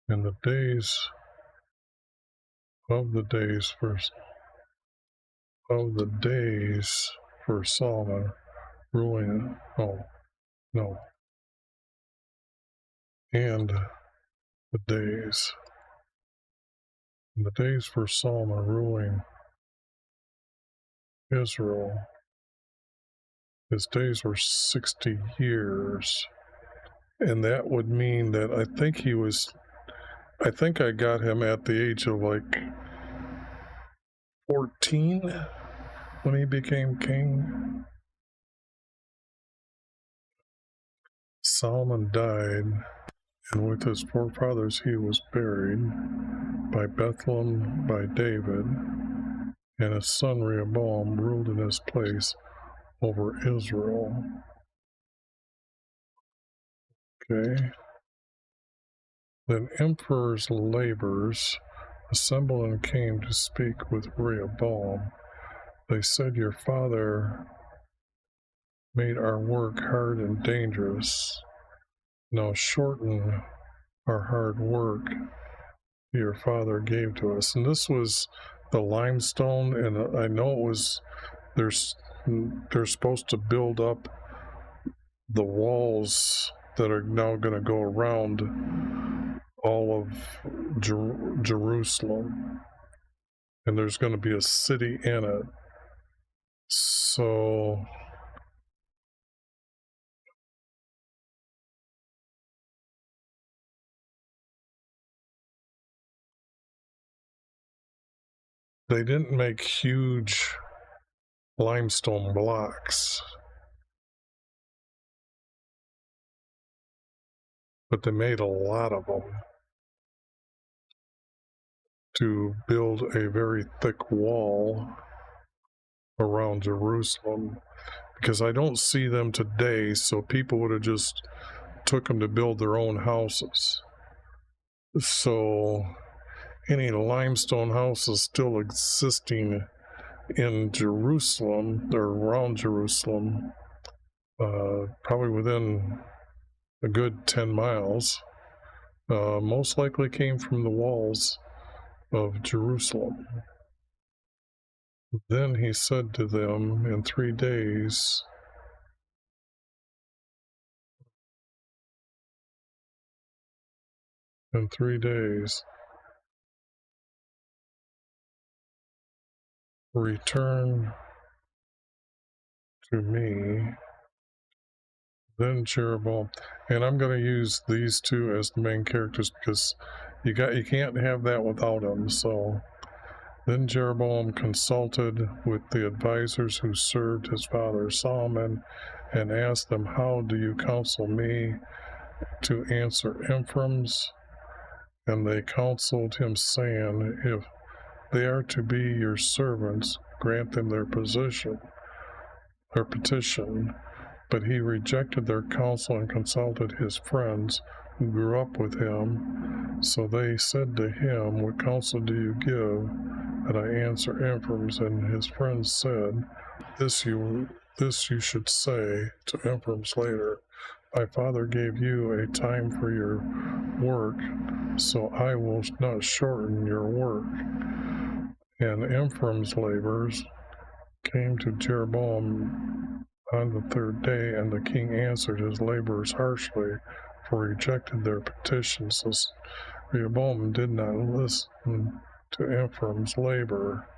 in the days of the days for Solomon ruling. Oh no, and the days for Solomon ruling Israel. His days were 60 years, and that would mean that I think I got him at the age of like 14 when he became king. Solomon died, and with his forefathers he was buried by Bethlehem by David, and his son Rehoboam ruled in his place over Israel. Okay. Then emperors' laborers assembled and came to speak with Rehoboam. They said, "Your father made our work hard and dangerous. Now shorten our hard work your father gave to us." And this was the limestone, and I know it was, they're supposed to build up the walls that are now going to go around all of Jerusalem, and there's going to be a city in it. So they didn't make huge limestone blocks, but they made a lot of them to build a very thick wall around Jerusalem, because I don't see them today, so people would have just took them to build their own houses. So any limestone houses still existing in Jerusalem or around Jerusalem, probably within a good 10 miles, most likely came from the walls of Jerusalem. Then he said to them, in 3 days, return to me. Then Jeroboam, and I'm going to use these two as the main characters because you can't have that without them. So then Jeroboam consulted with the advisors who served his father Solomon and asked them, "How do you counsel me to answer Ephraim's?" And they counseled him, saying, "If they are to be your servants, grant them their petition." But he rejected their counsel and consulted his friends who grew up with him. So they said to him, "What counsel do you give that I answer Ephraim's?" And his friends said, This you should say to Ephraim's later, "My father gave you a time for your work, so I will not shorten your work." And Ephraim's laborers came to Jeroboam on the 3rd day, and the king answered his laborers harshly, for he rejected their petitions. So Rehoboam did not listen to Ephraim's labor.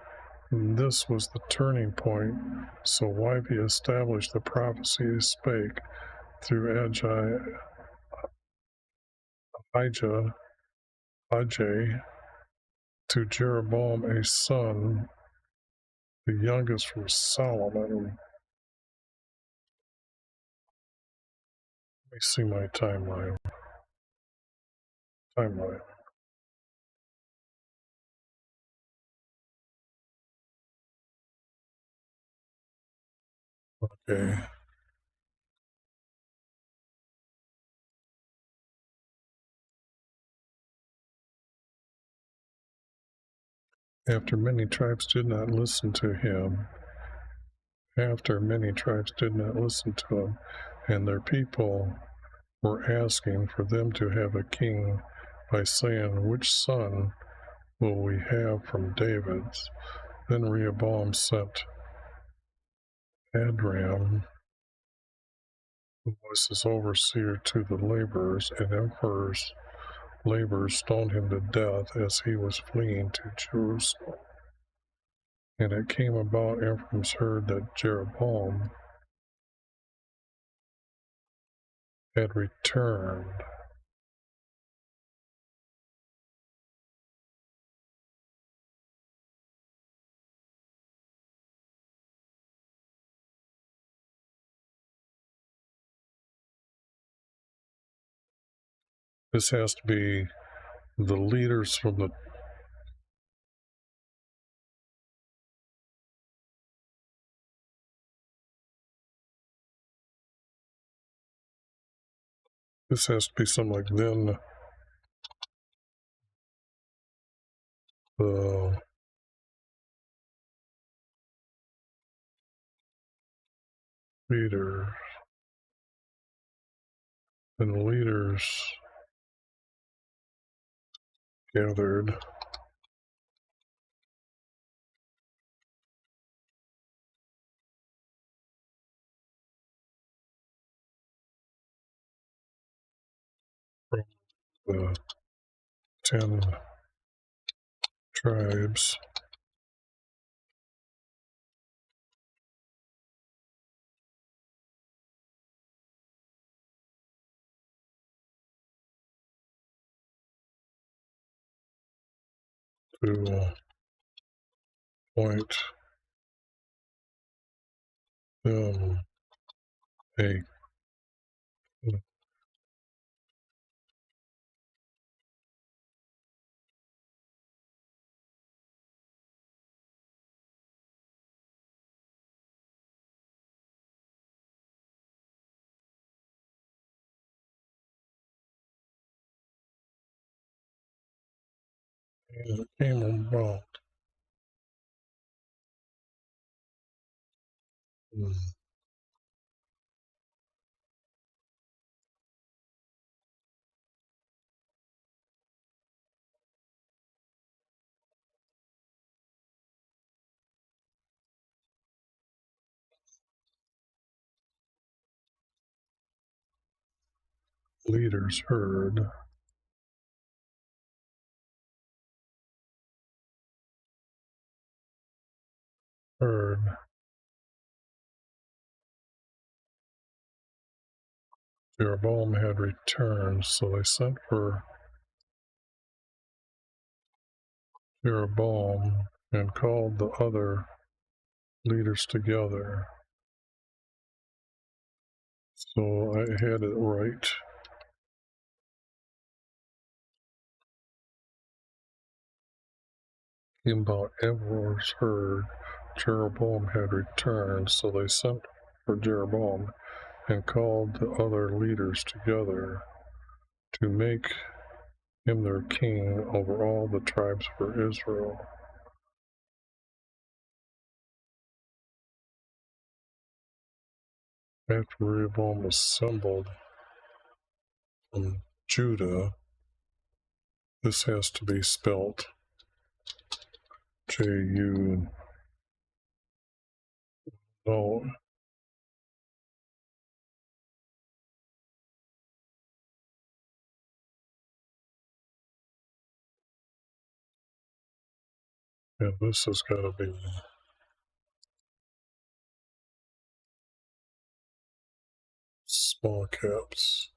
And this was the turning point. So why he established the prophecy he spake through Ahijah to Jeroboam a son, the youngest from Solomon. Let me see my timeline. Okay. After many tribes did not listen to him, after many tribes did not listen to him, and their people were asking for them to have a king by saying, "Which son will we have from David's?" Then Rehoboam sent Adram, who was his overseer, to the laborers, and emperor's laborers stoned him to death as he was fleeing to Jerusalem. And it came about, Ephraim's heard that Jeroboam had returned. This has to be the leaders from the this has to be something like then the leader and the leaders gathered from the 10 tribes to appoint them a and it came about leaders heard Jeroboam had returned, so they sent for Jeroboam and called the other leaders together. So I had it right. About Emperor's heard Jeroboam had returned, so they sent for Jeroboam and called the other leaders together to make him their king over all the tribes for Israel. After Rehoboam assembled from Judah, this has to be spelt J-U, no, and this has got to be small caps,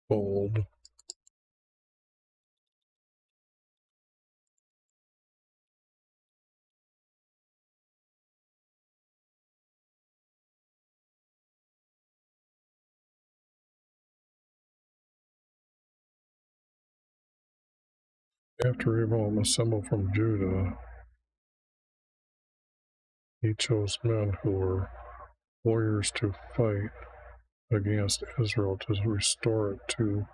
bold. After Rehoboam assembled from Judah, he chose men who were warriors to fight against Israel to restore it to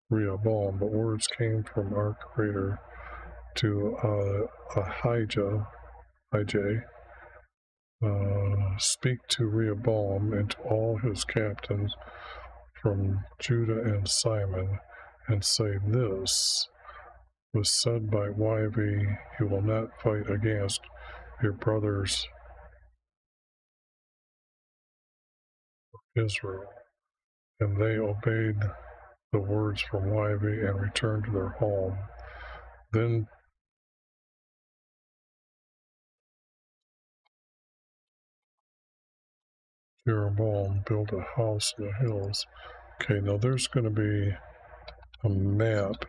Rehoboam. But words came from our Creator to Ahijah, speak to Rehoboam and to all his captains from Judah and Simon, and say, this was said by Yahweh, you will not fight against your brothers Israel. And they obeyed the words from Yahweh and returned to their home. Then Jeroboam built a house in the hills. Okay, now there's going to be a map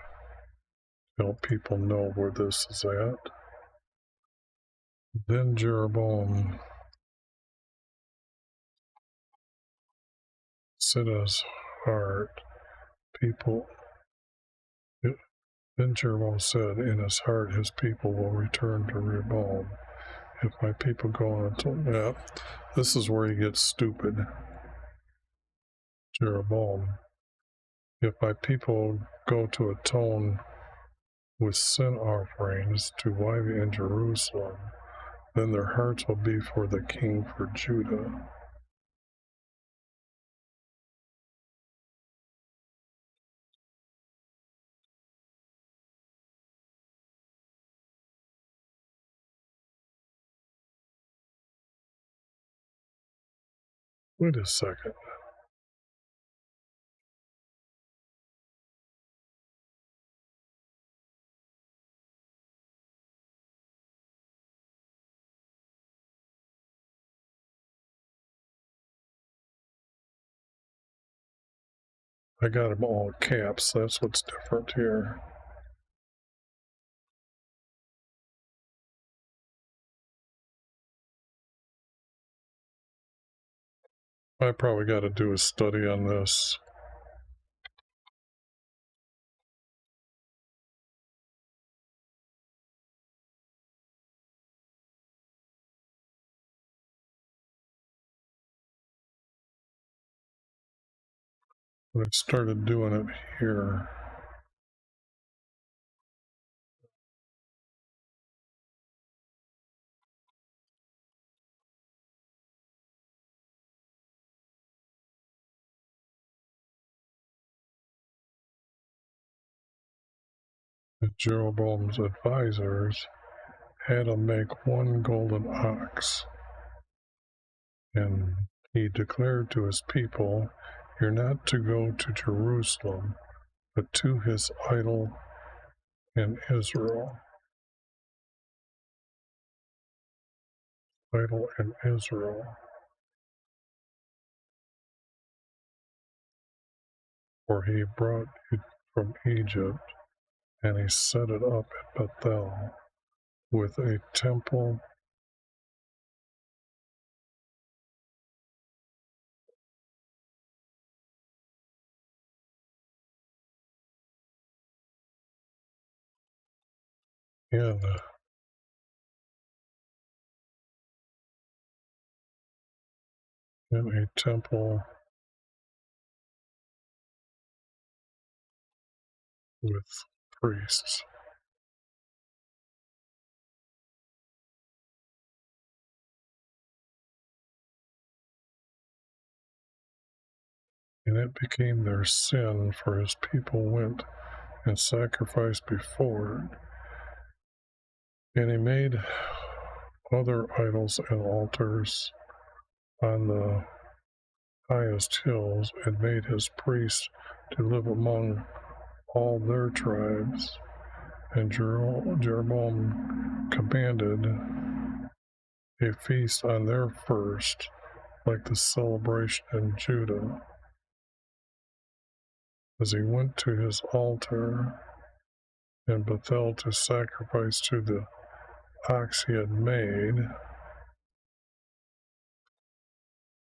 to help people know where this is at. Then Jeroboam said in his heart, people. Then Jeroboam said in his heart, his people will return to Rehoboam. If my people go on to this is where he gets stupid. Jeroboam. If my people go to atone with sin offerings to Yahweh in Jerusalem, then their hearts will be for the king for Judah. Wait a second. I got them all caps. That's what's different here. I probably got to do a study on this. But I started doing it here. Jeroboam's advisors had to make one golden ox, and he declared to his people, you're not to go to Jerusalem, but to his idol in Israel. Idol in Israel. For he brought it from Egypt, and he set it up at Bethel with a temple in a temple with priests. And it became their sin, for his people went and sacrificed before it. And he made other idols and altars on the highest hills, and made his priests to live among all their tribes. And Jeroboam commanded a feast on their first, like the celebration in Judah. As he went to his altar in Bethel to sacrifice to the ox he had made,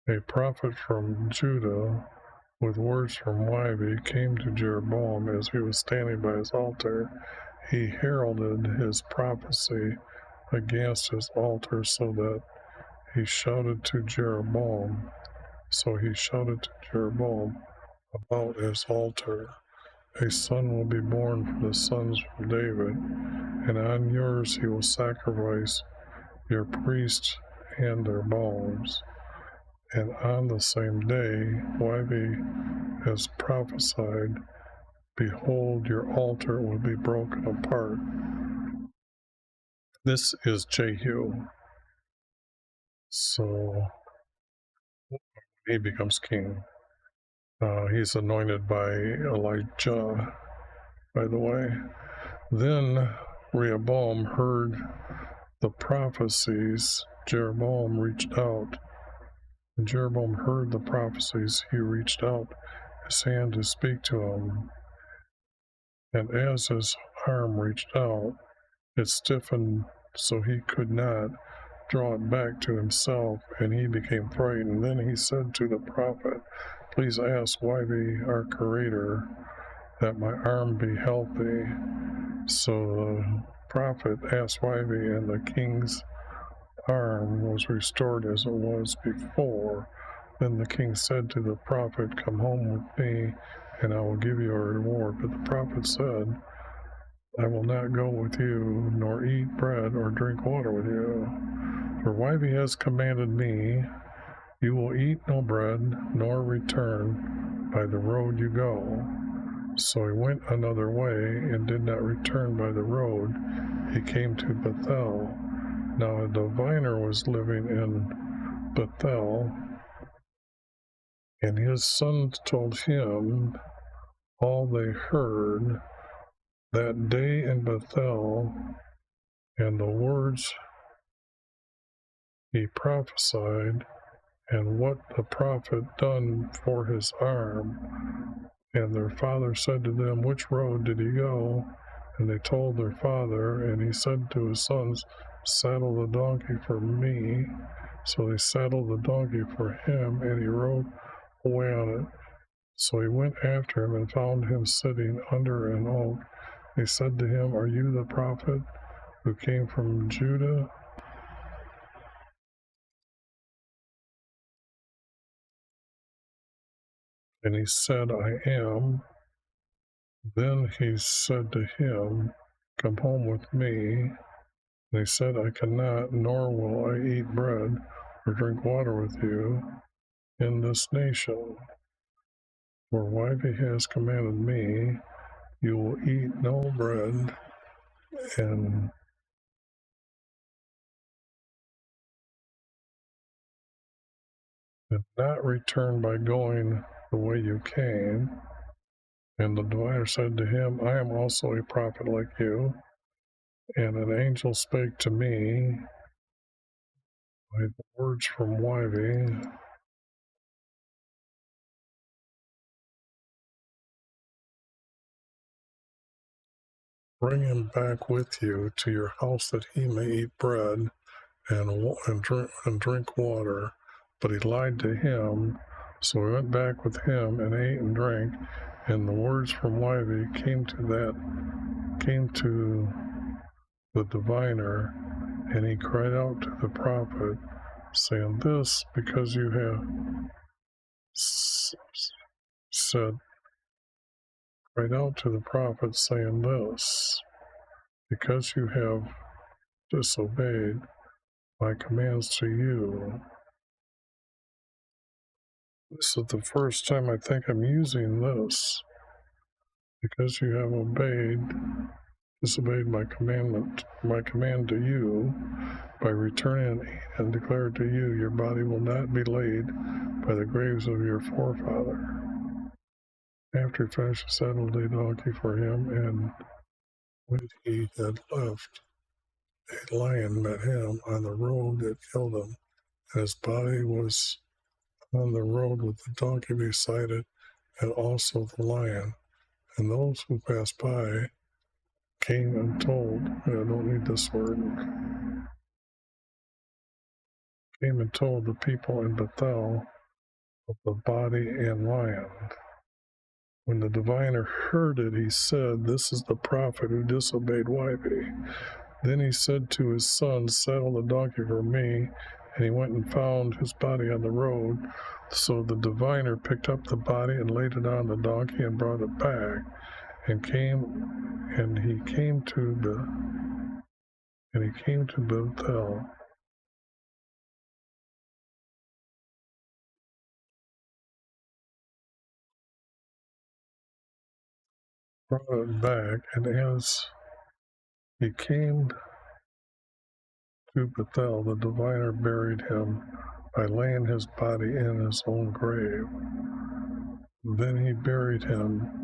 a prophet from Judah with words from Yahweh came to Jeroboam as he was standing by his altar. He heralded his prophecy against his altar so that he shouted to Jeroboam. So he shouted to Jeroboam about his altar. a son will be born for the sons of David, and on yours he will sacrifice your priests and their bulbs. And on the same day, Wyvie has prophesied, behold, your altar will be broken apart. This is Jehu. So he becomes king. He's anointed by Elijah, by the way. Then Rehoboam heard the prophecies. Jeroboam reached out. When Jeroboam heard the prophecies, he reached out his hand to speak to him. And as his arm reached out, it stiffened so he could not draw it back to himself, and he became frightened. Then he said to the prophet, please ask Wyvie, our creator, that my arm be healthy. So the prophet asked Wyvie, and the king's arm was restored as it was before. Then the king said to the prophet, come home with me, and I will give you a reward. But the prophet said, I will not go with you, nor eat bread or drink water with you. For Wyvie has commanded me, you will eat no bread, nor return by the road you go. So he went another way, and did not return by the road. He came to Bethel. Now a diviner was living in Bethel, and his sons told him all they heard that day in Bethel, and the words he prophesied, and what the prophet done for his arm. And their father said to them, which road did he go? And they told their father, and he said to his sons, saddle the donkey for me. So they saddled the donkey for him, and he rode away on it. So he went after him and found him sitting under an oak. He said to him, are you the prophet who came from Judah? And he said, I am. Then he said to him, come home with me. And he said, I cannot, nor will I eat bread or drink water with you in this nation. For Wyvie has commanded me, you will eat no bread, and not return by going the way you came. And the diviner said to him, I am also a prophet like you. And an angel spake to me by the words from Wyvie. Bring him back with you to your house that he may eat bread and drink water. But he lied to him. So he went back with him and ate and drank. And the words from Wyvie came to the diviner, and he cried out to the prophet, saying, this because you have said, cried out to the prophet, saying, this because you have disobeyed my commands to you. This is the first time I think I'm using this. Because you have disobeyed my command to you, by returning and declare to you, your body will not be laid by the graves of your forefather. After he finished, he saddled a donkey for him, and when he had left, a lion met him on the road that killed him, and his body was on the road with the donkey beside it, and also the lion. And those who passed by came and told, I don't need this word, came and told the people in Bethel of the body and lion. When the diviner heard it, he said, this is the prophet who disobeyed Wyvie. Then he said to his son, saddle the donkey for me, and he went and found his body on the road. So the diviner picked up the body and laid it on the donkey and brought it back. and he came to Bethel. Brought it back, and as he came to Bethel, the diviner buried him by laying his body in his own grave. Then he buried him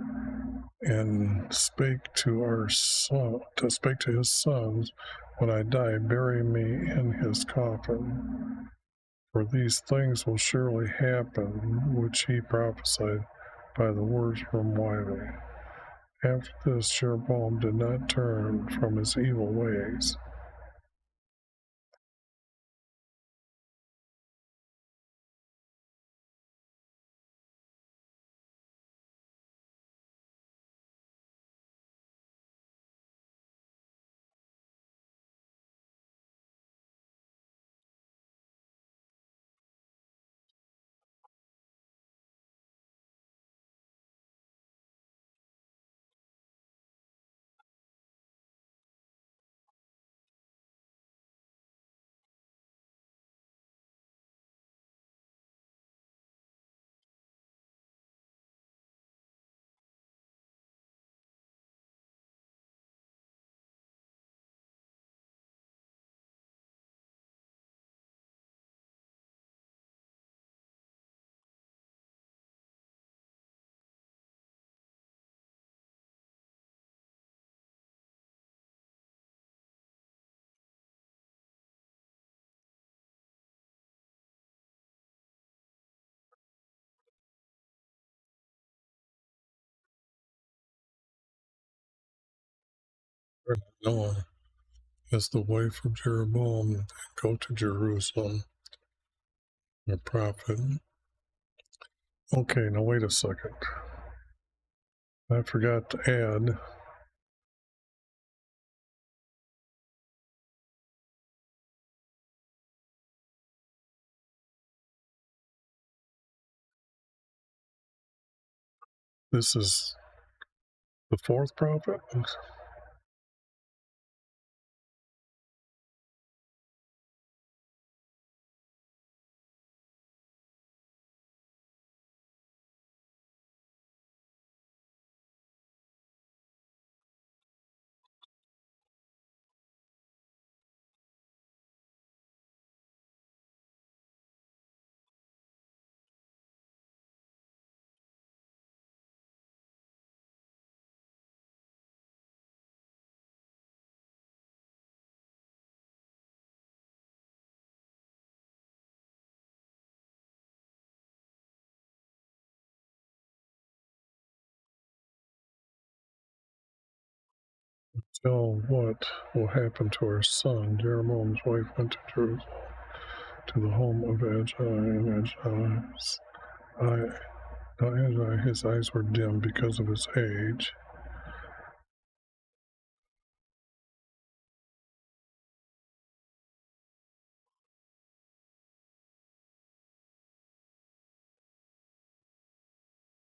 and spake to his sons, when I die, bury me in his coffin. For these things will surely happen, which he prophesied by the words from Wiley. After this, Jeroboam did not turn from his evil ways. Noah as the wife of Jeroboam and go to Jerusalem, the prophet. Okay, now wait a second. I forgot to add this is the fourth prophet. Tell what will happen to our son. Jeroboam's wife went to Jerusalem, to the home of Ahijah. His eyes were dim because of his age.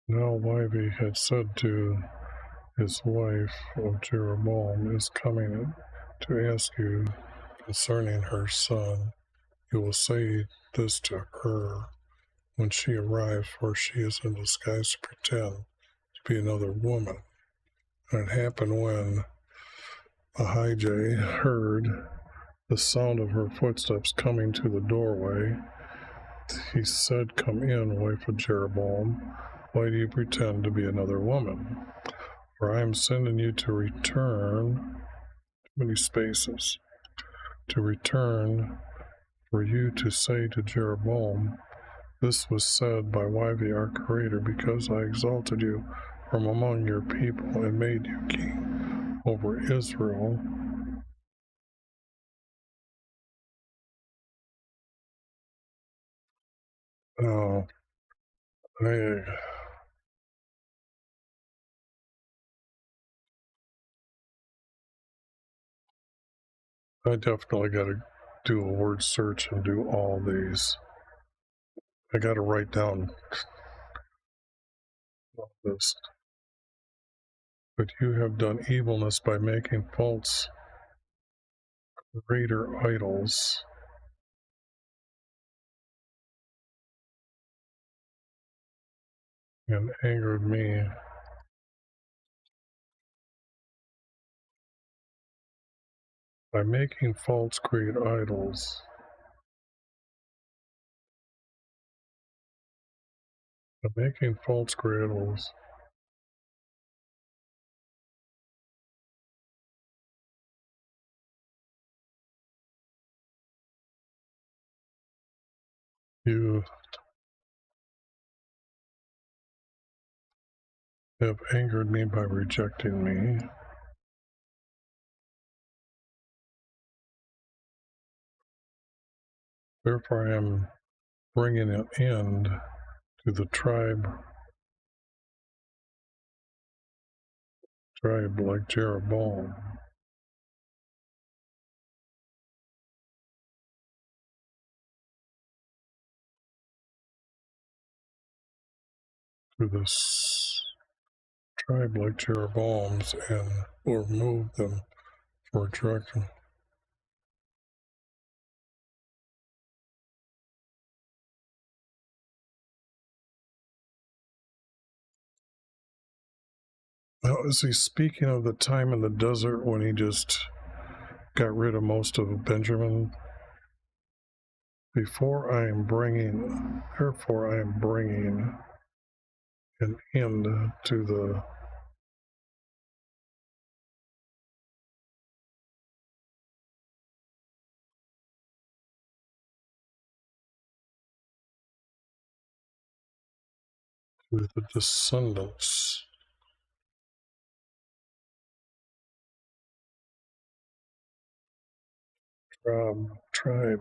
Now Wivey had said to his wife of Jeroboam is coming to ask you concerning her son. You will say this to her when she arrives, for she is in disguise to pretend to be another woman. And it happened when Ahijah heard the sound of her footsteps coming to the doorway. He said, "Come in, wife of Jeroboam. Why do you pretend to be another woman? For I am sending you to return." Too many spaces. To return, for you to say to Jeroboam, "This was said by Wivey our Creator, because I exalted you from among your people and made you king over Israel." Oh, I definitely got to do a word search and do all these. I got to write down all this. but you have done evilness by making false greater idols. And angered me. By making false great idols. By making false great idols. You have angered me by rejecting me. Therefore I am bringing an end to the tribe like Jeroboam. To this tribe like Jeroboam's, and will remove them for direction. Now, is he speaking of the time in the desert when he just got rid of most of Benjamin? Therefore I am bringing an end to the descendants. Tribe.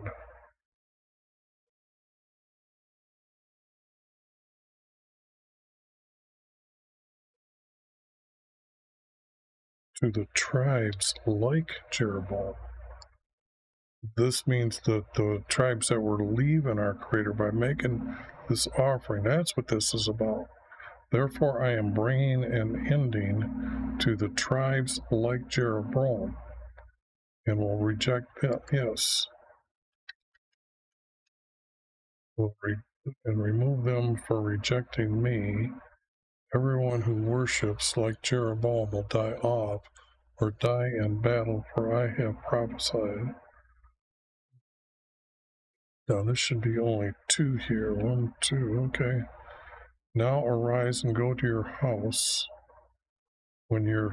To the tribes like Jeroboam. This means that the tribes that were leaving our Creator by making this offering, that's what this is about. Therefore I am bringing an ending to the tribes like Jeroboam, and will reject them, yes. And remove them for rejecting me. Everyone who worships like Jeroboam will die off or die in battle, for I have prophesied. Now this should be only 2 here. 1, 2, okay. Now arise and go to your house when your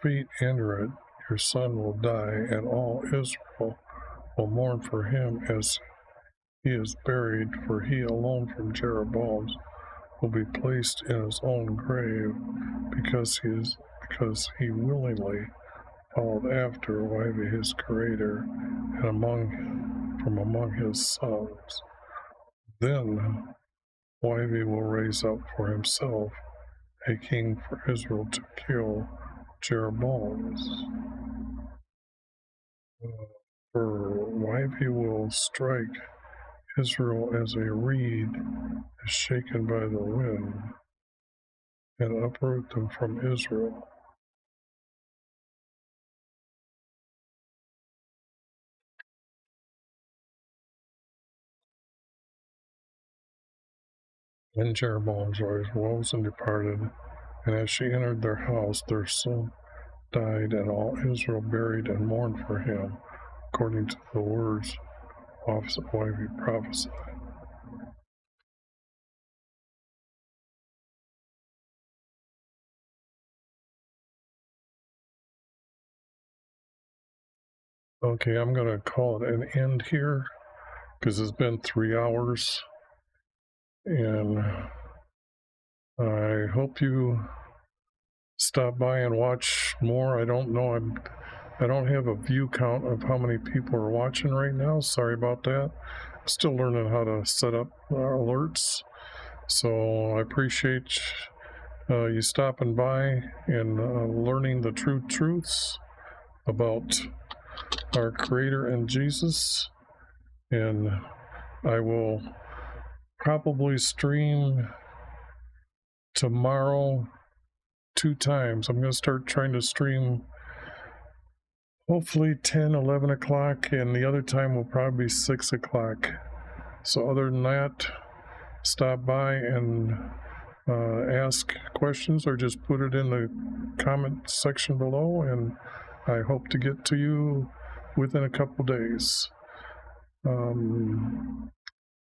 feet enter it, your son will die, and all Israel will mourn for him as he is buried, for he alone from Jeroboam's will be placed in his own grave, because he willingly followed after Wivey his creator, and from among his sons. Then Wivey will raise up for himself a king for Israel to kill Jeroboam's. For Wivey will strike Israel as a reed is shaken by the wind, and uproot them from Israel. Then Jeroboam's wife rose and departed, and as she entered their house, their son died, and all Israel buried and mourned for him, according to the words of Wivey prophesied. Okay, I'm going to call it an end here, because it's been 3 hours, and I hope you stop by and watch more. I don't know. I don't have a view count of how many people are watching right now. Sorry about that. I'm still learning how to set up alerts. So I appreciate you stopping by and learning the true truths about our Creator and Jesus. And I will probably stream tomorrow 2 times. I'm going to start trying to stream hopefully 10, 11 o'clock, and the other time will probably be 6 o'clock. So other than that, stop by and ask questions or just put it in the comment section below, and I hope to get to you within a couple days.